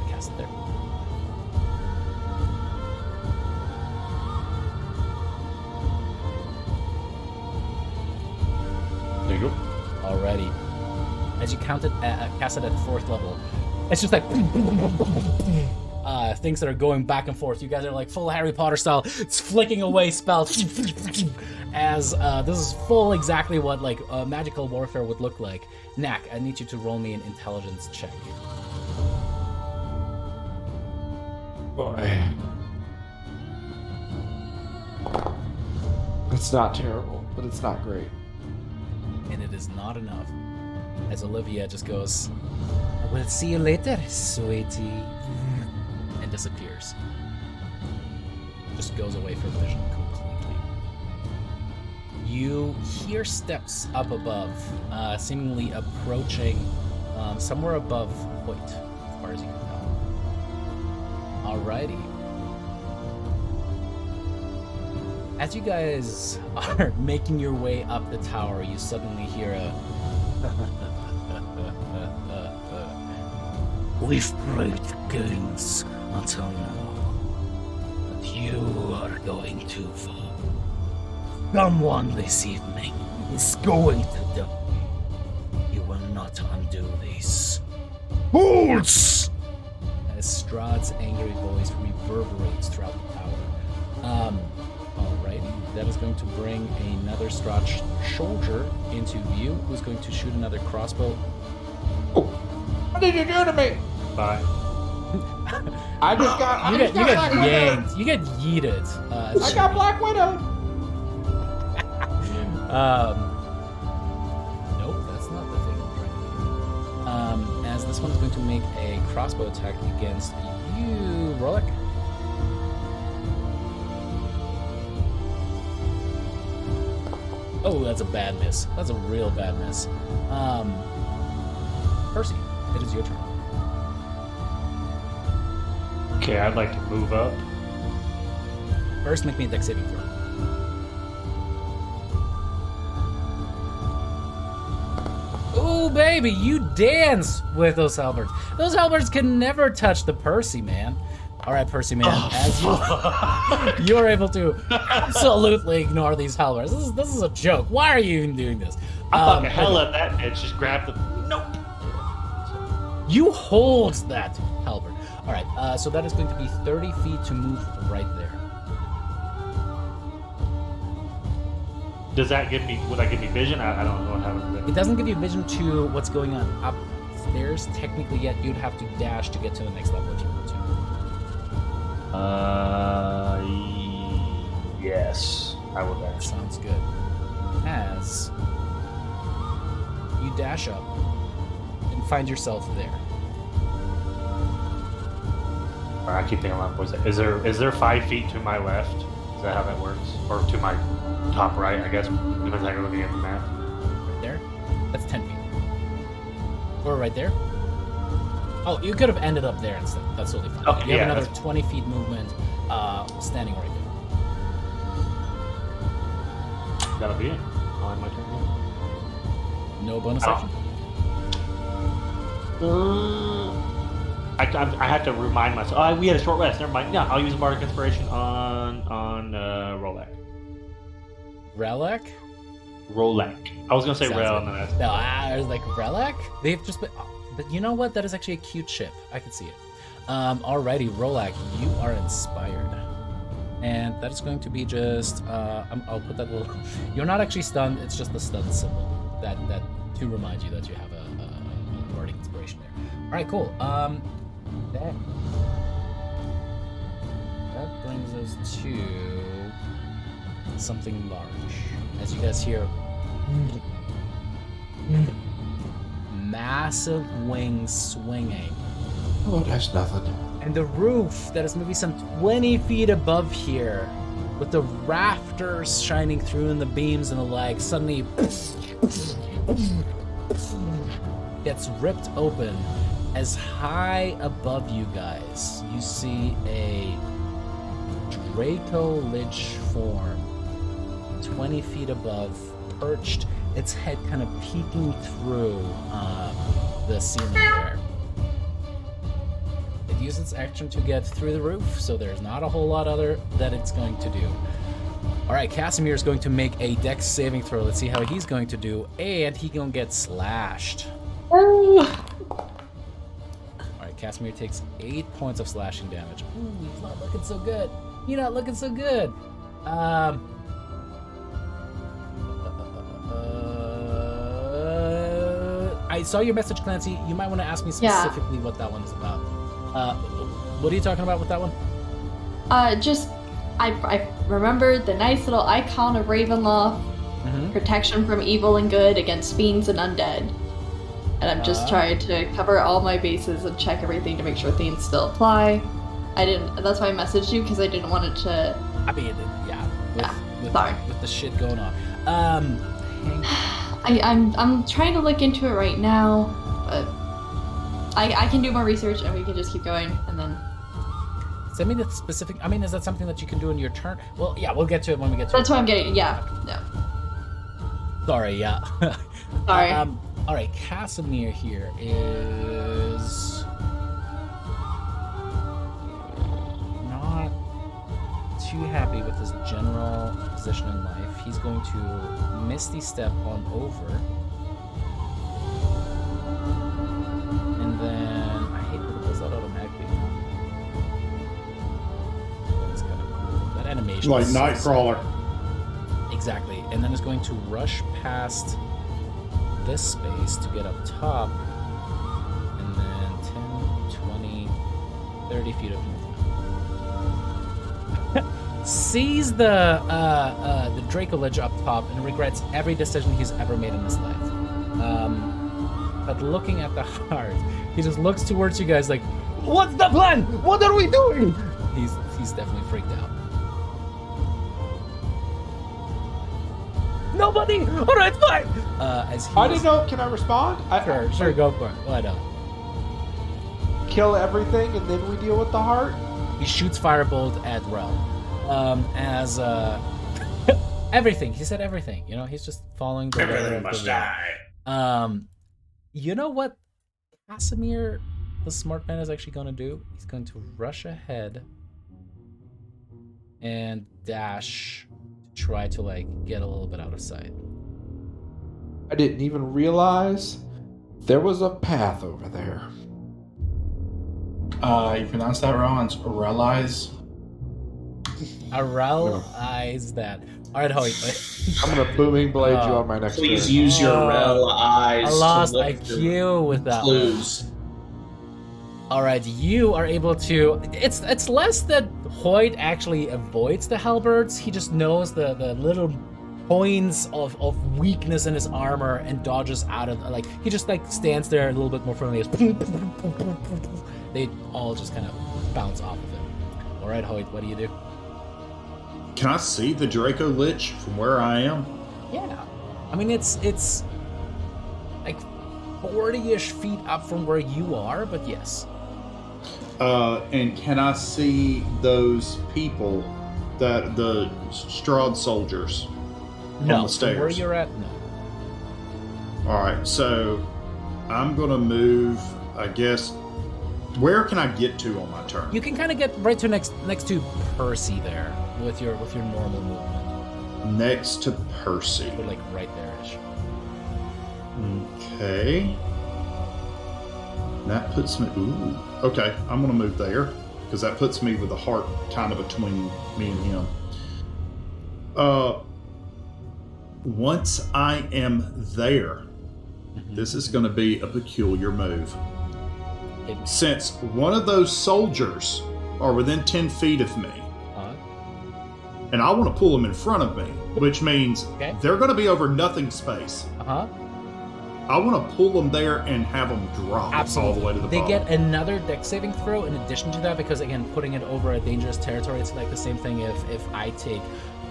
cast it there. There you go. Alrighty. As you cast it at 4th level, it's just like things that are going back and forth. You guys are like full Harry Potter style. It's flicking away spells. As this is full exactly what like magical warfare would look like. Knack, I need you to roll me an intelligence check. Boy. It's not terrible, but it's not great. And it is not enough. As Olivia just goes, "I will see you later, sweetie," and disappears. Just goes away from vision completely. You hear steps up above, seemingly approaching somewhere above Hoyt, as far as you can tell. Alrighty. As you guys are making your way up the tower, you suddenly hear a We've played games until now, but you are going too far. Someone this evening is going to die. You will not undo this. Fools! as Strahd's angry voice reverberates throughout the tower. Alrighty, that is going to bring another Strahd soldier into view, who's going to shoot another crossbow. Oh, what did you do to me? Bye. I just got. You get yanked. You get yeeted. I got Black Widow. Nope, that's not the thing I'm trying to do. As this one is going to make a crossbow attack against you, Rollick. Oh, that's a bad miss. That's a real bad miss. Percy, it is your turn. Okay, I'd like to move up. First, make me a dex saving throw. Ooh, baby, you dance with those halberds. Those halberds can never touch the Percy, man. All right, Percy, man, as you're able to absolutely ignore these halberds. This is a joke. Why are you even doing this? I fucking hell up that bitch. Just grab the. Nope. You hold that halberd. All right, so that is going to be 30 feet to move right there. Does that give me? Would that give me vision? I don't know what happens. It doesn't give you vision to what's going on upstairs. Technically, yet you'd have to dash to get to the next level if you want to. Yes, I will dash. Sounds good. As you dash up and find yourself there. All right, I keep thinking about was is there 5 feet to my left? Is that how that works? Or to my top right, I guess, depends how you're looking at the map. Right there? That's 10 feet. Or right there? Oh, you could have ended up there instead. That's totally fine. Okay, You have yeah, another 20 feet movement standing right there. That'll be it. I'll end my turn. No bonus action? I have to remind myself. Oh, we had a short rest. Never mind. Yeah, I'll use Bardic Inspiration on Rolak. Relic? Rolak. I was gonna say Sounds Rel, good. and then that's No, I was like, Relic? They've just been... But you know what? That is actually a cute ship. I can see it. Alrighty, Rolak, you are inspired. And that is going to be just... I'll put that little... You're not actually stunned. It's just the stun symbol. That to remind you that you have a Bardic Inspiration there. Alright, cool. That brings us to something large. As you guys hear, massive wings swinging. Oh, that's nothing. And the roof that is maybe some 20 feet above here, with the rafters shining through and the beams and the like, suddenly gets ripped open. As high above you guys, you see a Draco Lich form, 20 feet above, perched, its head kind of peeking through the ceiling there. It uses its action to get through the roof, so there's not a whole lot other that it's going to do. All right, Casimir is going to make a dex saving throw. Let's see how he's going to do, and he's going to get slashed. Casimir takes 8 points of slashing damage. Ooh, he's not looking so good. You're not looking so good. I saw your message, Clancy. You might want to ask me specifically what that one is about. What are you talking about with that one? I remembered the nice little icon of Ravenloft, protection from evil and good against fiends and undead. And I'm just trying to cover all my bases and check everything to make sure things still apply. That's why I messaged you, because I didn't want it to... I mean, sorry. With the shit going on. I'm trying to look into it right now, but I can do more research and we can just keep going, and then... Send me the specific... I mean, is that something that you can do in your turn? Well, yeah, we'll get to it when we get to it. That's what I'm getting, yeah. Sorry, yeah. Sorry. All right, Casimir here is not too happy with his general position in life. He's going to Misty Step on over. And then, I hate that it does that automatically. That's kind of cool. That animation Like is Nightcrawler. Exactly. And then is going to rush past this space to get up top, and then 10, 20, 30 feet of movement. Sees the Draco Lich up top and regrets every decision he's ever made in his life. But looking at the heart, he just looks towards you guys like, "What's the plan? What are we doing?" He's definitely freaked out. Nobody. All right, fine. As he I didn't know. Can I respond? Sure, go for it. Why not? Kill everything and then we deal with the heart. He shoots firebolt at Rel. Everything. He said everything. You know, he's just following the Everything must die. You know what Casimir, the smart man, is actually going to do? He's going to rush ahead and dash to try to, like, get a little bit out of sight. I didn't even realize there was a path over there. You pronounce that wrong. It's realize. Realize that. All right, Howie. I'm gonna booming blade you on my next Please turn. use your rel eyes. I lost to look IQ with that clues. one. All right, you are able to. It's less that Hoyt actually avoids the halberds. He just knows the little points of weakness in his armor and dodges out of, like, he just like stands there a little bit more friendly. They all just kind of bounce off of it. All right, Hoyt, what do you do? Can I see the Draco Lich from where I am? Yeah, I mean it's like 40-ish feet up from where you are, but yes. And can I see those people, that the Strahd soldiers on No, the from stairs? where you're at, no. All right, so I'm gonna move. I guess. Where can I get to on my turn? You can kind of get right to next to Percy there with your normal movement. Next to Percy. Or like right there-ish. Okay. That puts me. Ooh. Okay, I'm gonna move there because that puts me with the heart kind of between me and him. Once I am there, this is going to be a peculiar move. Since one of those soldiers are within 10 feet of me, and I want to pull them in front of me, which means they're going to be over nothing space. I want to pull them there and have them drop all the way to the bottom. They get another dex saving throw in addition to that, because again, putting it over a dangerous territory, it's like the same thing if I take,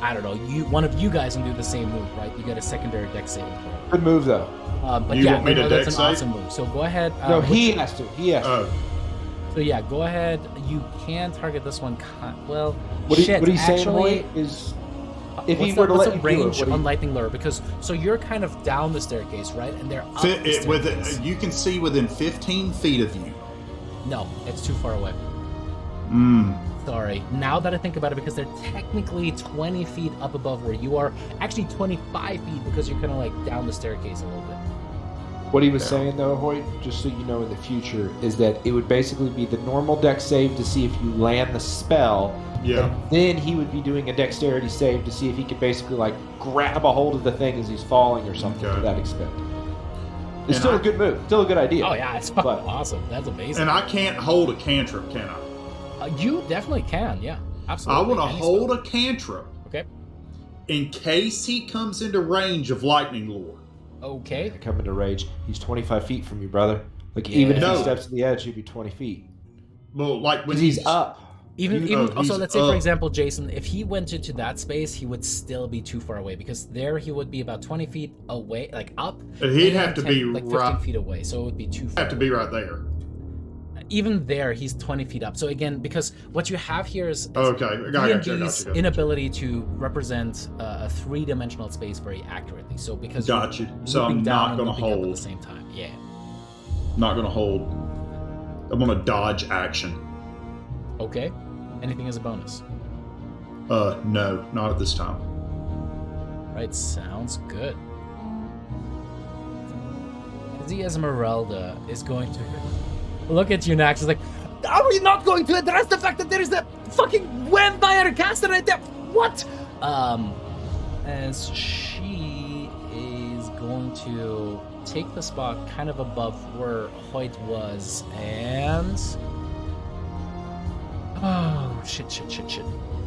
I don't know, one of you guys and do the same move, right? You get a secondary dex saving throw. Good move, though. But you yeah, want me to that's dex an save? awesome move. So go ahead. No, he has to. He has to. Oh, So yeah, go ahead. You can target this one. Well, What he's saying, actually, Hoyt, is if he what's were to what's let the you do range it, on lightning lure? Because so you're kind of down the staircase, right? And they're up the staircase. you can see within 15 feet of you. No, it's too far away. Sorry. Now that I think about it, because they're technically 20 feet up above where you are, actually 25 feet because you're kind of like down the staircase a little bit. What he was saying, though, Hoyt, just so you know in the future, is that it would basically be the normal dex save to see if you land the spell. Yeah. And then he would be doing a dexterity save to see if he could basically, like, grab a hold of the thing as he's falling or something to that extent. It's still a good move. Still a good idea. Oh, yeah, it's fucking awesome. That's amazing. And I can't hold a cantrip, can I? You definitely can, yeah. Absolutely. I want to hold a cantrip. Okay. In case he comes into range of lightning lure. Okay. Come into rage. He's 25 feet from you, brother. Like, even if No. he steps to the edge, he'd be 20 feet. Well, like when Because he's up. Also, let's say, for example, Jason, if he went into that space, he would still be too far away, because there he would be about 20 feet away, like up. He'd have to 10, be like 15 right. feet away, so it would be too far. Have to be right there. Even there, he's 20 feet up. So again, because what you have here is Okay, I got you. inability to represent a three-dimensional space very accurately. So because Got you. you're So I'm looping down not and going to looping up hold. at the same time. Yeah. Not going to hold. I'm going to dodge action. Okay. Anything as a bonus? No, not at this time. Right. Sounds good. The Esmeralda is going to look at you next. It's like, are we not going to address the fact that there is that fucking vampire caster right there? What? As she is going to take the spot kind of above where Hoyt was, and shit.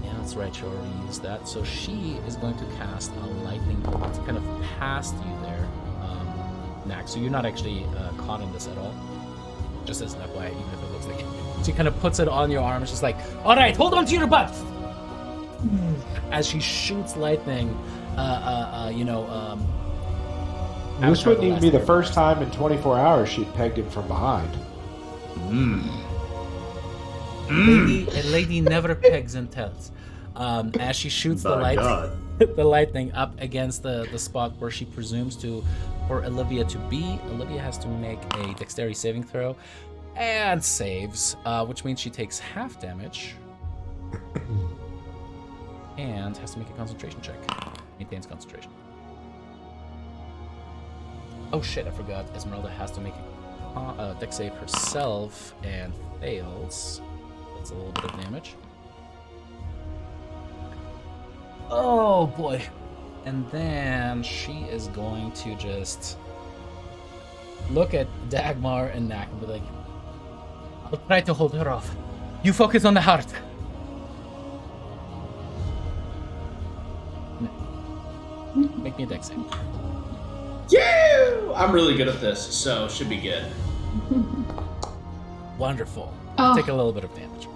Yeah, that's right. She already used that. So she is going to cast a lightning bolt kind of past you there, Nax. So you're not actually caught in this at all. Just as an FYI, even if it looks like it. She kind of puts it on your arm. It's just like, all right, hold on to your butt. As she shoots lightning This wouldn't even be the Last first time in 24 hours she'd pegged him from behind. A lady never pegs and tells. As she shoots By God. the lightning up against the spot where she presumes for Olivia to be. Olivia has to make a dexterity saving throw and saves, which means she takes half damage and has to make a concentration check. Maintains concentration. Oh shit, I forgot. Esmeralda has to make a dex save herself and fails. That's a little bit of damage. Oh boy. And then she is going to just look at Dagmar and Knack and be like, I'll try to hold her off. You focus on the heart. Make me a dex save. Yeah! I'm really good at this, so should be good. Wonderful. Oh. Take a little bit of damage.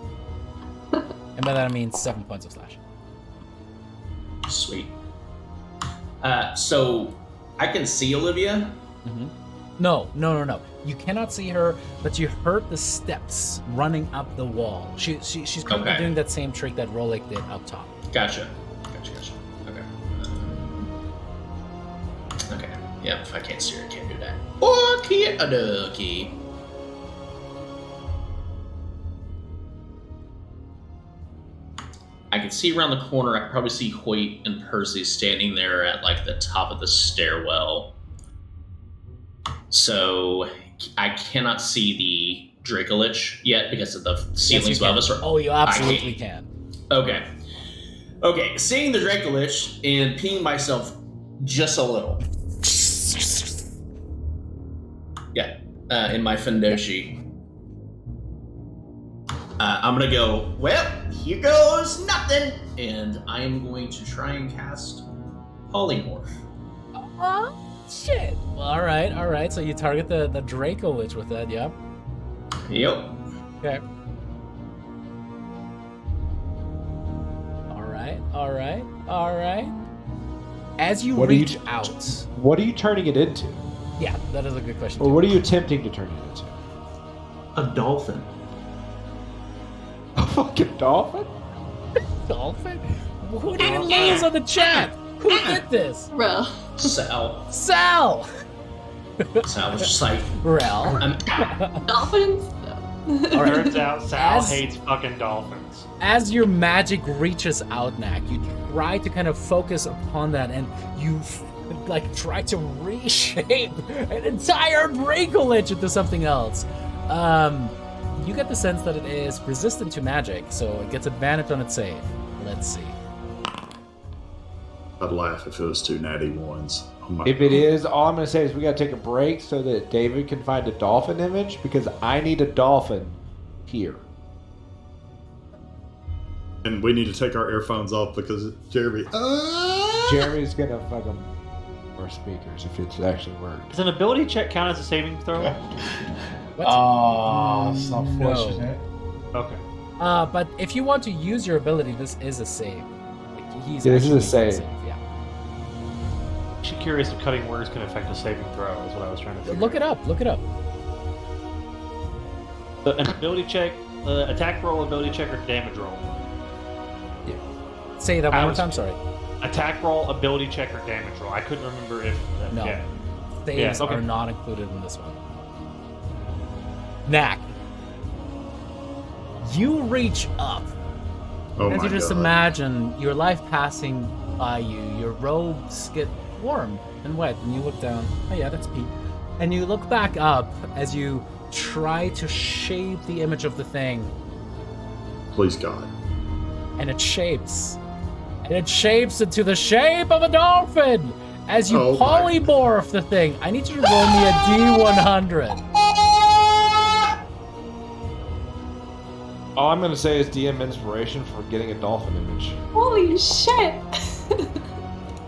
And by that I mean 7 points of slashing. Sweet. So I can see Olivia. Mm-hmm. No. You cannot see her, but you heard the steps running up the wall. She's currently Okay. doing that same trick that Rolik did up top. Gotcha. Okay. Okay. Yep. If I can't see her, I can't do that. Okay, okay. I can see around the corner. I can probably see Hoyt and Percy standing there at like the top of the stairwell. So I cannot see the Dracolich yet because of the ceilings above us. Oh, you absolutely can. Okay. Seeing the Dracolich and peeing myself just a little. Yeah. In my Fendoshi. I'm gonna go, well, here goes nothing! And I am going to try and cast Polymorph. Shit. Well, all right. So you target the Draco Lich with that, yep. Yep. Okay. All right. As you reach out. What are you turning it into? Yeah, that is a good question. Or what are you attempting to turn it into? A dolphin. A fucking dolphin? Dolphin? Who didn't lose on the chat? Who did this? Rel. Sal. Sal! Sal was just like, Rel. Dolphins? Turns out Sal As- hates fucking dolphins. As your magic reaches out, Knack, you try to kind of focus upon that, and you try to reshape an entire Dracolich into something else. You get the sense that it is resistant to magic, so it gets advantage on its save. Let's see. I'd laugh if it was 2 natty ones. Oh my If it is, all I'm going to say is we got to take a break so that David can find a dolphin image because I need a dolphin here. And we need to take our earphones off because Jeremy. Jeremy's going to fucking our speakers if it's actually worked. Does an ability check count as a saving throw? What? Oh, it's unfortunate. Okay. But if you want to use your ability, this is a save. He's Yeah, this is a actually save. Yeah. I'm actually curious if cutting words can affect a saving throw, is what I was trying to figure Look it up. An ability check, attack roll, ability check, or damage roll? Say that one more time, sorry. Attack roll, ability check, or damage roll. I couldn't remember if... No. Yeah. Saves okay. are not included in this one. Knack. You reach up. Oh As my you just God. imagine your life passing by you, your robes get warm and wet, and you look down. Oh yeah, that's Pete. And you look back up as you try to shape the image of the thing, Please, God. and it shapes. And it shapes into the shape of a dolphin! As you Oh my- polymorph the thing. I need you to roll me a D100. All I'm going to say is DM inspiration for getting a dolphin image. Holy shit!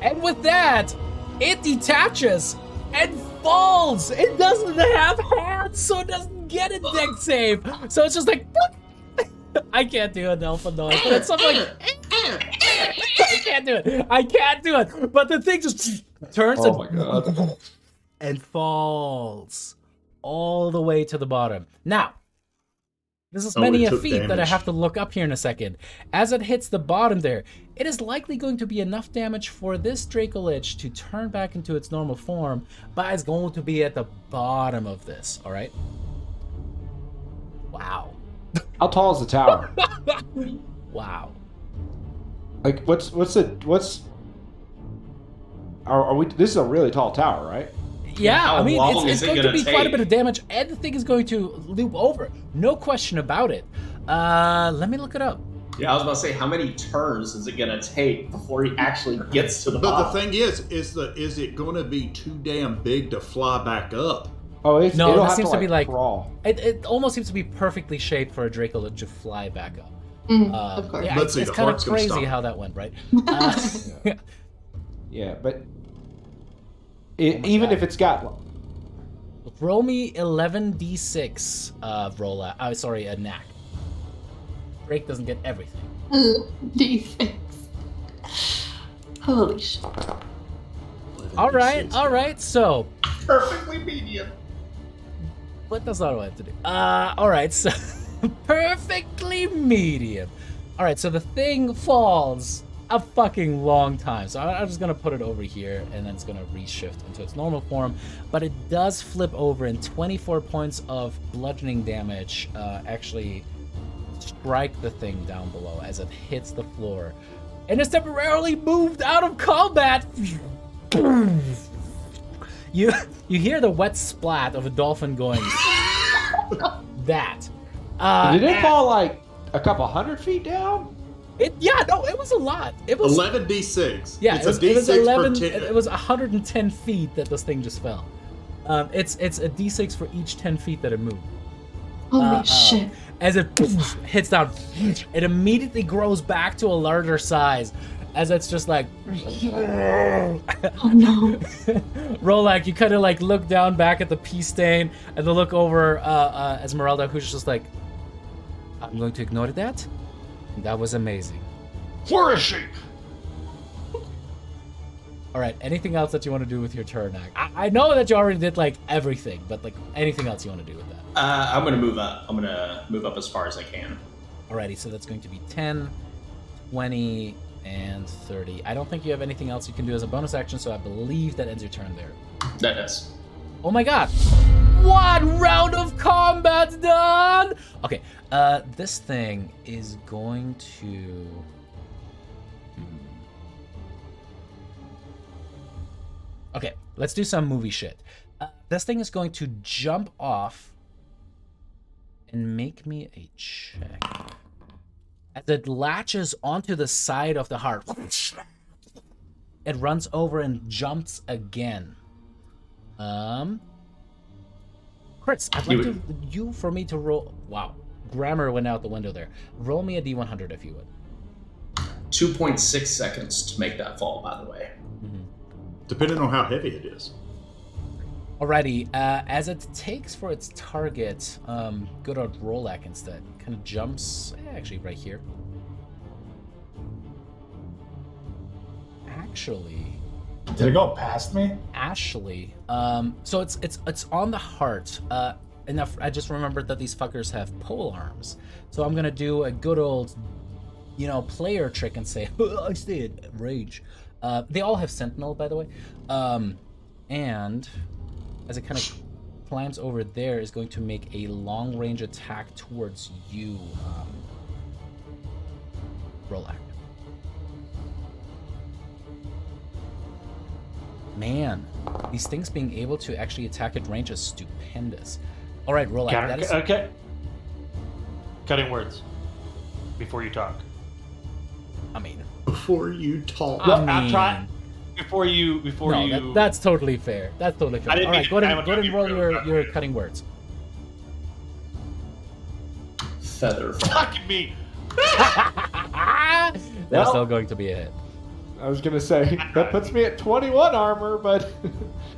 And with that, it detaches and falls. It doesn't have hands, so it doesn't get a deck save. So it's just like, I can't do a dolphin noise, but it's something like, I can't do it. I can't do it. But the thing just turns Oh my god. and falls all the way to the bottom. Now, this is many it a took feat that I damage. have to look up here in a second. As it hits the bottom there, it is likely going to be enough damage for this Dracolich to turn back into its normal form, but it's going to be at the bottom of this, all right? Wow. How tall is the tower? Wow. Like, are we? This is a really tall tower, right? Yeah, How I mean, long it's is it going to gonna be quite a take? bit of damage, and the thing is going to loop over. No question about it. Let me look it up. Yeah, I was about to say, how many turns is it gonna take before he actually gets to the But bottom? the thing is it going to be too damn big to fly back up? Oh, No, it'll that have seems to be like- crawl. It almost seems to be perfectly shaped for a Dracolich to fly back up. Of course. Yeah, Let's see, it's the kind of heart's gonna crazy stop. how that went, right? Yeah, but my even God. if it's got, Roll me 11d6 roll out. Oh, sorry, a knack. Drake doesn't get everything. D6. Holy shit. All right. So, Perfectly medium. but that's not what I have to do. All right. So, perfectly medium. All right. So the thing falls a fucking long time. So I'm just gonna put it over here, and then it's gonna reshift into its normal form. But it does flip over, and 24 points of bludgeoning damage actually strike the thing down below as it hits the floor, and is temporarily moved out of combat. You hear the wet splat of a dolphin going. That. did it fall like a couple 100 feet down? It was a lot. It was 11d6. yeah. It's It was, a d6 it was 11. per 10. It was 110 feet that this thing just fell. It's a d6 for each 10 feet that it moved. Holy shit. As it hits down, it immediately grows back to a larger size. As it's just like, Oh no. Rolak, you kind of like look down back at the pea stain, and then look over Esmeralda, who's just like, I'm going to ignore that. That was amazing. Where is she? All right. Anything else that you want to do with your turn? I know that you already did like everything, but like anything else you want to do with that? I'm gonna move up. I'm gonna move up as far as I can. Alrighty. So that's going to be 10, 20, and 30. I don't think you have anything else you can do as a bonus action, so I believe that ends your turn there. That does. Oh my god. One round of combat done! Okay, this thing is going to... Okay, let's do some movie shit. This thing is going to jump off and make me a check. As it latches onto the side of the heart, it runs over and jumps again. Crits, I'd like you for me to roll. Wow, grammar went out the window there. Roll me a d100 if you would. 2.6 seconds to make that fall, by the way. Depending on how heavy it is. Alrighty, as it takes for its target, good old Rolak instead. Kind of jumps, actually right here. Actually, Did it go past me? Ashley. So it's on the heart. Enough. I just remembered that these fuckers have pole arms. So I'm gonna do a good old, player trick and say, I stay at rage. They all have Sentinel, by the way. And as it kind of climbs over there, is going to make a long range attack towards you, Rolak. Man, these things being able to actually attack at range is stupendous. All right, Rolak. That is... Okay. Cutting words before you talk. I mean, Before you talk. I'm trying. Before you. That's totally fair. That's totally fair. I didn't All right, mean- go ahead I and would be roll rude. your cutting words. Feather. Fucking me. That's Well- still going to be a hit. I was gonna say that puts me at 21 armor, but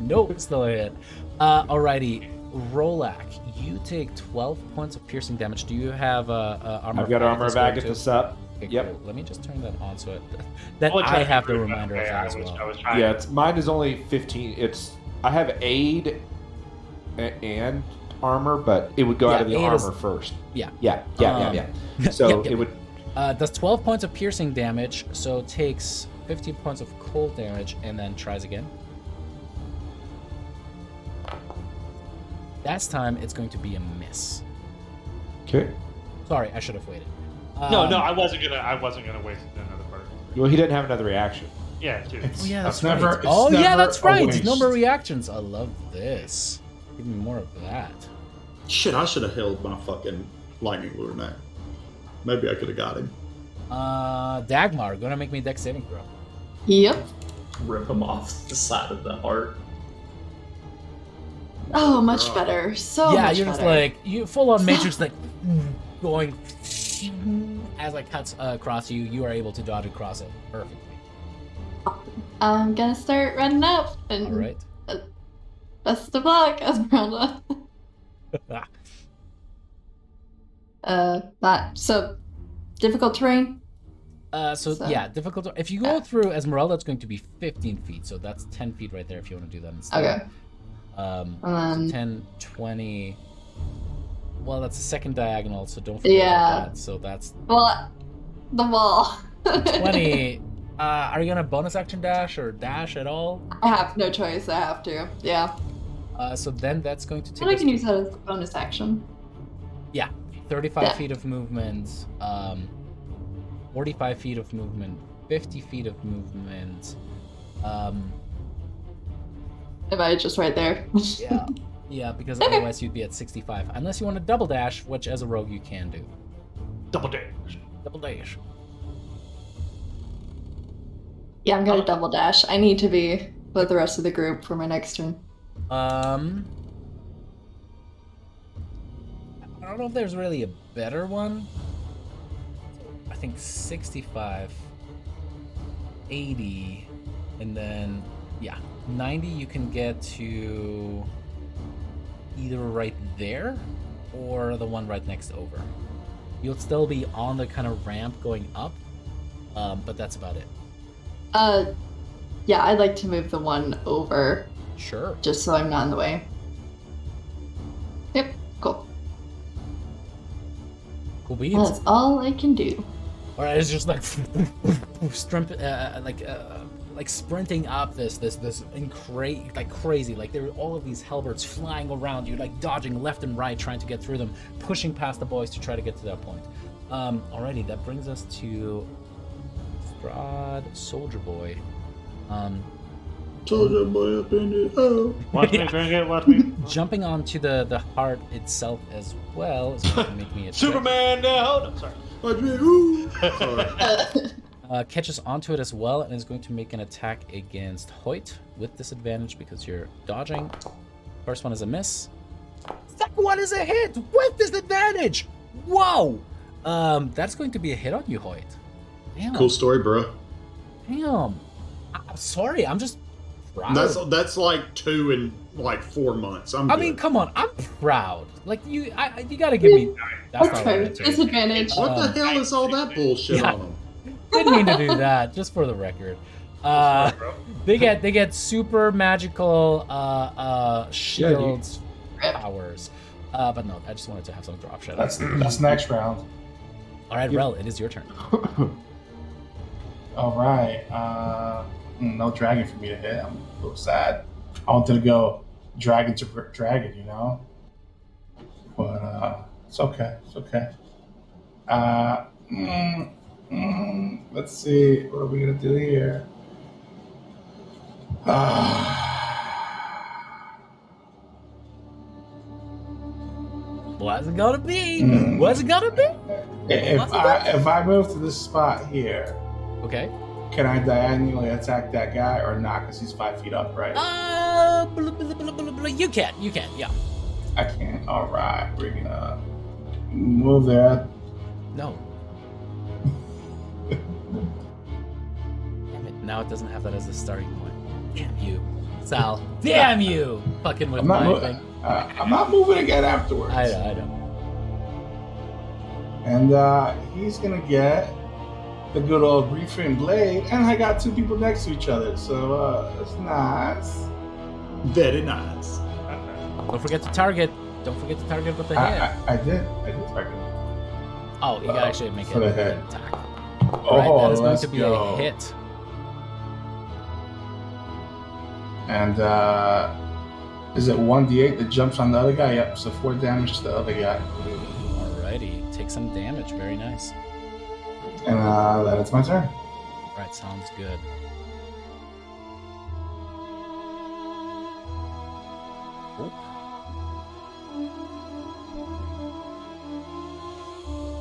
Nope, still a hit. Alrighty, Rolak, you take 12 points of piercing damage. Do you have armor? I've got of armor Agnes of going Agathis too? up. Okay, Yep. cool. Let me just turn that on so that Well, I have the to- reminder of okay, that as I was well. trying. Yeah, mine is only 15. I have aid and armor, but it would go out of the aid armor is- first. Yeah. Yeah. Yeah, So yeah. it would. Does 12 points of piercing damage, so takes 15 points of cold damage, and then tries again. That's time it's going to be a miss. Okay. Sorry, I should have waited. No, I wasn't gonna waste another part. Well, he didn't have another reaction. Yeah, too. Oh yeah, that's It's never- right. it's Oh yeah, never that's a right. waste. No more reactions. I love this. Give me more of that. Shit, I should have held my fucking lightning lure now. Maybe I could have got him. Dagmar, gonna make me dex saving throw. Yep. Rip him off the side of the heart. Oh, much better. So Yeah, much you're better. just like you full on matrix like going as it cuts across you. You are able to dodge across it perfectly. I'm gonna start running up and All right. best of luck, Esmeralda. That so difficult terrain. So yeah, difficult. If you go through Esmeralda, it's going to be 15 feet. So that's 10 feet right there. If you want to do that instead. Okay. So 10, 20. Well, that's the second diagonal, so don't forget about that. So that's Well, the wall. 20. Are you gonna bonus action dash or dash at all? I have no choice. I have to. Yeah. So then that's going to take. But I us can use that as a bonus action. 35 Yeah. feet of movement, 45 feet of movement, 50 feet of movement. Am I just right there? Yeah, because otherwise you'd be at 65. Unless you want to double dash, which as a rogue you can do. Double dash. Double dash. Yeah, I'm gonna double dash. I need to be with the rest of the group for my next turn. I don't know if there's really a better one. I think 65, 80, and then 90 you can get to either right there or the one right next over. You'll still be on the kind of ramp going up, but that's about it. Yeah, I'd like to move the one over Sure. just so I'm not in the way. Yep, cool. Cool beans. That's all I can do. All right, it's just like like sprinting up this crazy. Like there are all of these halberds flying around you, like dodging left and right, trying to get through them, pushing past the boys to try to get to that point. Alrighty, that brings us to Strahd, Soldier Boy. Soldier boy up in the oh. Watch me, drink it, watch me. Jumping onto the heart itself as well is going to make me a check. Superman down! I'm sorry. Watch me. Ooh. Sorry. Catches onto it as well and is going to make an attack against Hoyt with disadvantage because you're dodging. First one is a miss. Second one is a hit with disadvantage. Whoa! That's going to be a hit on you, Hoyt. Damn. Cool story, bro. Damn. I'm sorry. I'm just proud. That's like 2 in like 4 months. I mean, come on. I'm proud. Like you gotta give me. That's not what I Okay, meant to. disadvantage. What the hell is all that bullshit yeah. on them? Didn't mean to do that. Just for the record. They get super magical shields powers. But no, I just wanted to have some drop shit. That's next round. All right, Rel, it is your turn. All right. No dragon for me to hit. I'm a little sad. I wanted to go dragon to dragon, you know. But it's okay. It's okay. Let's see. What are we gonna do here? What's it gonna be? What's it gonna be? If I move to this spot here, Okay. can I diagonally attack that guy or not? Because he's 5 feet up, right? You can, yeah. I can't. All right, we're gonna move there. No. Damn it, now it doesn't have that as a starting point. Damn you, Sal. Damn you! Fucking with I'm not, my thing. I'm not moving again afterwards. I know. And he's gonna get the good old reframe blade, and I got 2 people next to each other, so it's nice. Very nice. Don't forget to target. Don't forget to target with the hit. I did target. Oh, you gotta actually make it for the an hit. attack. Oh, Right, that is going let's to be go. a hit. And is it 1d8 that jumps on the other guy? Yep, so 4 damage to the other guy. Alrighty, take some damage. Very nice. And that is my turn. Right, sounds good. Oop.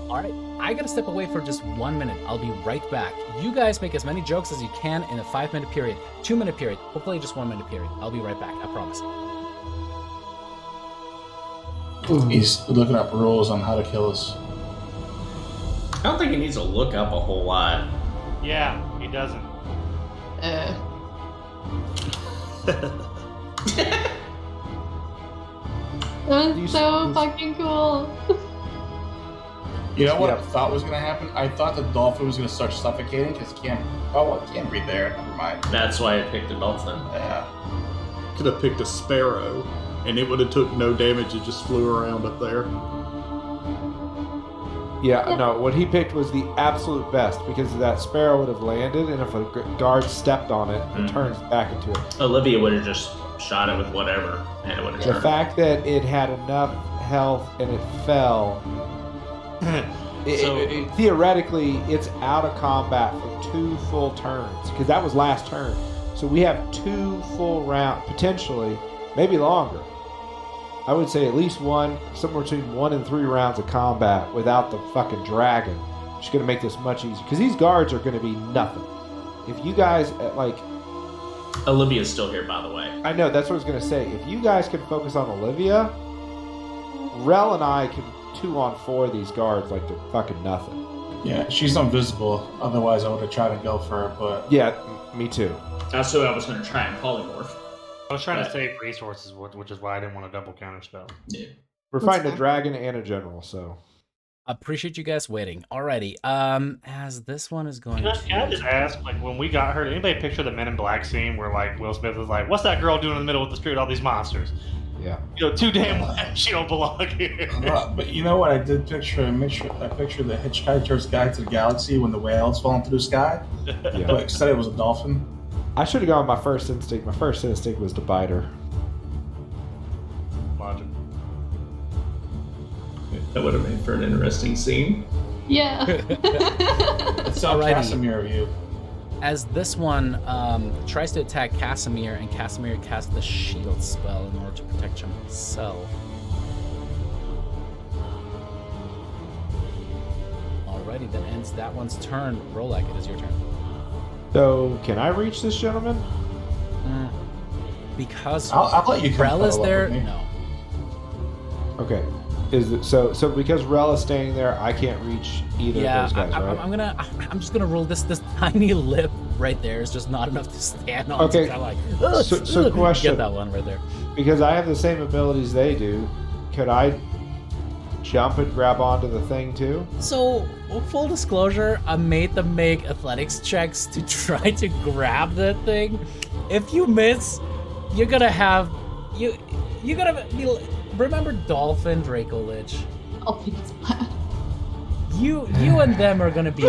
Alright, I gotta step away for just 1 minute. I'll be right back. You guys make as many jokes as you can in a 5-minute period, 2-minute period, hopefully just 1 minute period. I'll be right back, I promise. He's looking up rules on how to kill us. I don't think he needs to look up a whole lot. Yeah, he doesn't. That was so fucking cool. You know what I thought was going to happen? I thought the dolphin was going to start suffocating because it can't breathe there. Never mind. That's why I picked a dolphin. Yeah. Could have picked a sparrow, and it would have took no damage. It just flew around up there. Yeah, no, what he picked was the absolute best because that sparrow would have landed, and if a guard stepped on it, it turns back into it. Olivia would have just shot it with whatever, and it would have The turned. fact that it had enough health and it fell, theoretically, it's out of combat for 2 full turns because that was last turn. So we have 2 full rounds, potentially, maybe longer. I would say at least somewhere between 1 and 3 rounds of combat without the fucking dragon. It's going to make this much easier because these guards are going to be nothing. If you guys Olivia's still here, by the way. I know that's what I was going to say. If you guys can focus on Olivia, Rel and I can 2-on-4 these guards like they're fucking nothing. Yeah, she's invisible. Otherwise, I would have tried to go for her, but... Yeah, me too. That's what I was going to try and polymorph. I was trying to save resources, which is why I didn't want to double counter spell. Yeah. We're fighting a dragon and a general, so... Appreciate you guys waiting. Alrighty, as this one is going Can I just ask, like, when we got her, did anybody picture the Men in Black scene where, like, Will Smith was like, what's that girl doing in the middle of the street with all these monsters? Yeah. You know, too damn left, she don't belong here. But you know what I did picture? I pictured the Hitchhiker's Guide to the Galaxy when the whale's falling through the sky. Yeah. But instead it was a dolphin. I should have gone with my first instinct. My first instinct was to bite her. Logic. That would have made for an interesting scene. Yeah. It's so Alrighty. Casimir of you. As this one tries to attack Casimir, and Casimir casts the shield spell in order to protect himself. Alrighty, that ends that one's turn. Rolak, it is your turn. So, can I reach this gentleman? Because I'll let you come Rel is cuddle up there, with me. no. Okay. Is it so because Rel is standing there, I can't reach either Yeah, of those guys, right? I'm just gonna roll this tiny lip right there is just not enough to stand on. Okay. So I'm like, So question. Get that one right there. Because I have the same abilities they do, could I jump and grab onto the thing too? So, full disclosure, I made them make athletics checks to try to grab that thing. If you miss, you're gonna have you gotta be. Remember Dolphin Draco Lich? Dolphin's bad. You and them are gonna be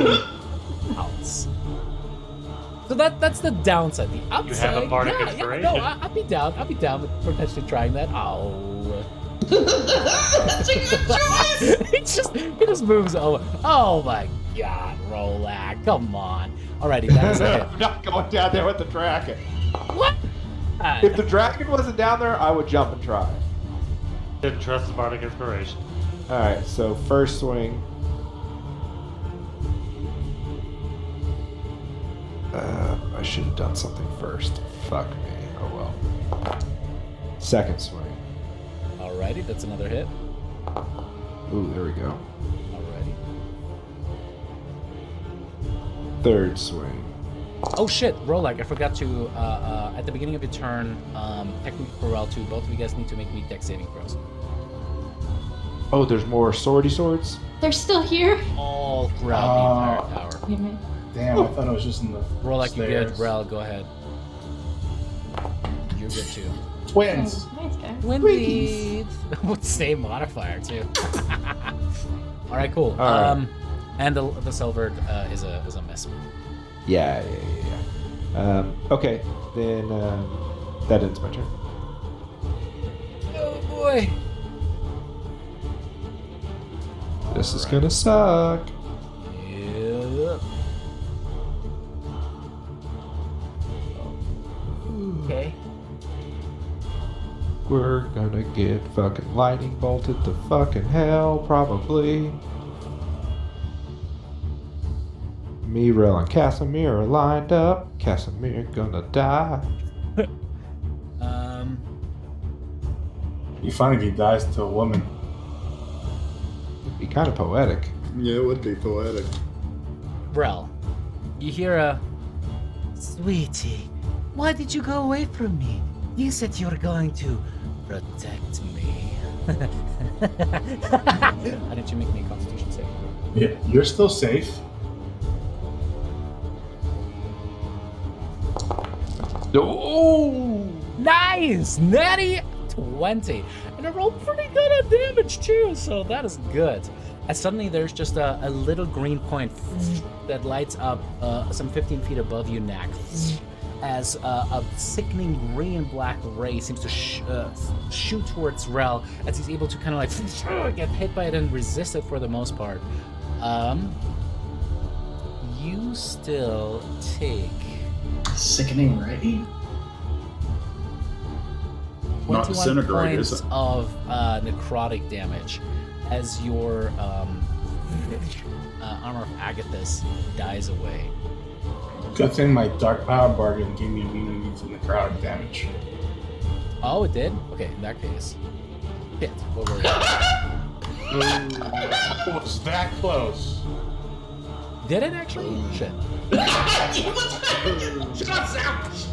outs. So that's the downside. The upside, You have a bardic inspiration. no, I'd be down. I'd be down with potentially trying that. Oh. That's a good choice! He just moves over. Oh my god, Rolak, come on. Alrighty, that is a hit. I'm not going down there with the dragon. What? If the dragon wasn't down there, I would jump and try. Didn't trust the bardic inspiration. Alright, so first swing. I should have done something first. Fuck me. Oh well. Second swing. Alrighty, that's another hit. Ooh, there we go. Alrighty. Third swing. Oh shit, Rolak, I forgot to, at the beginning of your turn, technically for L2, both of you guys need to make me dex saving throws. Oh, there's more swordy swords? They're still here. All throughout the entire tower. he made. Damn, I thought it was just in the Roll like you good. stairs. Rel, go ahead. You're good too. Twins. Oh, nice guy. With same modifier too. All right, cool. All right. And the silver is a miss. Yeah. Okay, then that ends my turn. Oh boy. This is gonna suck. Yeah. Okay. We're gonna get fucking lightning bolted to fucking hell, probably. Me, Rel, and Casimir are lined up. Casimir gonna die. You find if he dies to a woman. It'd be kind of poetic. Yeah, it would be poetic. Rel, you hear a Sweetie, why did you go away from me? You said you were going to protect me. Why didn't you make me a Constitution save? Yeah, you're still safe. Oh! Nice! Natty 20. And I rolled pretty good at damage too, so that is good. And suddenly there's just a little green point that lights up some 15 feet above you, Knack. As a sickening green and black ray seems to shoot towards Rel, as he's able to kind of like get hit by it and resist it for the most part. You still take Sickening, right? 21 Not disintegrate, points is it? of necrotic damage as your armor of Agathis dies away. Good thing my dark power bargain gave me immunity to necrotic damage. Oh, it did? Okay, in that case. Hit. What were It was that close. Did it actually? Shit.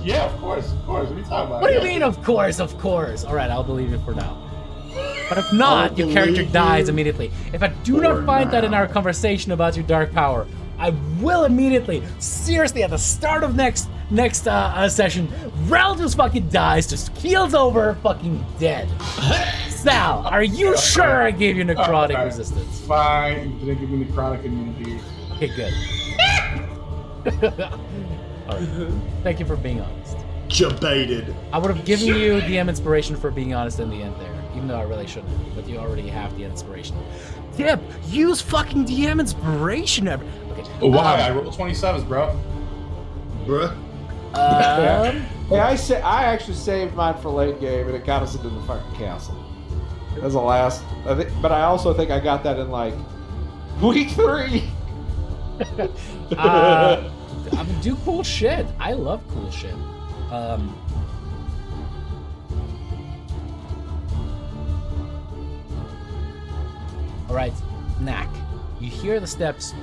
Yeah, of course. What are you talking about? What do you Yeah. mean, of course, of course? Alright, I'll believe you for now. But if not, your character believe dies you immediately. If I do not for find that in now. our conversation about your dark power, I will immediately, seriously, at the start of next session, Rel just fucking dies, just keels over, fucking dead. Sal, are you sure I gave you necrotic Okay. resistance? Fine, you didn't give me necrotic immunity. Okay, good. Alright. Thank you for being honest. Debated. I would have given you DM inspiration for being honest in the end there, even though I really shouldn't, but you already have the inspiration. Tip, use fucking DM inspiration ever. Okay. Why? I rolled 27s, bro. Bruh. Hey, I actually saved mine for late game, and it got us into the fucking castle. As a last, but I also think I got that in like week 3. I mean, do cool shit. I love cool shit. All right, Knack. You hear the steps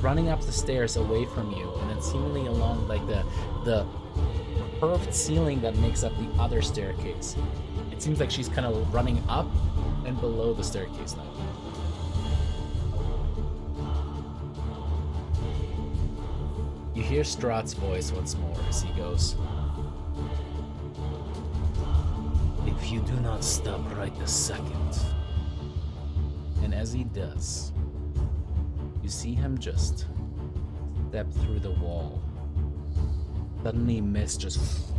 running up the stairs away from you, and then seemingly along like the curved ceiling that makes up the other staircase. It seems like she's kind of running up and below the staircase now. You hear Strahd's voice once more as he goes, If you do not stop right this second, and as he does, you see him just step through the wall. Suddenly mist just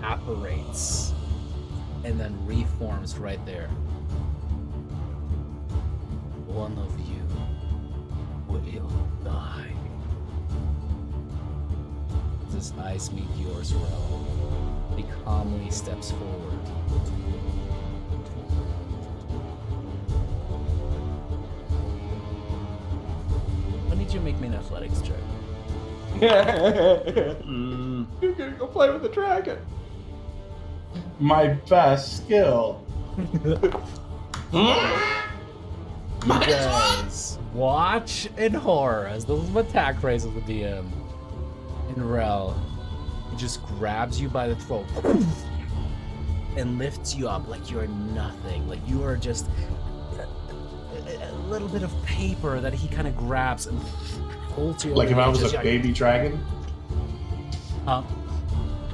apparates and then reforms right there. one of you will die. As his eyes meet yours, Rel, he calmly steps forward. Why need you make me an athletics check? You're gonna go play with the dragon. My best skill. You guys watch in horror as the attack raises the DM. And Rel, he just grabs you by the throat and lifts you up like you're nothing. Like you are just a little bit of paper that he kind of grabs and holds you. Like if I was just a baby dragon? Huh?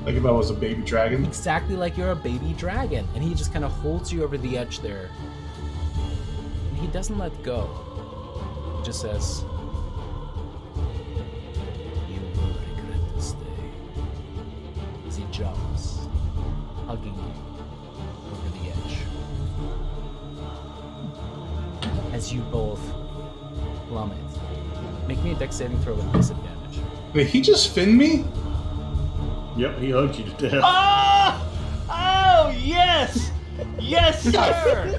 Like if I was a baby dragon? Exactly like you're a baby dragon. And he just kind of holds you over the edge there. And he doesn't let go. He just says, "You will regret this day." As he jumps, hugging you over the edge. As you both plummet. Make me a dex saving throw with disadvantage. Did he just fin me? Yep, he hugged you to death. Oh, yes! Yes, sir!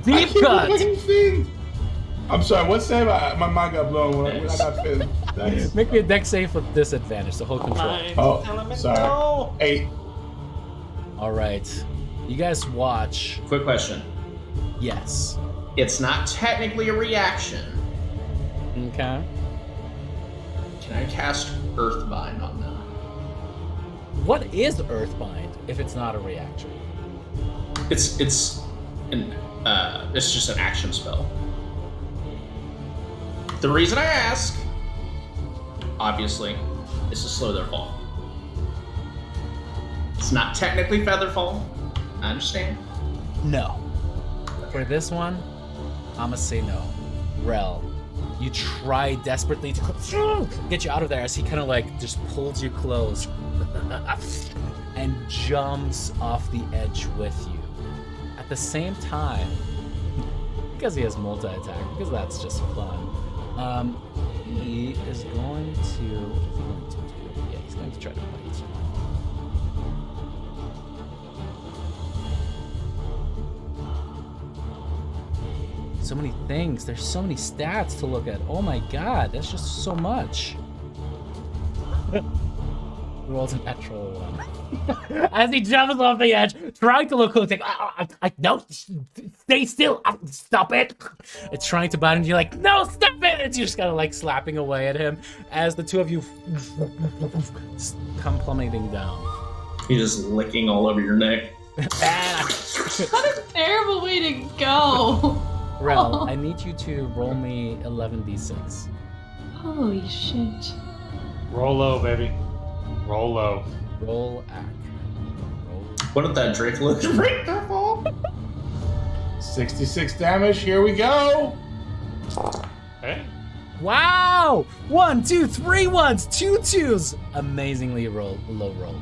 Deep cut! Fin. I'm sorry, what's that? My mind got blown when I got fin. Nice. Make me a dex save with disadvantage, so hold control. Oh, sorry. 8. Alright. You guys watch. Quick question. Yes. It's not technically a reaction. Okay. Can I cast Earthbind on them? What is Earthbind if it's not a reaction? It's just an action spell. The reason I ask, obviously, is to slow their fall. It's not technically Featherfall. I understand. No. For this one, I'ma say no. Rel, you try desperately to get you out of there as he kind of like just pulls you close and jumps off the edge with you. At the same time, because he has multi-attack, because that's just fun, he is going to... Yeah, he's going to try to bite. So many things. There's so many stats to look at. Oh my god, that's just so much. Rolls an natural one. As he jumps off the edge, trying to look cool, it's like, no, stay still, stop it. It's trying to bite, and you're like, no, stop it. And you're just kind of like slapping away at him as the two of you come plummeting down. He's just licking all over your neck. What a terrible way to go. Rel, I need you to roll me 11d6. Holy shit. Roll low, baby. Roll low. Roll act. Roll. What did that Drake look? Drake fall. 66 damage, here we go! Hey. Wow! 1, 2, 3 ones, 2 twos. Amazingly low roll.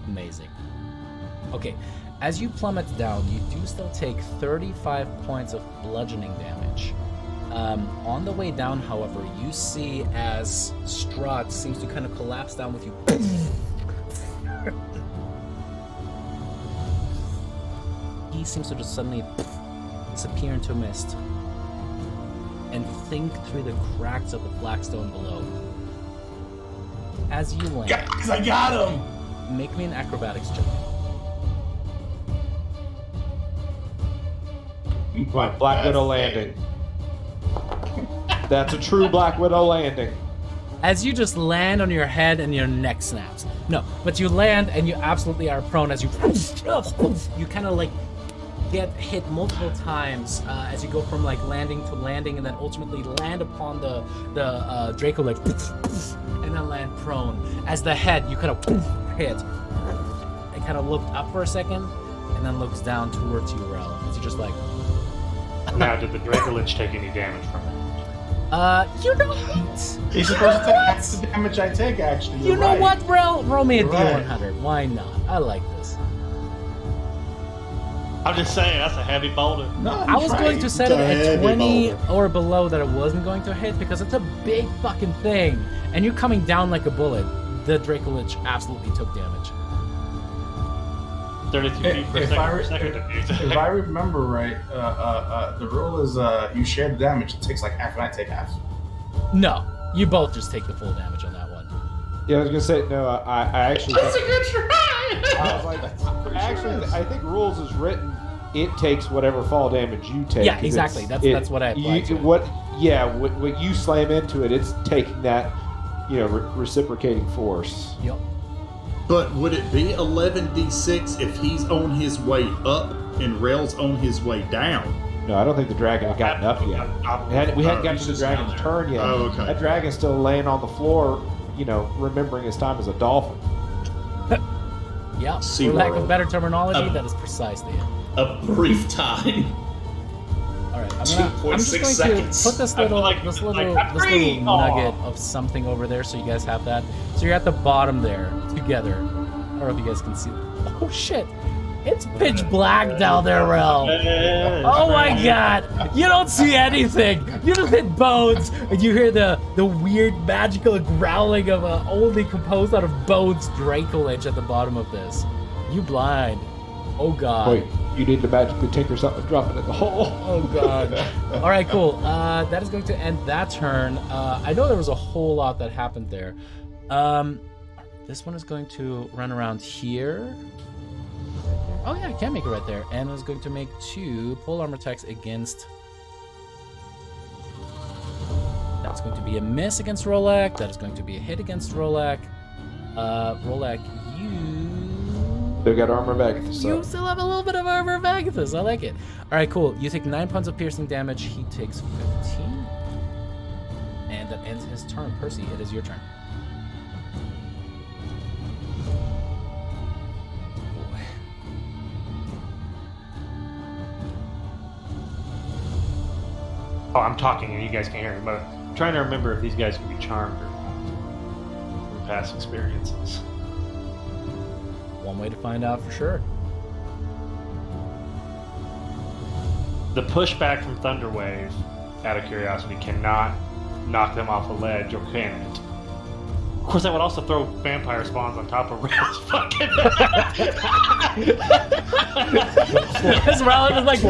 Amazing. Okay, as you plummet down, you do still take 35 points of bludgeoning damage. On the way down, however, you see as Strahd seems to kind of collapse down with you. He seems to just suddenly disappear into a mist and think through the cracks of the flagstone below. As you land, Guys, I got him! make me an acrobatics check. Black Widow landing. That's a true Black Widow landing. As you just land on your head and your neck snaps. No, but you land and you absolutely are prone as you kind of like get hit multiple times as you go from like landing to landing and then ultimately land upon the Draco leg and then land prone. As the head, you kind of hit. It kind of looked up for a second and then looks down towards you, Rel. As you just like... Now, did the Dracolich take any damage from it? You know what? He's supposed to take half the damage I take, actually. You know right. what, Rel? Roll me a You're right. D100. Why not? I like this. I'm just saying, that's a heavy boulder. No, I was going to set it at Heavy 20 boulder. or below that it wasn't going to hit because it's a big fucking thing. And you're coming down like a bullet. The Dracolich absolutely took damage. 32 feet per If second. If I remember right, the rule is you share the damage. It takes like half, and I take half. No, you both just take the full damage on that one. Yeah, I was gonna say no. I actually. That's a good try. I was like, I think rules is written. It takes whatever fall damage you take. Yeah, 'cause exactly. That's what I applied to it. What you slam into it, it's taking that, reciprocating force. Yep. But would it be 11d6 if he's on his way up and Rel's on his way down? No, I don't think the dragon had gotten up yet. We hadn't gotten to the dragon's turn yet. Oh, okay. That dragon's still laying on the floor, remembering his time as a dolphin. Yeah, Sea for lack World. of better terminology, that is precisely it. A brief time. All right, I'm 2.6 just going seconds. to put this I feel little, like this it's little, like, this little "Free!" nugget Aw. of something over there, so you guys have that. So you're at the bottom there together. I don't know if you guys can see. Oh shit! It's pitch black down there, Rel. Oh my god! You don't see anything. You just hit bones, and you hear the weird magical growling of a only composed out of bones Dracolich at the bottom of this. You blind. Oh god. Wait, you need to magically tinker something and drop it in the hole. Oh god. All right, cool. That is going to end that turn. I know there was a whole lot that happened there. This one is going to run around here. Oh yeah, I can make it right there. And is going to make 2 pole armor attacks against. That's going to be a miss against Rolak. That is going to be a hit against Rolak. Rolak, you They got armor back. You still have a little bit of armor Vagathus. I like it. All right, cool. You take 9 points of piercing damage. He takes 15. And that ends his turn. Percy, it is your turn. Oh, I'm talking and you guys can't hear me, but I'm trying to remember if these guys can be charmed or not from past experiences. One way to find out for sure. The pushback from Thunderwave, out of curiosity, cannot knock them off a ledge, or can it? Of course, that would also throw vampire spawns on top of Rel's fucking. This Rel is like,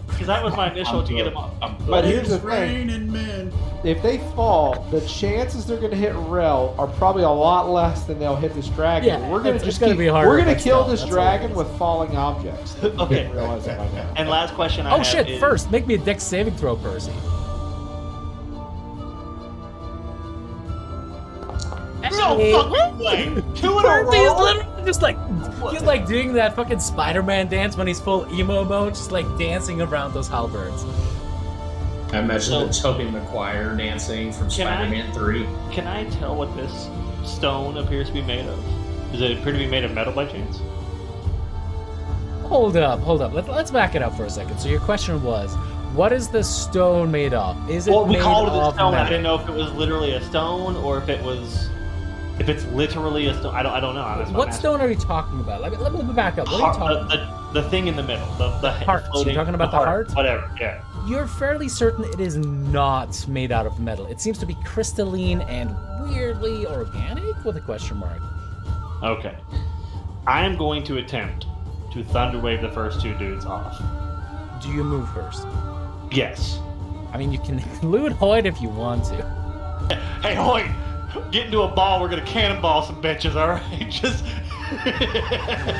Because that was my initial to get him off. But here's the It's thing. raining men. If they fall, the chances they're going to hit Rel are probably a lot less than they'll hit this dragon. Yeah, we're going it's to just gonna keep, be harder, We're going but to kill still, this that's all it dragon is. with falling objects. Okay. I realize that right now. And last question I Oh have shit! is, First, make me a Dex saving throw, Percy. No fucking way! 2 in a Percy is row? literally just like he's like doing that fucking Spider-Man dance when he's full emo mode, just like dancing around those halberds. I imagine the Tobey Maguire dancing from Can I- Spider-Man 3. Can I tell what this stone appears to be made of? Does it appear to be made of metal by chance? Hold up. Let's back it up for a second. So your question was, what is the stone made of? Is it Well, we made called it a of stone. I metal? didn't know if it was literally a stone or if it's literally a stone. I don't know. That's What stone are you talking about? Let me back up. What are you talking about? The thing in the middle. The heart. So you're floating- talking about the heart? Whatever. Yeah. You're fairly certain it is not made out of metal. It seems to be crystalline and weirdly organic with a question mark. Okay. I am going to attempt to thunderwave the first 2 dudes off. Do you move first? Yes. I mean, you can loot Hoyt if you want to. Hey, Hoyt! Get into a ball. We're gonna cannonball some bitches. All right. Just.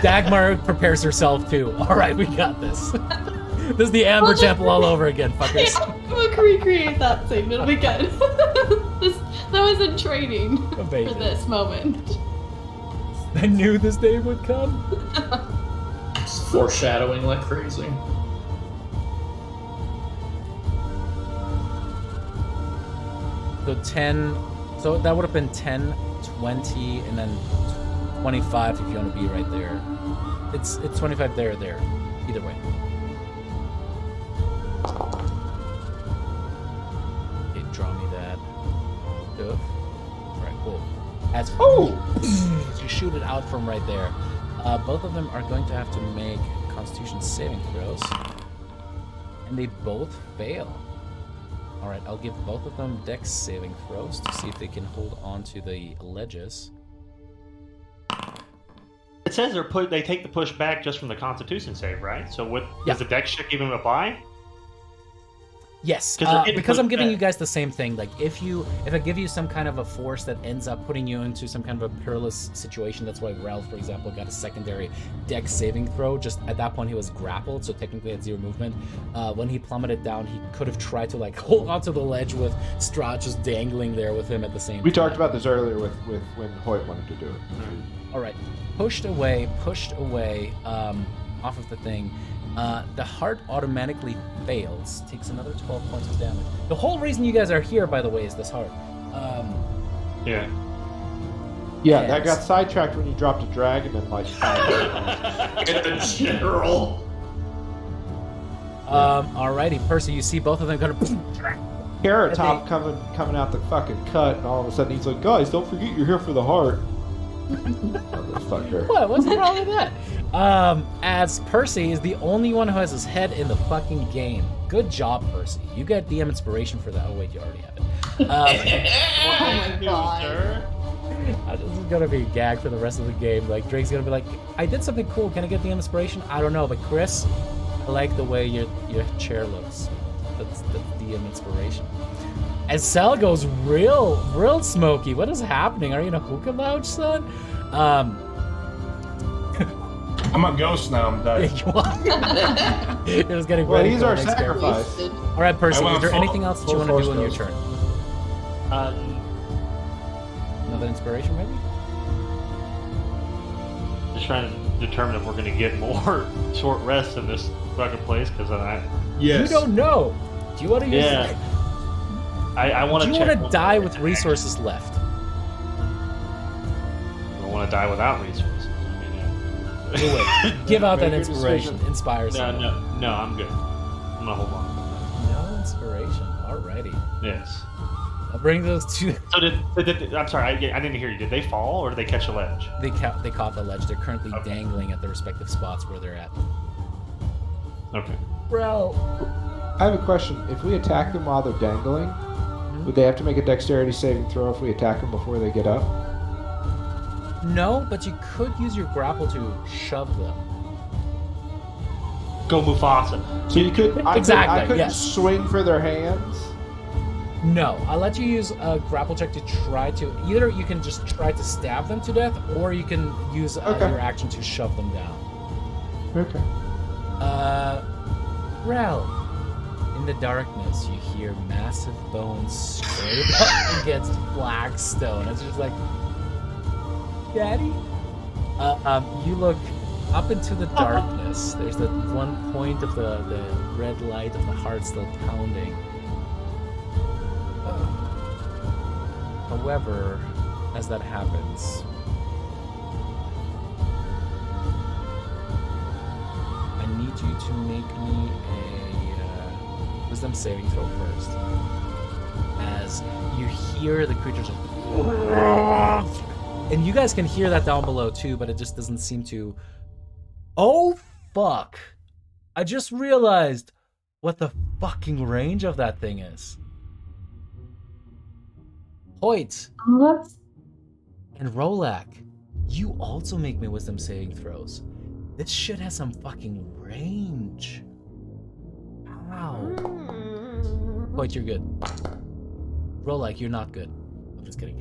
Dagmar prepares herself too. All right, we got this. This is the Amber Temple all over again, fuckers. Yeah, we'll recreate that scene. It'll be good. That was in training Amazing. for this moment. I knew this day would come. It's foreshadowing like crazy. So 10, so that would have been 10, 20, and then 25 if you want to be right there. It's 25 there or there. Either way. Okay, draw me that. Stuff. Alright, cool. As you shoot it out from right there. Both of them are going to have to make Constitution saving throws. And they both fail. Alright, I'll give both of them Dex saving throws to see if they can hold on to the ledges. It says they take the push back just from the Constitution save, right? So what Yeah. does the Dex check even apply? Yes, 'Cause they're getting because I'm pushed giving back. you guys the same thing. Like, if I give you some kind of a force that ends up putting you into some kind of a perilous situation, that's why Ralph, for example, got a secondary Dex saving throw. Just at that point, he was grappled, so technically at 0 movement. When he plummeted down, he could have tried to like hold onto the ledge with Strahd just dangling there with him at the same time. We talked about this earlier with when Hoyt wanted to do it. All right, pushed away off of the thing. The heart automatically fails, takes another 12 points of damage. The whole reason you guys are here, by the way, is this heart. Yeah. Yeah, Yes. that got sidetracked when you dropped a dragon and like. Get the general. Alrighty, Percy, you see both of them kind of. Carrot Top coming out the fucking cut, and all of a sudden he's like, "Guys, don't forget you're here for the heart." Motherfucker. What? What's wrong with that? As Percy is the only one who has his head in the fucking game. Good job, Percy. You get DM inspiration for that. Oh wait, you already have it. Oh my god. This is gonna be a gag for the rest of the game. Like Drake's gonna be like, "I did something cool. Can I get the inspiration?" I don't know, but Chris, I like the way your chair looks. That's the DM inspiration. And Sal goes real smoky. What is happening? Are you in a hookah lounge, son? I'm a ghost now. I'm dead. It was getting Well, ready he's for our the next character. sacrifice. All right, Percy. I want Is there full- anything else that you full want to do force on your ghost. turn? Another inspiration, maybe? Just trying to determine if we're going to get more short rests in this fucking place, because Yes. You don't know. Do you want to use? Yeah. I want Do to you check. want to die with resources left? I want to die without resources. I mean, Wait, give out that Make your inspiration. decision. Inspire yeah. someone. No, I'm good. I'm going to hold on. No inspiration. Alrighty. Yes. I'll bring those two. So I'm sorry, I didn't hear you. Did they fall or did they catch a ledge? They caught the ledge. They're currently Okay. dangling at the respective spots where they're at. Okay. Bro. I have a question. If we attack them while they're dangling, would they have to make a dexterity saving throw if we attack them before they get up? No, but you could use your grapple to shove them. Go Mufasa. So you could Exactly, I couldn't yes. swing for their hands. No, I'll let you use a grapple check to try to. Either you can just try to stab them to death, or you can use Okay. your action to shove them down. Okay. Rel, in the darkness, you hear massive bones scrape up against flagstone. It's just like, Daddy? You look up into the darkness. There's that one point of the red light of the heart still pounding. However, as that happens, I need you to make me a wisdom saving throw first. As you hear the creatures, and you guys can hear that down below too, but it just doesn't seem to. Oh fuck! I just realized what the fucking range of that thing is. Hoyt and Rolak, you also make me wisdom saving throws. This shit has some fucking range. Wow. Hoyt, you're good. Rolak, you're not good. I'm just kidding.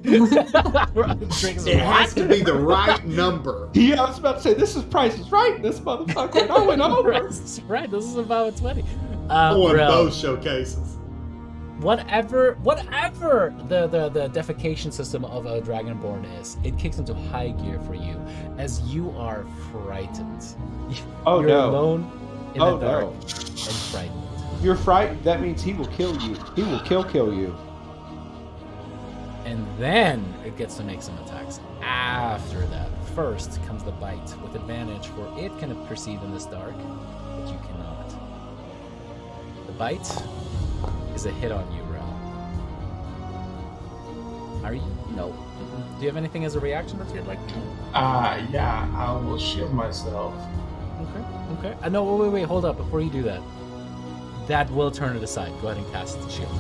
It has to be the right number. Yeah, I was about to say, this is Price is Right, this motherfucker, and I went over. Right, this is about 20. I won Rel, both showcases. whatever the defecation system of a Dragonborn is, it kicks into high gear for you as you are frightened. Oh, You're no. alone in Oh, the dark no. and frightened. You're frightened, that means he will kill you. He will kill you. And then it gets to make some attacks after that. First comes the bite with advantage, for it can perceive in this dark, but you cannot. The bite is a hit on you, Rel. Are you? No. Do you have anything as a reaction that you'd like to do? Yeah, I will shield myself. Okay. No, wait, hold up. Before you do that, that will turn it aside. Go ahead and cast the shield.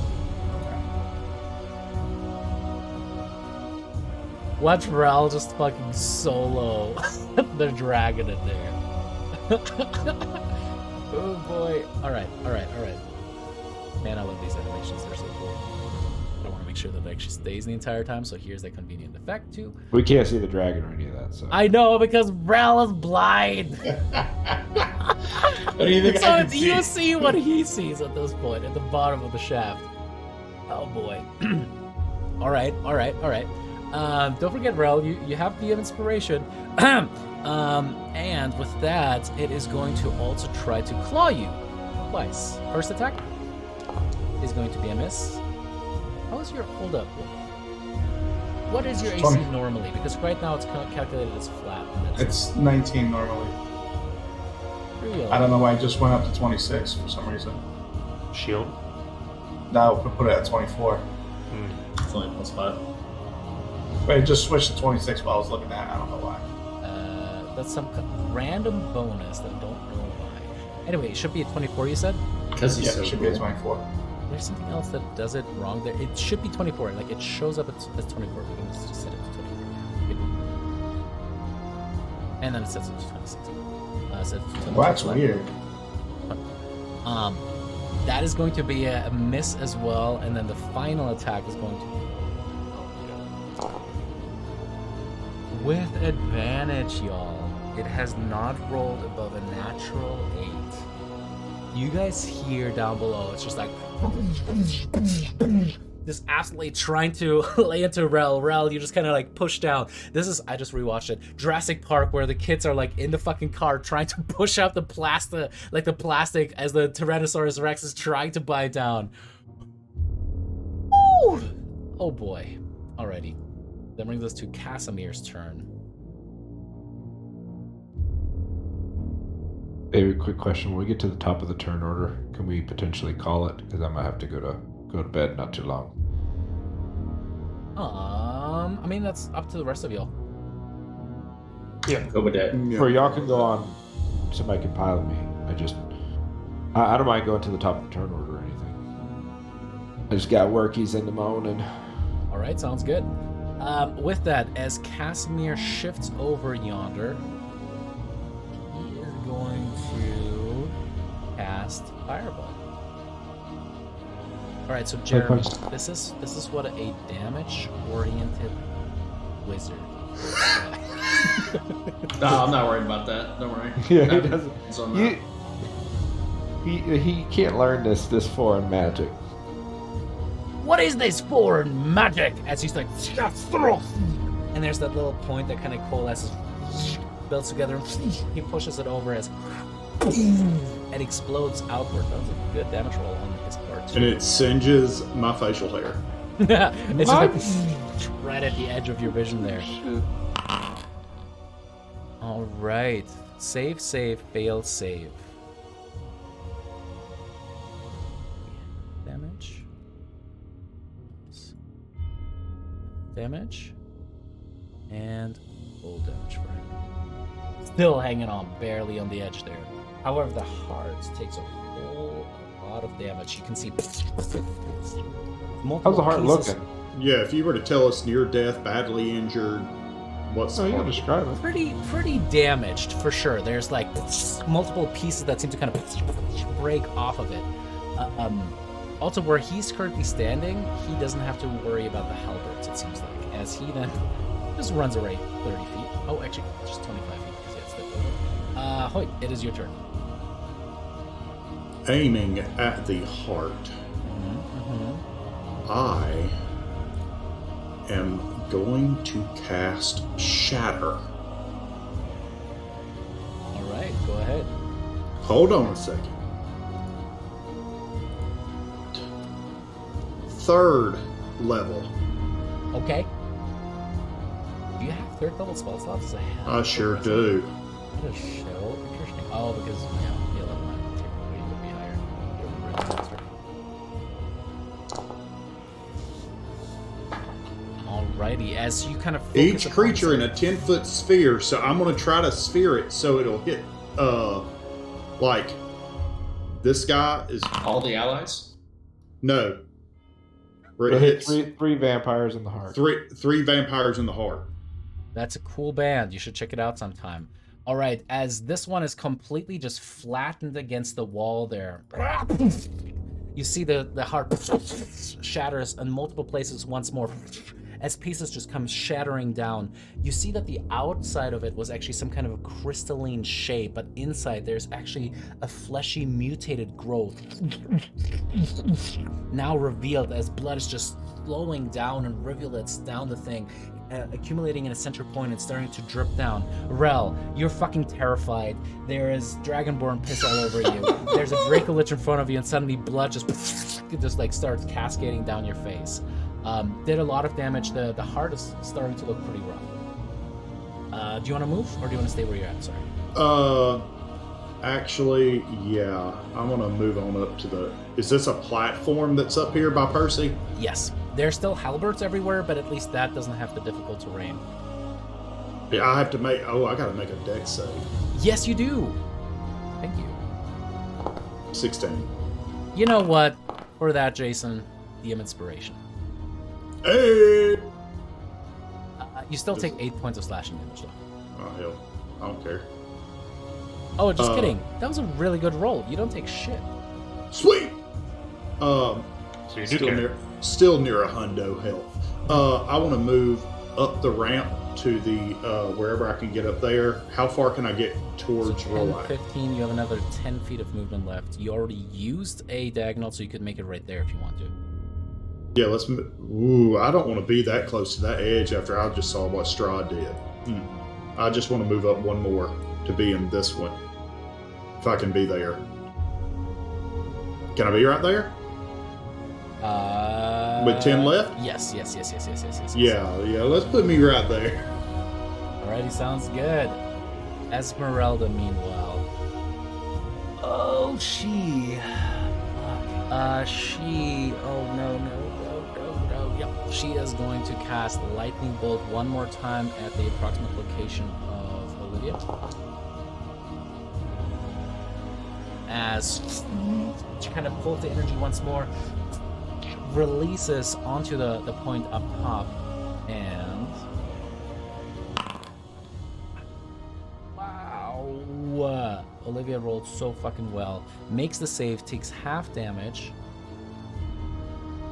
Watch Rel just fucking solo the dragon in there. Oh boy. Alright. Man, I love these animations. They're so cool. I want to make sure that it actually stays the entire time, so here's a convenient effect too. We can't see the dragon or any of that, so. I know, because Rel is blind. What do you think So I it's, can you see? see what he sees at this point, at the bottom of the shaft. Oh boy. Alright. Don't forget, Rel, you have the inspiration. And with that, it is going to also try to claw you twice. First attack is going to be a miss. How is your hold up? What is your AC 20. normally? Because right now it's calculated as flat. It's 19 normally. Real. I don't know why I just went up to 26 for some reason. Shield. Now put it at 24. It's only +5. Wait, it just switched to 26 while I was looking at it. I don't know why. That's some random bonus that I don't know why. Anyway, it should be a 24, you said? Because Yeah, it should be a 24. There's something else that does it wrong there. It should be 24. Like, it shows up as 24. We can just set it to 24. And then it sets it to 26. Sets it to 26. Well, that's weird. That is going to be a miss as well. And then the final attack is going to be with advantage, y'all. It has not rolled above a natural 8. You guys hear down below, it's just like just absolutely trying to lay into Rel. Rel, you just kind of like push down. This is, I just rewatched it, Jurassic Park, where the kids are like in the fucking car trying to push out the plastic as the Tyrannosaurus Rex is trying to bite down. Woo! Oh boy. Alrighty. That brings us to Casimir's turn. David, quick question. When we get to the top of the turn order, can we potentially call it? Because I might have to go to bed not too long. I mean, that's up to the rest of y'all. Yeah. Go with that. Yeah. Or y'all can go on. Somebody can pilot me. I don't mind going to the top of the turn order or anything. I just got workies in the morning. Alright, sounds good. With that, as Casimir shifts over yonder, he is going to cast Fireball. Alright, so Jeremy, this is what a damage-oriented wizard. No, I'm not worried about that. Don't worry. Yeah, he doesn't. It's on that. He can't learn this foreign magic. What is this foreign magic? As he's like, and there's that little point that kind of coalesces, builds together, and he pushes it over as it explodes outward. That was a good damage roll on his part. And it singes my facial hair. It's just like right at the edge of your vision there. All right, save, fail, save. Damage and full damage for him. Still hanging on, barely on the edge there. However, the heart takes a whole lot of damage. You can see How's the heart looking? Yeah, if you were to tell us near death, badly injured, what's Oh, the you can heart? describe it. pretty damaged for sure. There's like multiple pieces that seem to kind of break off of it. Also, where he's currently standing, he doesn't have to worry about the halberds, it seems like, as he then just runs away 30 feet. Oh, actually, just 25 feet, because he had stepped over. Hoyt, it is your turn. Aiming at the heart, I am going to cast Shatter. All right, go ahead. Hold on a second. 3rd level. Okay. Do you have 3rd level spell slots as I have? I sure do. That is so interesting. Oh, because, yeah, the 11 might typically would be higher. I don't remember the answer. Alrighty, as you kind of focus Each upon creature in a 10-foot sphere, so I'm going to try to sphere it so it'll hit, like, this guy is... All the allies? No. Where it It hit hits three vampires in the heart. three vampires in the heart. That's a cool band. You should check it out sometime. All right, as this one is completely just flattened against the wall there, you see the heart shatters in multiple places once more. As pieces just come shattering down, you see that the outside of it was actually some kind of a crystalline shape, but inside there's actually a fleshy mutated growth. Now revealed as blood is just flowing down in rivulets down the thing. accumulating in a center point and starting to drip down. Rel, you're fucking terrified. There is Dragonborn piss all over you. There's a Dracolich in front of you, and suddenly blood just like starts cascading down your face. Did a lot of damage. The heart is starting to look pretty rough. Do you want to move, or do you want to stay where you're at? Sorry. Actually, yeah. I want to move on up to the... Is this a platform that's up here by Percy? Yes. There's still halberds everywhere, but at least that doesn't have the difficult terrain. Yeah, I have to make... Oh, I got to make a dex save. Yes, you do. Thank you. 16. You know what? For that, Jason, DM Inspiration. Hey! You still take 8 points of slashing damage, though. Oh, hell. I don't care. Oh, just kidding. That was a really good roll. You don't take shit. Sweet! So you do care. Still near a hundo health. I want to move up the ramp to the wherever I can get up there. How far can I get towards so 10, Rolai? 15, you have another 10 feet of movement left. You already used a diagonal, so you could make it right there if you want to. Yeah, let's move. Ooh, I don't want to be that close to that edge after I just saw what Strahd did. I just want to move up one more to be in this one. If I can be there. Can I be right there? With 10 left? Yes. Yeah, let's put me right there. Alrighty, sounds good. Esmeralda, meanwhile. Oh, she. Oh, no. Yep. She is going to cast Lightning Bolt one more time at the approximate location of Olivia. As she kind of pulls the energy once more, releases onto the point up top, and wow, Olivia rolled so fucking well. Makes the save, takes half damage.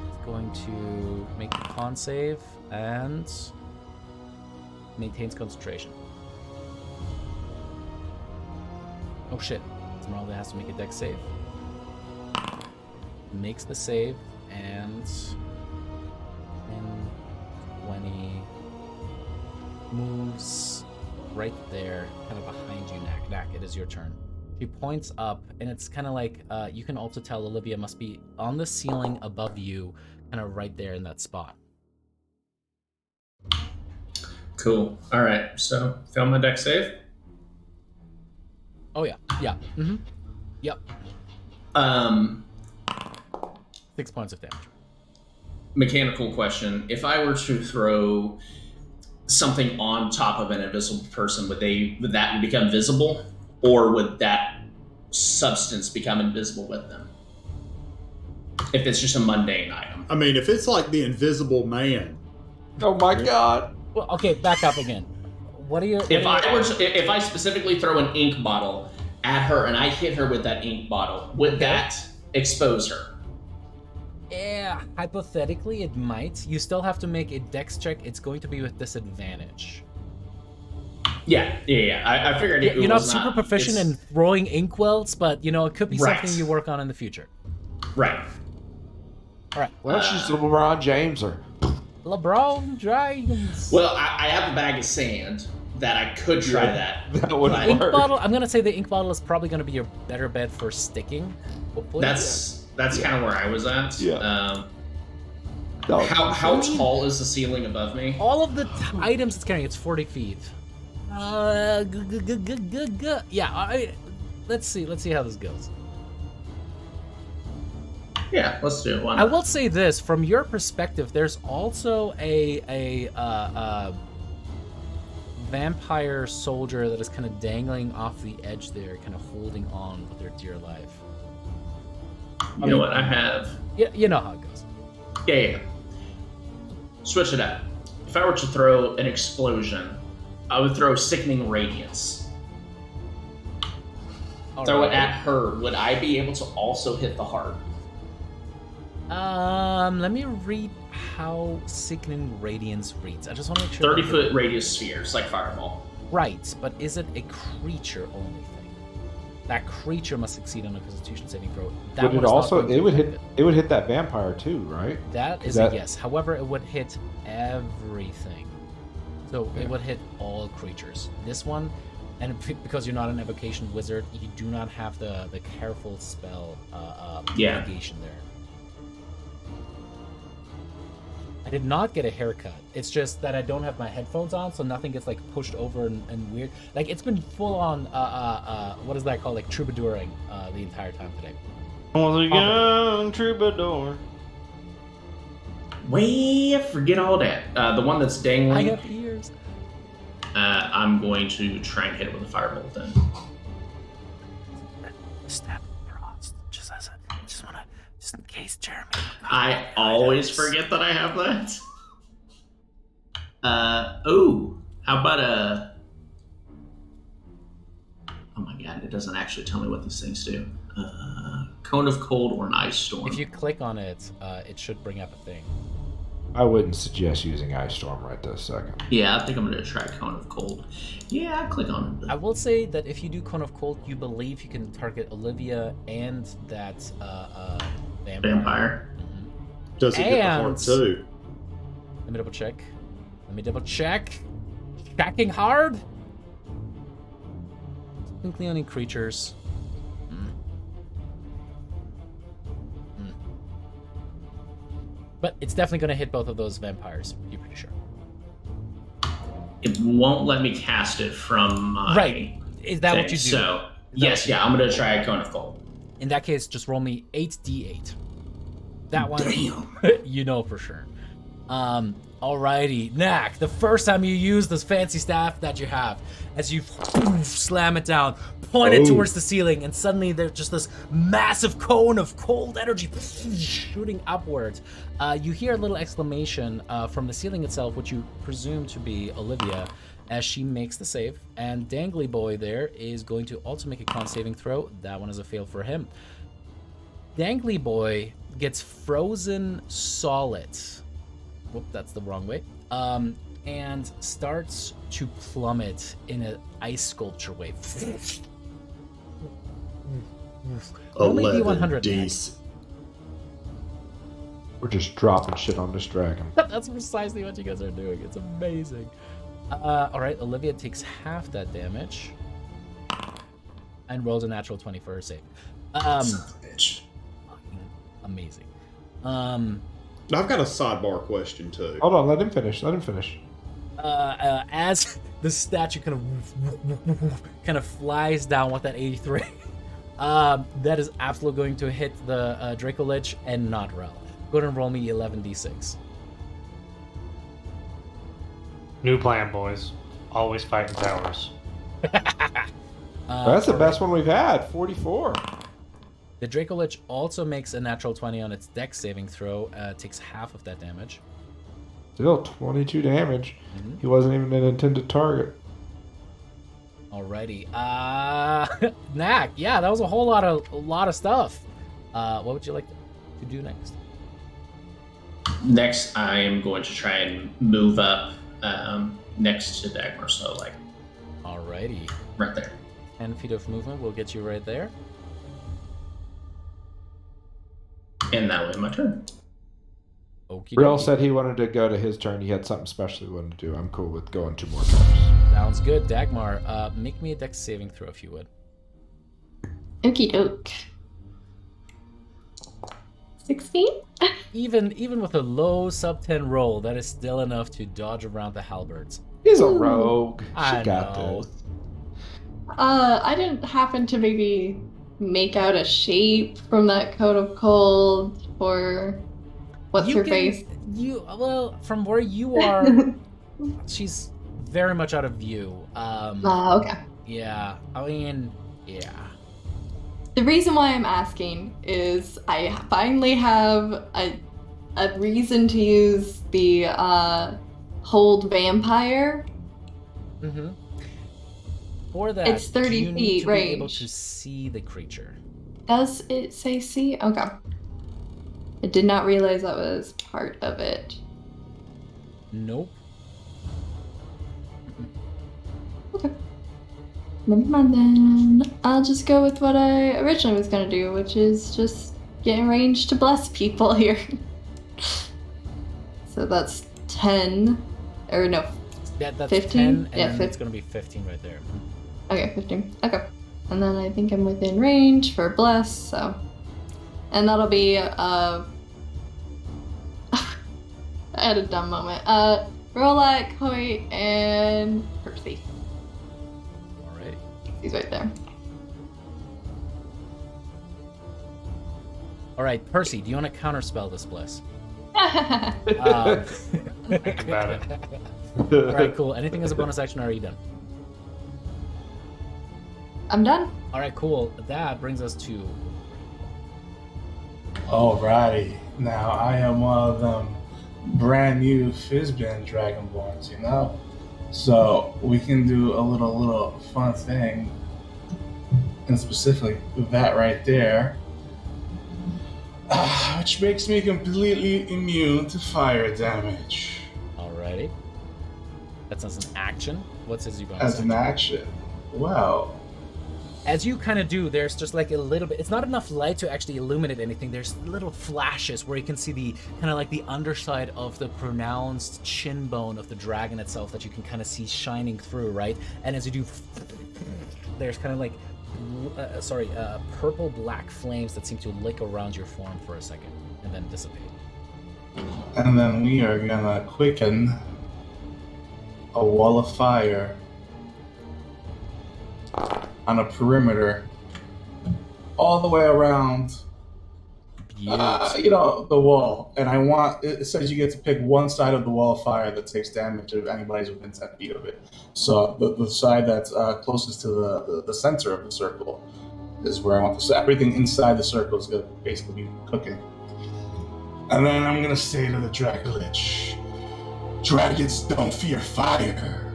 It's going to make the con save and maintains concentration. Oh shit. Esmeralda has to make a dex save. Makes the save, and 20 moves right there, kind of behind you, Knack. It is your turn. She points up, and it's kind of like you can also tell Olivia must be on the ceiling above you, kind of right there in that spot. Cool. All right. So, fail my dex save. Oh yeah. Mm-hmm. Yep. 6 points of damage. Mechanical question: if I were to throw something on top of an invisible person, would that become visible, or would that substance become invisible with them? If it's just a mundane item. I mean, if it's like the Invisible Man. Oh my god. Well, okay, back up again. If I specifically throw an ink bottle at her and I hit her with that ink bottle, would that expose her? Yeah, hypothetically it might. You still have to make a dex check. It's going to be with disadvantage. Yeah. I figured it You're not was super proficient in throwing ink welts, but it could be something you work on in the future. Right. All right. Well, she's LeBron James or LeBron James. Well, I have a bag of sand that I could try that. That would Ink work. bottle. I'm gonna say the ink bottle is probably gonna be your better bet for sticking. Hopefully. That's kind of where I was at. Yeah. How tall is the ceiling above me? All of the items it's carrying. It's 40 feet. Yeah. Let's see how this goes. Yeah, let's do it. Why I not? will say this, from your perspective, there's also a vampire soldier that is kind of dangling off the edge there, kind of holding on with their dear life. You know what? I have. Yeah, you know how it goes. Yeah. Switch it up. If I were to throw an explosion, I would throw Sickening Radiance. Throw it at her. Would I be able to also hit the heart? Let me read how Sickening Radiance reads. I just want to make sure. 30-foot radius spheres, like Fireball. Right, but is it a creature only thing? That creature must succeed on a Constitution saving throw. Would it also? It would hit that vampire too, right? That is a yes. However, it would hit everything. So it would hit all creatures. This one, and because you're not an evocation wizard, you do not have the careful spell negation there. I did not get a haircut. It's just that I don't have my headphones on, so nothing gets like pushed over and weird. Like it's been full on what is that called? Like troubadouring the entire time today. Was a young troubadour. Wait, forget all that. The one that's dangling. I have ears. I'm going to try and hit it with a firebolt then. Step Frost. Just in case Jeremy. I always forget that I have that. How about a... Oh my god, it doesn't actually tell me what these things do. Cone of Cold or an Ice Storm. If you click on it, it should bring up a thing. I wouldn't suggest using Ice Storm right this second. Yeah, I think I'm going to try Cone of Cold. Yeah, I'll click on it. I will say that if you do Cone of Cold, you believe you can target Olivia and that vampire. Mm-hmm. Does it get the heart too? Let me double check. Tracking hard. Twinkly on creatures. But it's definitely going to hit both of those vampires. You're pretty sure. It won't let me cast it from my... Right. Is that what you do? So, yes, I'm going to try a Cone of Cold. In that case, just roll me 8d8. That one, Damn. you know for sure. Alrighty, Knack, the first time you use this fancy staff that you have, as you slam it down, point it towards the ceiling, and suddenly there's just this massive cone of cold energy shooting upwards. You hear a little exclamation from the ceiling itself, which you presume to be Olivia, as she makes the save, and Dangly Boy there is going to also make a con saving throw. That one is a fail for him. Dangly Boy gets frozen solid. Whoop, that's the wrong way. And starts to plummet in an ice sculpture way. Only D100 D's. We're just dropping shit on this dragon. That's precisely what you guys are doing. It's amazing. All right, Olivia takes half that damage and rolls a natural 20 for her save. Bitch. Amazing. Now I've got a sidebar question too. Hold on, let him finish. As the statue kind of flies down with that 83, that is absolutely going to hit the Draco Lich and not Rel. Go ahead and roll me 11d6. New plan, boys. Always fighting towers. That's the best one we've had. 44. The Draco Lich also makes a natural 20 on its dex saving throw. Takes half of that damage. Still 22 damage. Mm-hmm. He wasn't even an intended target. Alrighty. Knack. Yeah, that was a whole lot of stuff. What would you like to do next? Next, I am going to try and move up next to Dagmar, so like... Alrighty. Right there. 10 feet of movement will get you right there. And that way, my turn. Okie Rel dokie. said he wanted to go to his turn. He had something special he wanted to do. I'm cool with going 2 more turns. Sounds good. Dagmar, make me a dex saving throw if you would. Okie doke. 16? Even with a low sub 10 roll, that is still enough to dodge around the halberds. He's a rogue. I She got know. this. I didn't happen to maybe make out a shape from that coat of cold or what's her face? Well, from where you are, she's very much out of view. Okay. Yeah, I mean, yeah. The reason why I'm asking is I finally have a reason to use the hold vampire. Mm-hmm. For that, It's 30 you need feet to be able range. to see the creature. Does it say see? Okay. I did not realize that was part of it. Nope. Okay. Never mind then. I'll just go with what I originally was gonna do, which is just get in range to bless people here. So that's 10, or no, That's 15? 10, and Yeah, then 15. it's going to be 15 right there. Okay, 15. Okay. And then I think I'm within range for Bless, so. And that'll be, I had a dumb moment. Rolak, Hoyt, and Percy. Alrighty. He's right there. All right, Percy, do you want to counterspell this bliss? Think about it. All right, cool. Anything as a bonus action, or are you done? I'm done. All right, cool. That brings us to... Alrighty. Now, I am one of them brand new Fizzbin Dragonborns, you know? So, we can do a little fun thing. And specifically, that right there. Which makes me completely immune to fire damage. Alrighty. That's as an action. What's his bonus As an action. Wow. As you kind of do, there's just like a little bit, it's not enough light to actually illuminate anything. There's little flashes where you can see the kind of like the underside of the pronounced chin bone of the dragon itself that you can kind of see shining through, right? And as you do, there's kind of like, purple-black flames that seem to lick around your form for a second and then dissipate. And then we are gonna quicken a wall of fire on a perimeter all the way around, the wall. And I want, it says you get to pick one side of the wall of fire that takes damage if anybody's within 10 feet of it. So the side that's closest to the center of the circle is where I want to. So everything inside the circle is going to basically be cooking. And then I'm going to say to the Dracolich, dragons don't fear fire,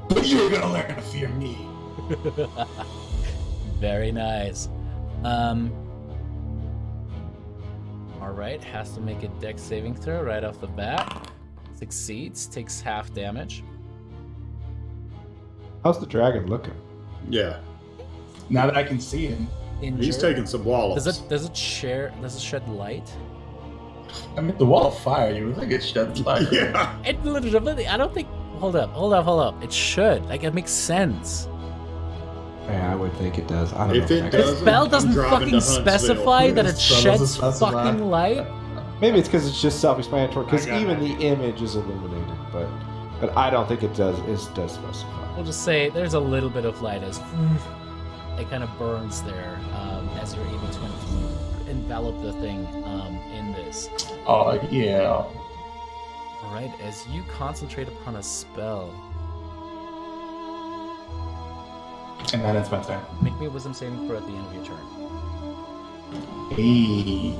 but you're going to learn to fear me. Very nice. Alright, has to make a dex saving throw right off the bat. Succeeds, takes half damage. How's the dragon looking? Yeah. Now that I can see him, Injured. He's taking some wallops. Does it shed light? I mean, the wall of fire, you would think it sheds light. Yeah. It literally, I don't think. Hold up. It should. Like, it makes sense. Yeah, I would think it does. I don't If know. it This doesn't, spell doesn't I'm driving fucking to Huntsville. specify that it This spell sheds doesn't specify. fucking light. Maybe it's because it's just self-explanatory. Because I got even it. the image is illuminated, but I don't think it does. It does specify. We'll just say there's a little bit of light as it kind of burns there as you're able to kind of envelop the thing in this. Oh, yeah. All right, as you concentrate upon a spell, And then it's my turn. make me a wisdom saving throw at the end of your turn. Hey.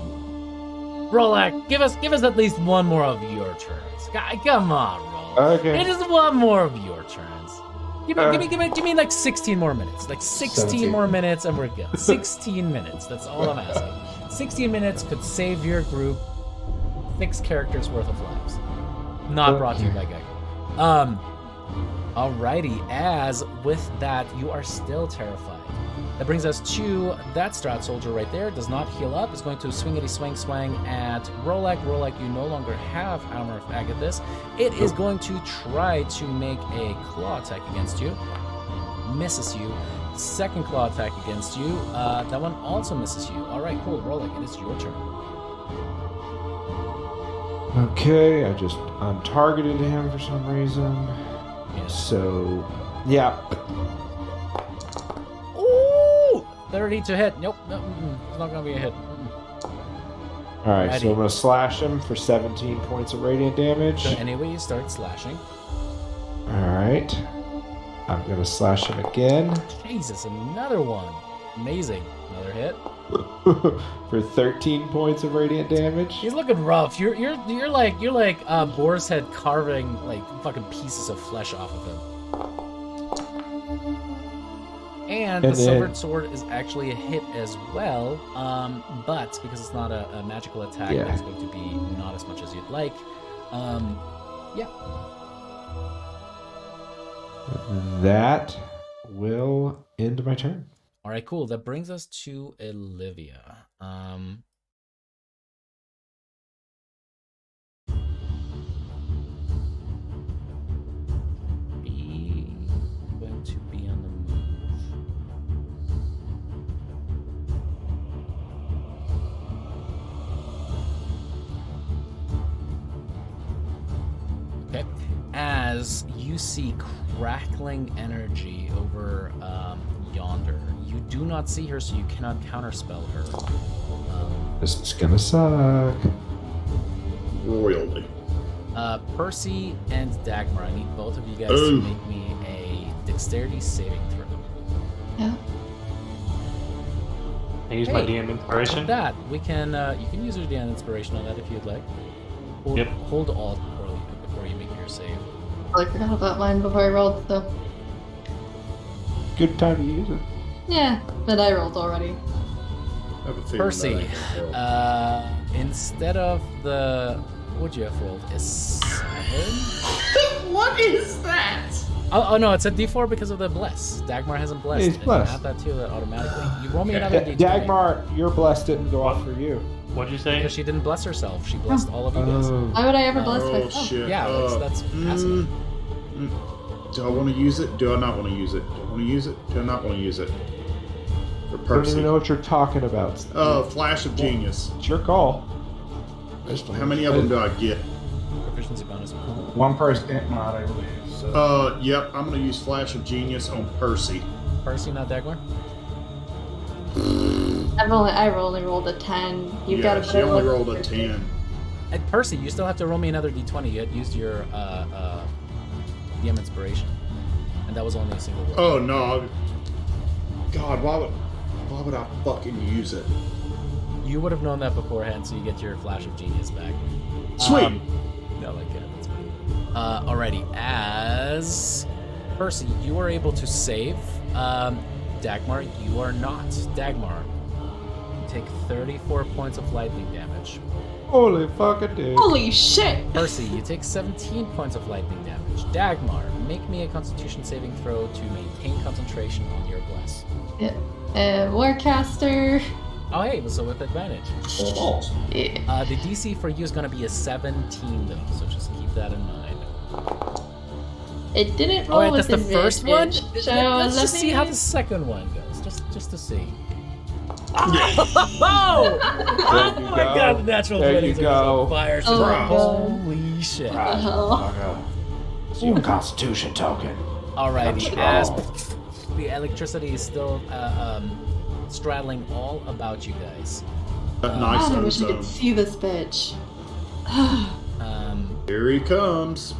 Rolak, give us at least one more of your turns. Come on, Rolak. Okay. Just one more of your turns. Give me like 16 more minutes. Like 16 17. more minutes and we're good. 16 minutes. That's all I'm asking. 16 minutes could save your group 6 characters worth of lives. Not brought to you by Geico. Alrighty, as with that, you are still terrified. That brings us to that Strahd soldier right there. Does not heal up. Is going to swingity swang at Rolak. Rolak, you no longer have Armor of Agathis. It is going to try to make a claw attack against you. Misses you. Second claw attack against you. That one also misses you. All right, cool. Rolak, it is your turn. Okay, I just untargeted him for some reason. So, yeah. Ooh! 30 to hit. Nope. It's not going to be a hit. All right, Alrighty. so I'm going to slash him for 17 points of radiant damage. So anyway, you start slashing. All right. I'm going to slash him again Jesus, another one. Amazing. Another hit. for 13 points of radiant damage. He's looking rough. You're like Boar's Head carving like fucking pieces of flesh off of him. And the And then- Silvered Sword is actually a hit as well, but because it's not a magical attack, Yeah. it's going to be not as much as you'd like. Yeah. That will end my turn. All right, cool. That brings us to Olivia. as you see crackling energy over yonder. You do not see her, so you cannot counterspell her. This is gonna suck. Royally. Percy and Dagmar, I need both of you guys Ooh. to make me a dexterity saving throw. Yeah. I use my Hey, DM inspiration. That we can, you can use your DM inspiration on that if you'd like. Hold, Yep. hold Alt before you make your save. I forgot about mine before I rolled, so. Good time to use it. Yeah, but I rolled already. I have a feeling Percy, that ain't gonna help. instead of the, what would you have rolled? A 7? What is that? Oh no, it's a D4 because of the bless. Dagmar hasn't blessed. He's and blessed. Add that to it automatically. You roll me another D20. Dagmar, your bless didn't go off for you. What'd you say? Because she didn't bless herself. She blessed all of you guys. Why would I ever bless Oh myself? shit. Yeah, that's passive. Do I want to use it? Do I not want to use it? Do I want to use it? Do I not want to use it? For I don't Percy. even know what you're talking about. Flash of Genius. It's your call. How many of them do I get? Proficiency bonus. One person not, I believe. So. Yep, I'm going to use Flash of Genius on Percy. Percy, not Dagmar. I've only rolled a 10. You've got a She better only look rolled a at 10. And Percy, you still have to roll me another D20. You had used your DM inspiration, and that was only a single roll. Oh, no. God, why would I fucking use it? You would have known that beforehand, so you get your Flash of Genius back. Sweet. No, like that's fine. Alrighty, as Percy, you are able to save. Dagmar, you are not. Dagmar, you take 34 points of lightning damage. Holy fucking dude. Holy shit! Percy, you take 17 points of lightning damage. Dagmar, make me a Constitution saving throw to maintain concentration on your bless. Warcaster. Oh, hey, so with advantage. Alt. Yeah. The DC for you is going to be a 17, though, so just keep that in mind. It didn't roll Oh, wait, with that's the first one? advantage, So Let's let just me... see how the second one goes, just to see. Oh! There you my go. god, the natural There 20s you are go. on fire. Oh my God. Holy shit. It's your Constitution token. Alrighty, as the electricity is still straddling all about you guys. Nice God, I wish I ozone. could see this bitch. Here he comes.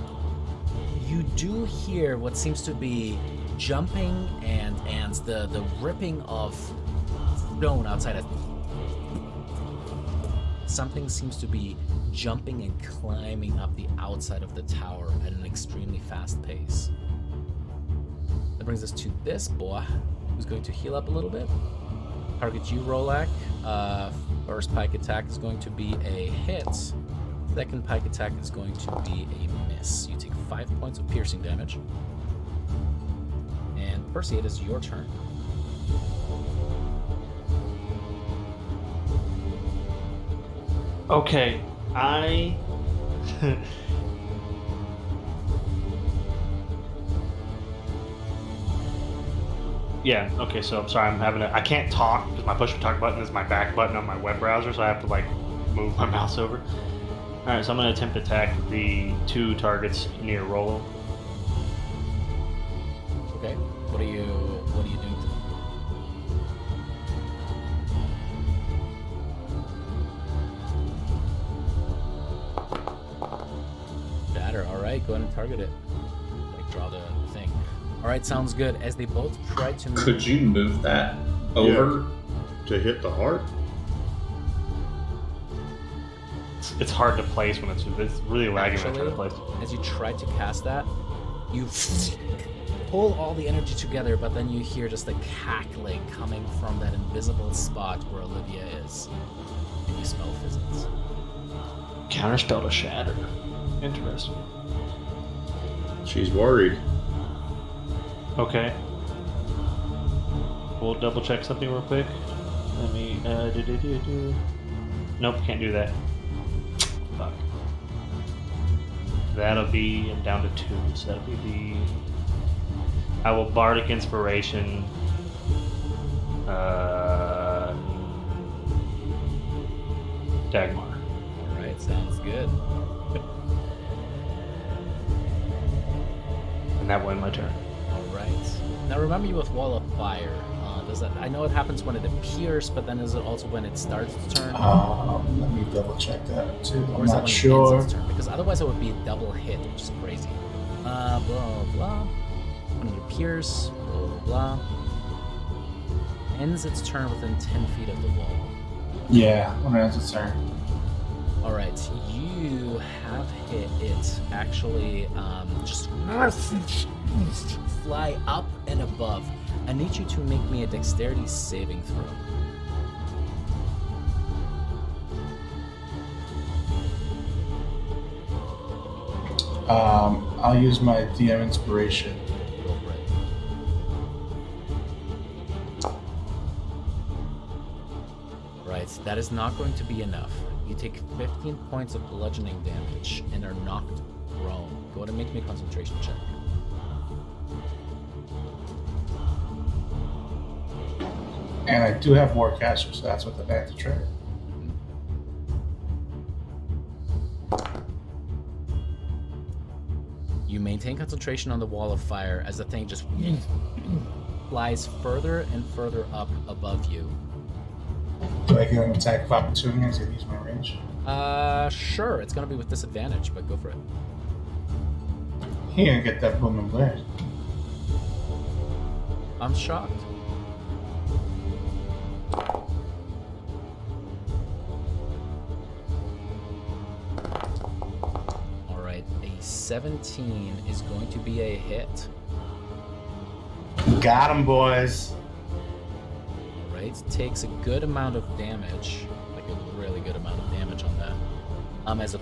You do hear what seems to be jumping and the ripping of stone outside of. Something seems to be jumping and climbing up the outside of the tower at an extremely fast pace. That brings us to this boy, who's going to heal up a little bit. Target you, Rolak. First pike attack is going to be a hit. Second pike attack is going to be a miss. You take 5 points of piercing damage. And Percy, it is your turn. Okay, I. Yeah, okay, so I'm sorry, I can't talk because my push to talk button is my back button on my web browser, so I have to like move my mouse over. Alright, so I'm gonna attempt to attack the 2 targets near Rollo. Okay. What are you doing? Shatter. All right, go ahead and target it. Like draw the thing. All right, sounds good. As they both try to move. Could you move that over? To hit the heart? It's hard to place when it's really lagging when I try to place. As you try to cast that, you pull all the energy together, but then you hear just a cackling coming from that invisible spot where Olivia is, and you smell physics. Counterspell to shatter. Interesting. She's worried. Okay. We'll double check something real quick. Let me Nope, can't do that. Fuck. That'll be I'm down to 2, so that'll be the I will Bardic Inspiration Dagmar. Alright, sounds good. and that went my turn. All right. Now remember, you with Wall of Fire. Does that? I know it happens when it appears, but then is it also when it starts its turn? Let me double check that too. Or I'm is it not when it sure. ends its turn? Because otherwise it would be a double hit, which is crazy. Blah, blah. When it appears, blah, blah, blah. Ends its turn within 10 feet of the wall. Yeah, when it ends its turn. All right, you have hit it. Actually, just fly up and above. I need you to make me a dexterity saving throw. I'll use my DM inspiration. Go for it. Right, that is not going to be enough. You take 15 points of bludgeoning damage and are knocked prone. Go ahead and make me a concentration check. And I do have more caster, so that's what the advantage, right? You maintain concentration on the wall of fire as the thing just flies further and further up above you. Do I get an attack of opportunity as I use my range? Sure. It's gonna be with disadvantage, but go for it. He ain't gonna get that booming blast. I'm shocked. All right, a 17 is going to be a hit. Got him, boys. Right, takes a good amount of damage, like a really good amount of damage on that. As it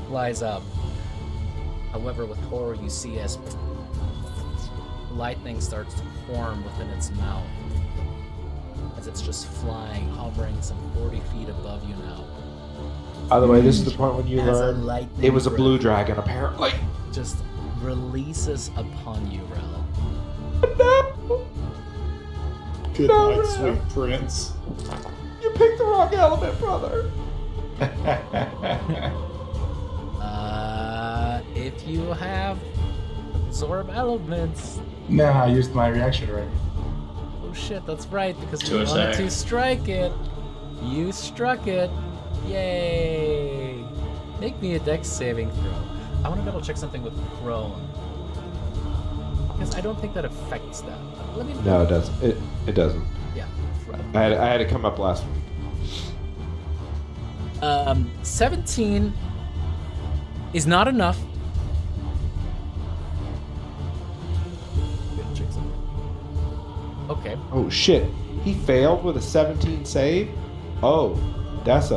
flies up. However, with horror, you see as lightning starts to form within its mouth, as it's just flying, hovering some 40 feet above you now. By the way, this is the point when you As a learn lightning it was a blue breath dragon, apparently. just releases upon you, Rel. Good No, night, no. sweet prince. You picked the wrong element, brother. If you have absorb elements. No, I used my reaction already. Oh shit, that's right, because To you wanted attack. to strike it. You struck it. Yay! Make me a dex saving throw. I want to double check something with prone. Because I don't think that affects that. Let me No, it doesn't. It doesn't. Yeah. Right. I had to come up last week. 17 is not enough. Gotta check something. Okay. Oh shit! He failed with a 17 save. Oh, that's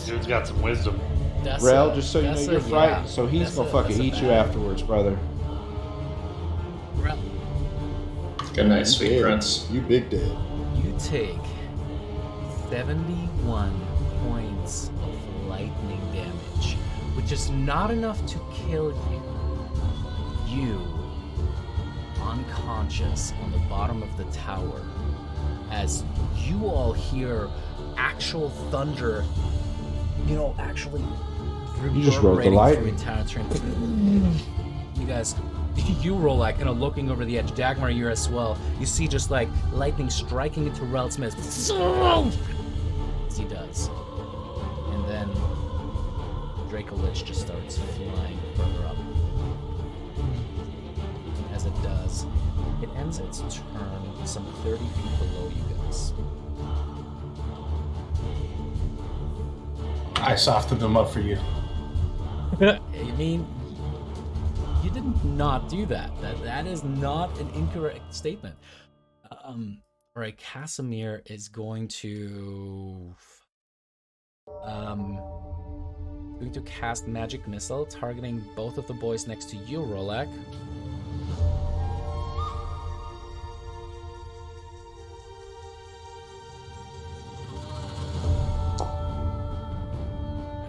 Dude's got some wisdom. That's Rel. a- Just so you know, that's you're a- frightened. yeah. So he's That's gonna a- fucking that's a eat you bad- afterwards, brother. Rel, Good night, sweet Dead. prince. You big dead. you take 71 points of lightning damage, which is not enough to kill you. You, unconscious on the bottom of the tower, as you all hear actual thunder, actually You just rode the reverberating lightning. through entire train. You guys, you roll like kind of looking over the edge. Dagmar, you're as well. You see just like lightning striking into Rel Smith as he does, and then Draco Lich just starts flying further up. As it does, it ends its turn some 30 feet below you guys. I softened them up for you. I mean, you didn't not do that. That is not an incorrect statement. Alright, Casimir is going to cast Magic Missile, targeting both of the boys next to you, Rolak.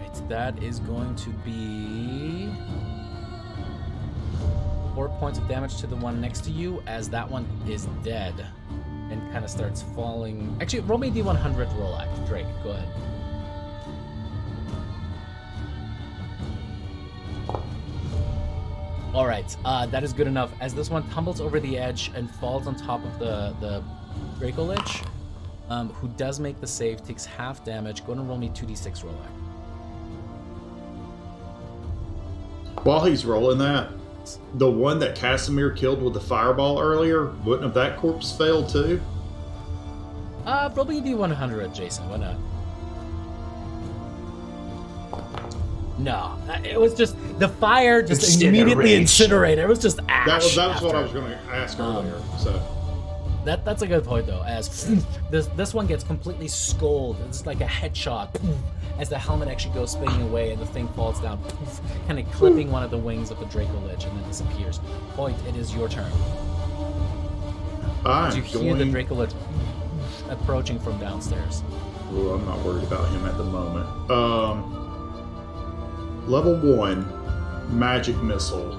Right, that is going to be 4 points of damage to the one next to you, as that one is dead and kind of starts falling. Actually, roll me D100, Rolak. Drake, go ahead. All right, that is good enough. As this one tumbles over the edge and falls on top of the Draco Lich, who does make the save, takes half damage. Go and roll me 2d6 roll act. While he's rolling that, the one that Casimir killed with the fireball earlier, wouldn't have that corpse failed too? Roll me a d100, Jason. Why not? No, it was just the fire just immediately incinerated. It was just ash. That was what I was going to ask earlier. So that's a good point though. As this one gets completely skulled, it's like a headshot. As the helmet actually goes spinning away and the thing falls down, kind of clipping one of the wings of the Draco Lich and then disappears. Point, it is your turn. As you hear the Draco Lich approaching from downstairs. Oh, I'm not worried about him at the moment. Level 1 magic missile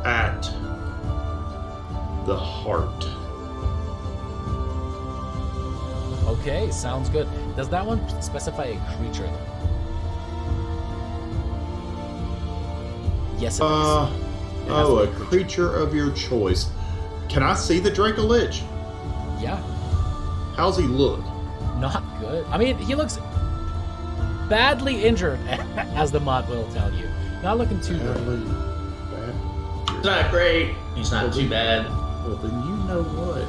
at the heart. Okay, sounds good. Does that one specify a creature though? Yes, it does. A creature of your choice. Can I see the Draco Lich? Yeah. How's he look? Not good. I mean, he looks badly injured, as the mod will tell you. Not looking too good. He's not great. He's not too bad. Well, then you know what?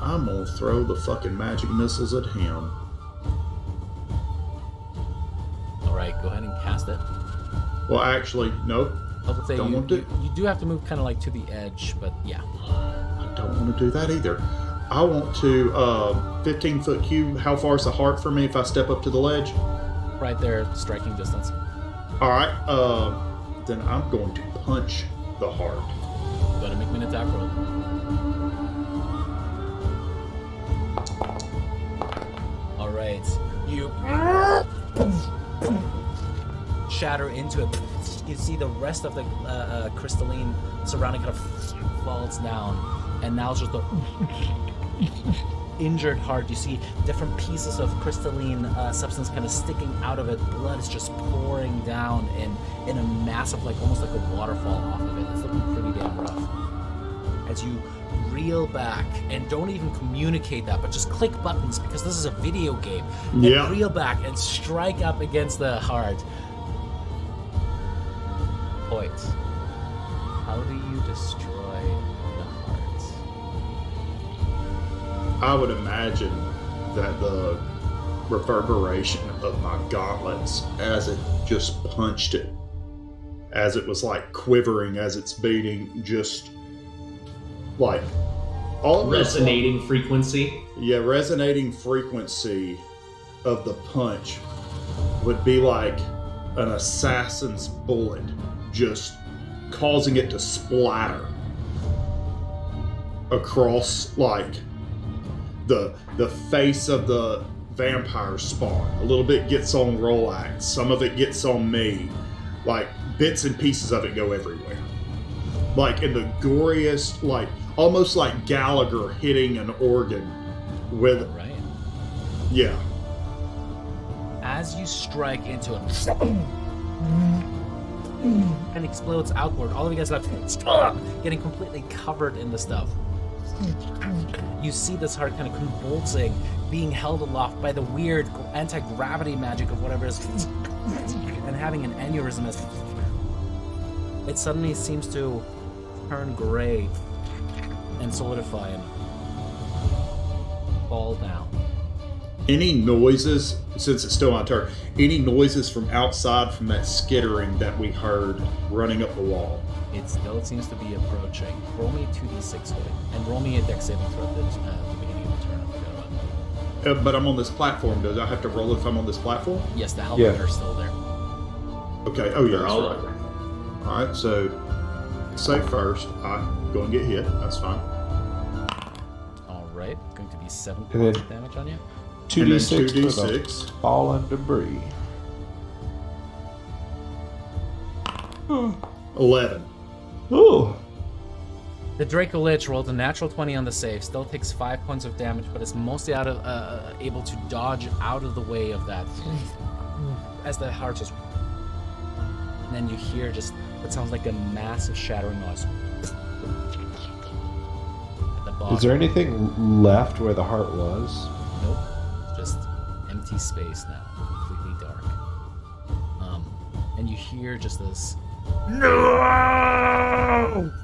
I'm gonna throw the fucking magic missiles at him. Alright, go ahead and cast it. Well, actually, nope. I would say Don't want to. you do have to move kind of like to the edge, but yeah. I don't want to do that either. I want to 15-foot cube. How far is the heart for me if I step up to the ledge? Right there, striking distance. All right. Then I'm going to punch the heart. Go ahead and make me an attack roll. All right, you shatter into it. You see the rest of the crystalline surrounding kind of falls down, and now it's just a injured heart. You see different pieces of crystalline substance kind of sticking out of it. Blood is just pouring down in a massive, like almost like a waterfall off of it. It's looking pretty damn rough. As you reel back and don't even communicate that, but just click buttons because this is a video game. And Yeah. reel back and strike up against the heart. Point. How do you destroy the heart? I would imagine that the reverberation of my gauntlets as it just punched it, as it was like quivering as it's beating, just like all Resonating frequency. Yeah, resonating frequency of the punch would be like an assassin's bullet, just causing it to splatter across like the face of the vampire spawn. A little bit gets on Rolax, some of it gets on me. Like bits and pieces of it go everywhere. Like in the goriest, like almost like Gallagher hitting an organ with Right. yeah. As you strike into it, and explodes outward. All of you guys are getting completely covered in the stuff. You see this heart kind of convulsing, being held aloft by the weird anti-gravity magic of whatever is, and having an aneurysm as it suddenly seems to turn gray and solidify and fall down. Any noises, since it's still my turn, any noises from outside from that skittering that we heard running up the wall? It still seems to be approaching. Roll me 2d6 with it, and roll me a dex saving throw at the beginning of the turn. I forgot about that. But I'm on this platform. Do I have to roll if I'm on this platform? Yes, the helmet are still there. Okay. Oh, yeah. They're That's all right. over. All right. So, say first, I go and get hit. That's fine. All right, going to be 7 And points then- of damage on you. 2d6 and then for the 2d6. fallen debris. 11. Ooh. The Draco Lich rolled a natural 20 on the save, still takes 5 points of damage, but is mostly able to dodge out of the way of that as the heart just. And then you hear just It sounds like a massive shattering noise. At the bottom. Is there anything left where the heart was? Nope. Just empty space now. Completely dark. And you hear just this no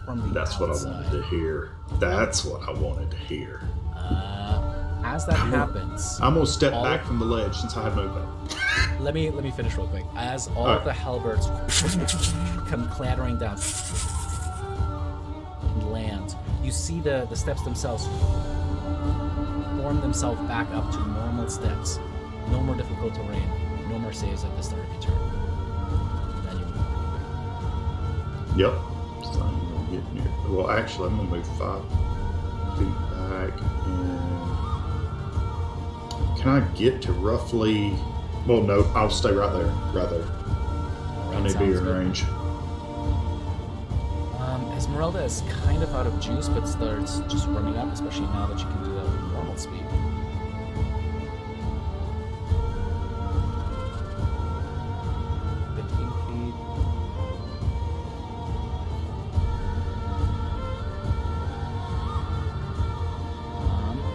from the That's what I outside. wanted to hear. That's what I wanted to hear. As that happens, I'm gonna step all back of- from the ledge since I have movement. let me finish real quick. As all All of the halberds come clattering down and land, you see the steps themselves form themselves back up to normal steps. No more difficult terrain. No more saves at the start of your turn. And then you move. Yep. So I'm gonna get near. Well, actually, I'm gonna move 5 feet back. And can I get to roughly? Well, no. I'll stay right there. Right there. I need to be Sounds in good. range. Esmeralda is kind of out of juice, but starts just running up, especially now that you can do that with normal speed.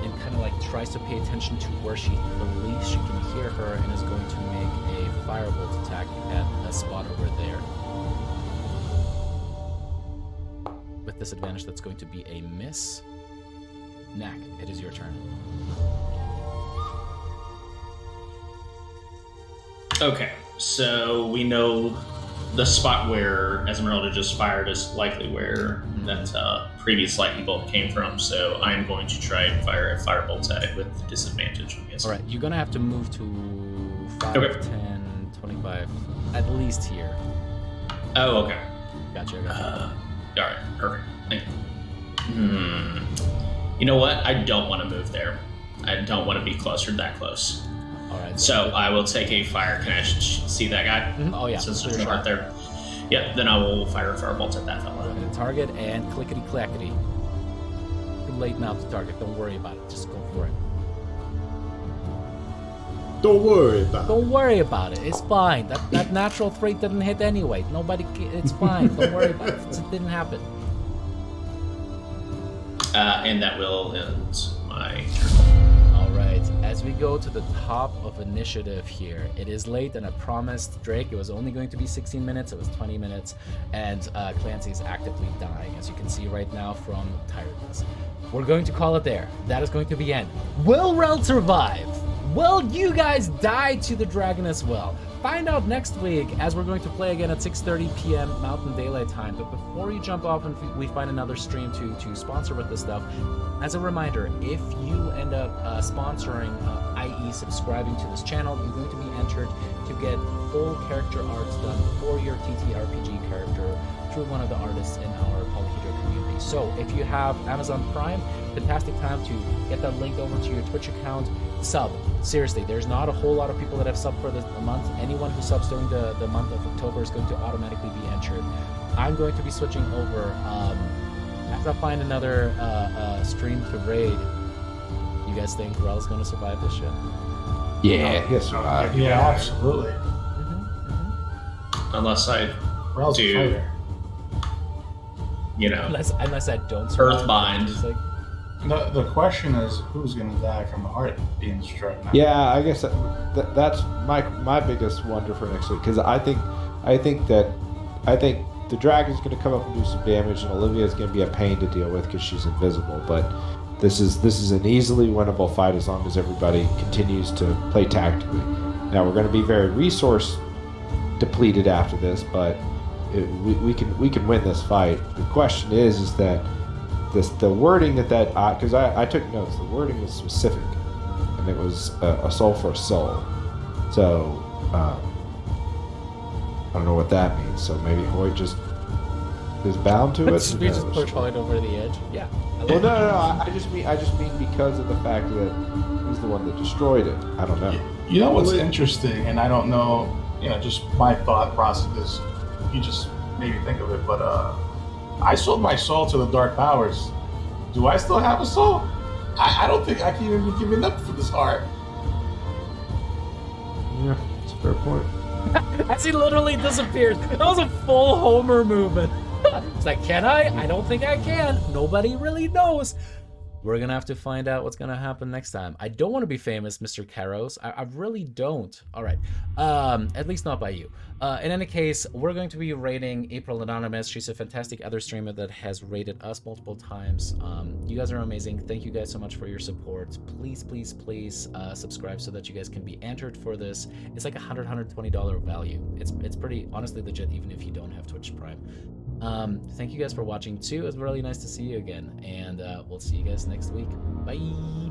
And kind of like tries to pay attention to where she believes she can hear her, and is going to make a firebolt attack at a spot over there. With disadvantage, that's going to be a miss. Knack, it is your turn. Okay, so we know the spot where Esmeralda just fired is likely where that previous lightning bolt came from, so I'm going to try and fire a firebolt at it with disadvantage, I'm guessing. All right, you're going to have to move to 5, Okay. 10, 25, at least here. Oh, okay. Gotcha. All right, perfect. Thank you. You know what? I don't want to move there. I don't want to be closer, that close. All right. So I will take a fire. Can I see that guy? Oh, yeah. Since for there's no sure. heart there. Yep, then I will fire a firebolt at that Go fella. ahead and target and clickety clackety. Too late now to target. Don't worry about it. Just go for it. Don't worry about it. Don't worry about it. It's fine. That natural 3 didn't hit anyway. It's fine. Don't worry about it. It didn't happen. And that will end my All right. As we go to the top of initiative here, it is late, and I promised Drake it was only going to be 16 minutes. It was 20 minutes, and Clancy is actively dying, as you can see right now from tiredness. We're going to call it there. That is going to be end. Will Rel survive? Will you guys die to the dragon as well? Find out next week, as we're going to play again at 6:30 p.m. Mountain Daylight Time. But before you jump off and we find another stream to sponsor with this stuff, as a reminder, if you end up sponsoring, i.e. subscribing to this channel, you're going to be entered to get full character arts done for your TTRPG character through one of the artists in our Polyhedra community. So if you have Amazon Prime, fantastic time to get that linked over to your Twitch account. Sub. Seriously, there's not a whole lot of people that have subbed for the month. Anyone who subs during the month of October is going to automatically be entered. I'm going to be switching over. After I find another stream to raid, you guys think Rel's going to survive this shit? Yeah, he'll survive. Yeah, absolutely. unless I Rel's a do, fighter. Unless I don't survive. Earthbind. It's like, The question is, who's going to die from the heart being destroyed now? Yeah, I guess that's my biggest wonder for next week, because I think the dragon's going to come up and do some damage, and Olivia's going to be a pain to deal with because she's invisible. But this is an easily winnable fight as long as everybody continues to play tactically. Now we're going to be very resource depleted after this, but we can win this fight. The question is that the wording that because I took notes. The wording was specific, and it was a soul for a soul. So I don't know what that means. So maybe Hoyt just is bound to it. we just push Hoyt over the edge. Yeah. Well, no. I just mean because of the fact that he's the one that destroyed it. I don't know. You know what's interesting, and I don't know, just my thought process is, you just made me think of it, but I sold my soul to the dark powers. Do I still have a soul? I don't think I can even be giving up for this heart. Yeah, it's a fair point. As he literally disappears. That was a full Homer movement. It's like, can I? I don't think I can. Nobody really knows. We're gonna have to find out what's gonna happen next time. I don't want to be famous, Mr. Karos. I really don't. All right, at least not by you. In any case, we're going to be rating April Anonymous. She's a fantastic other streamer that has rated us multiple times. You guys are amazing. Thank you guys so much for your support. Please, please, please subscribe so that you guys can be entered for this. It's like $120 value. It's pretty honestly legit, even if you don't have Twitch Prime. Thank you guys for watching too. It was really nice to see you again, and we'll see you guys next week. Bye.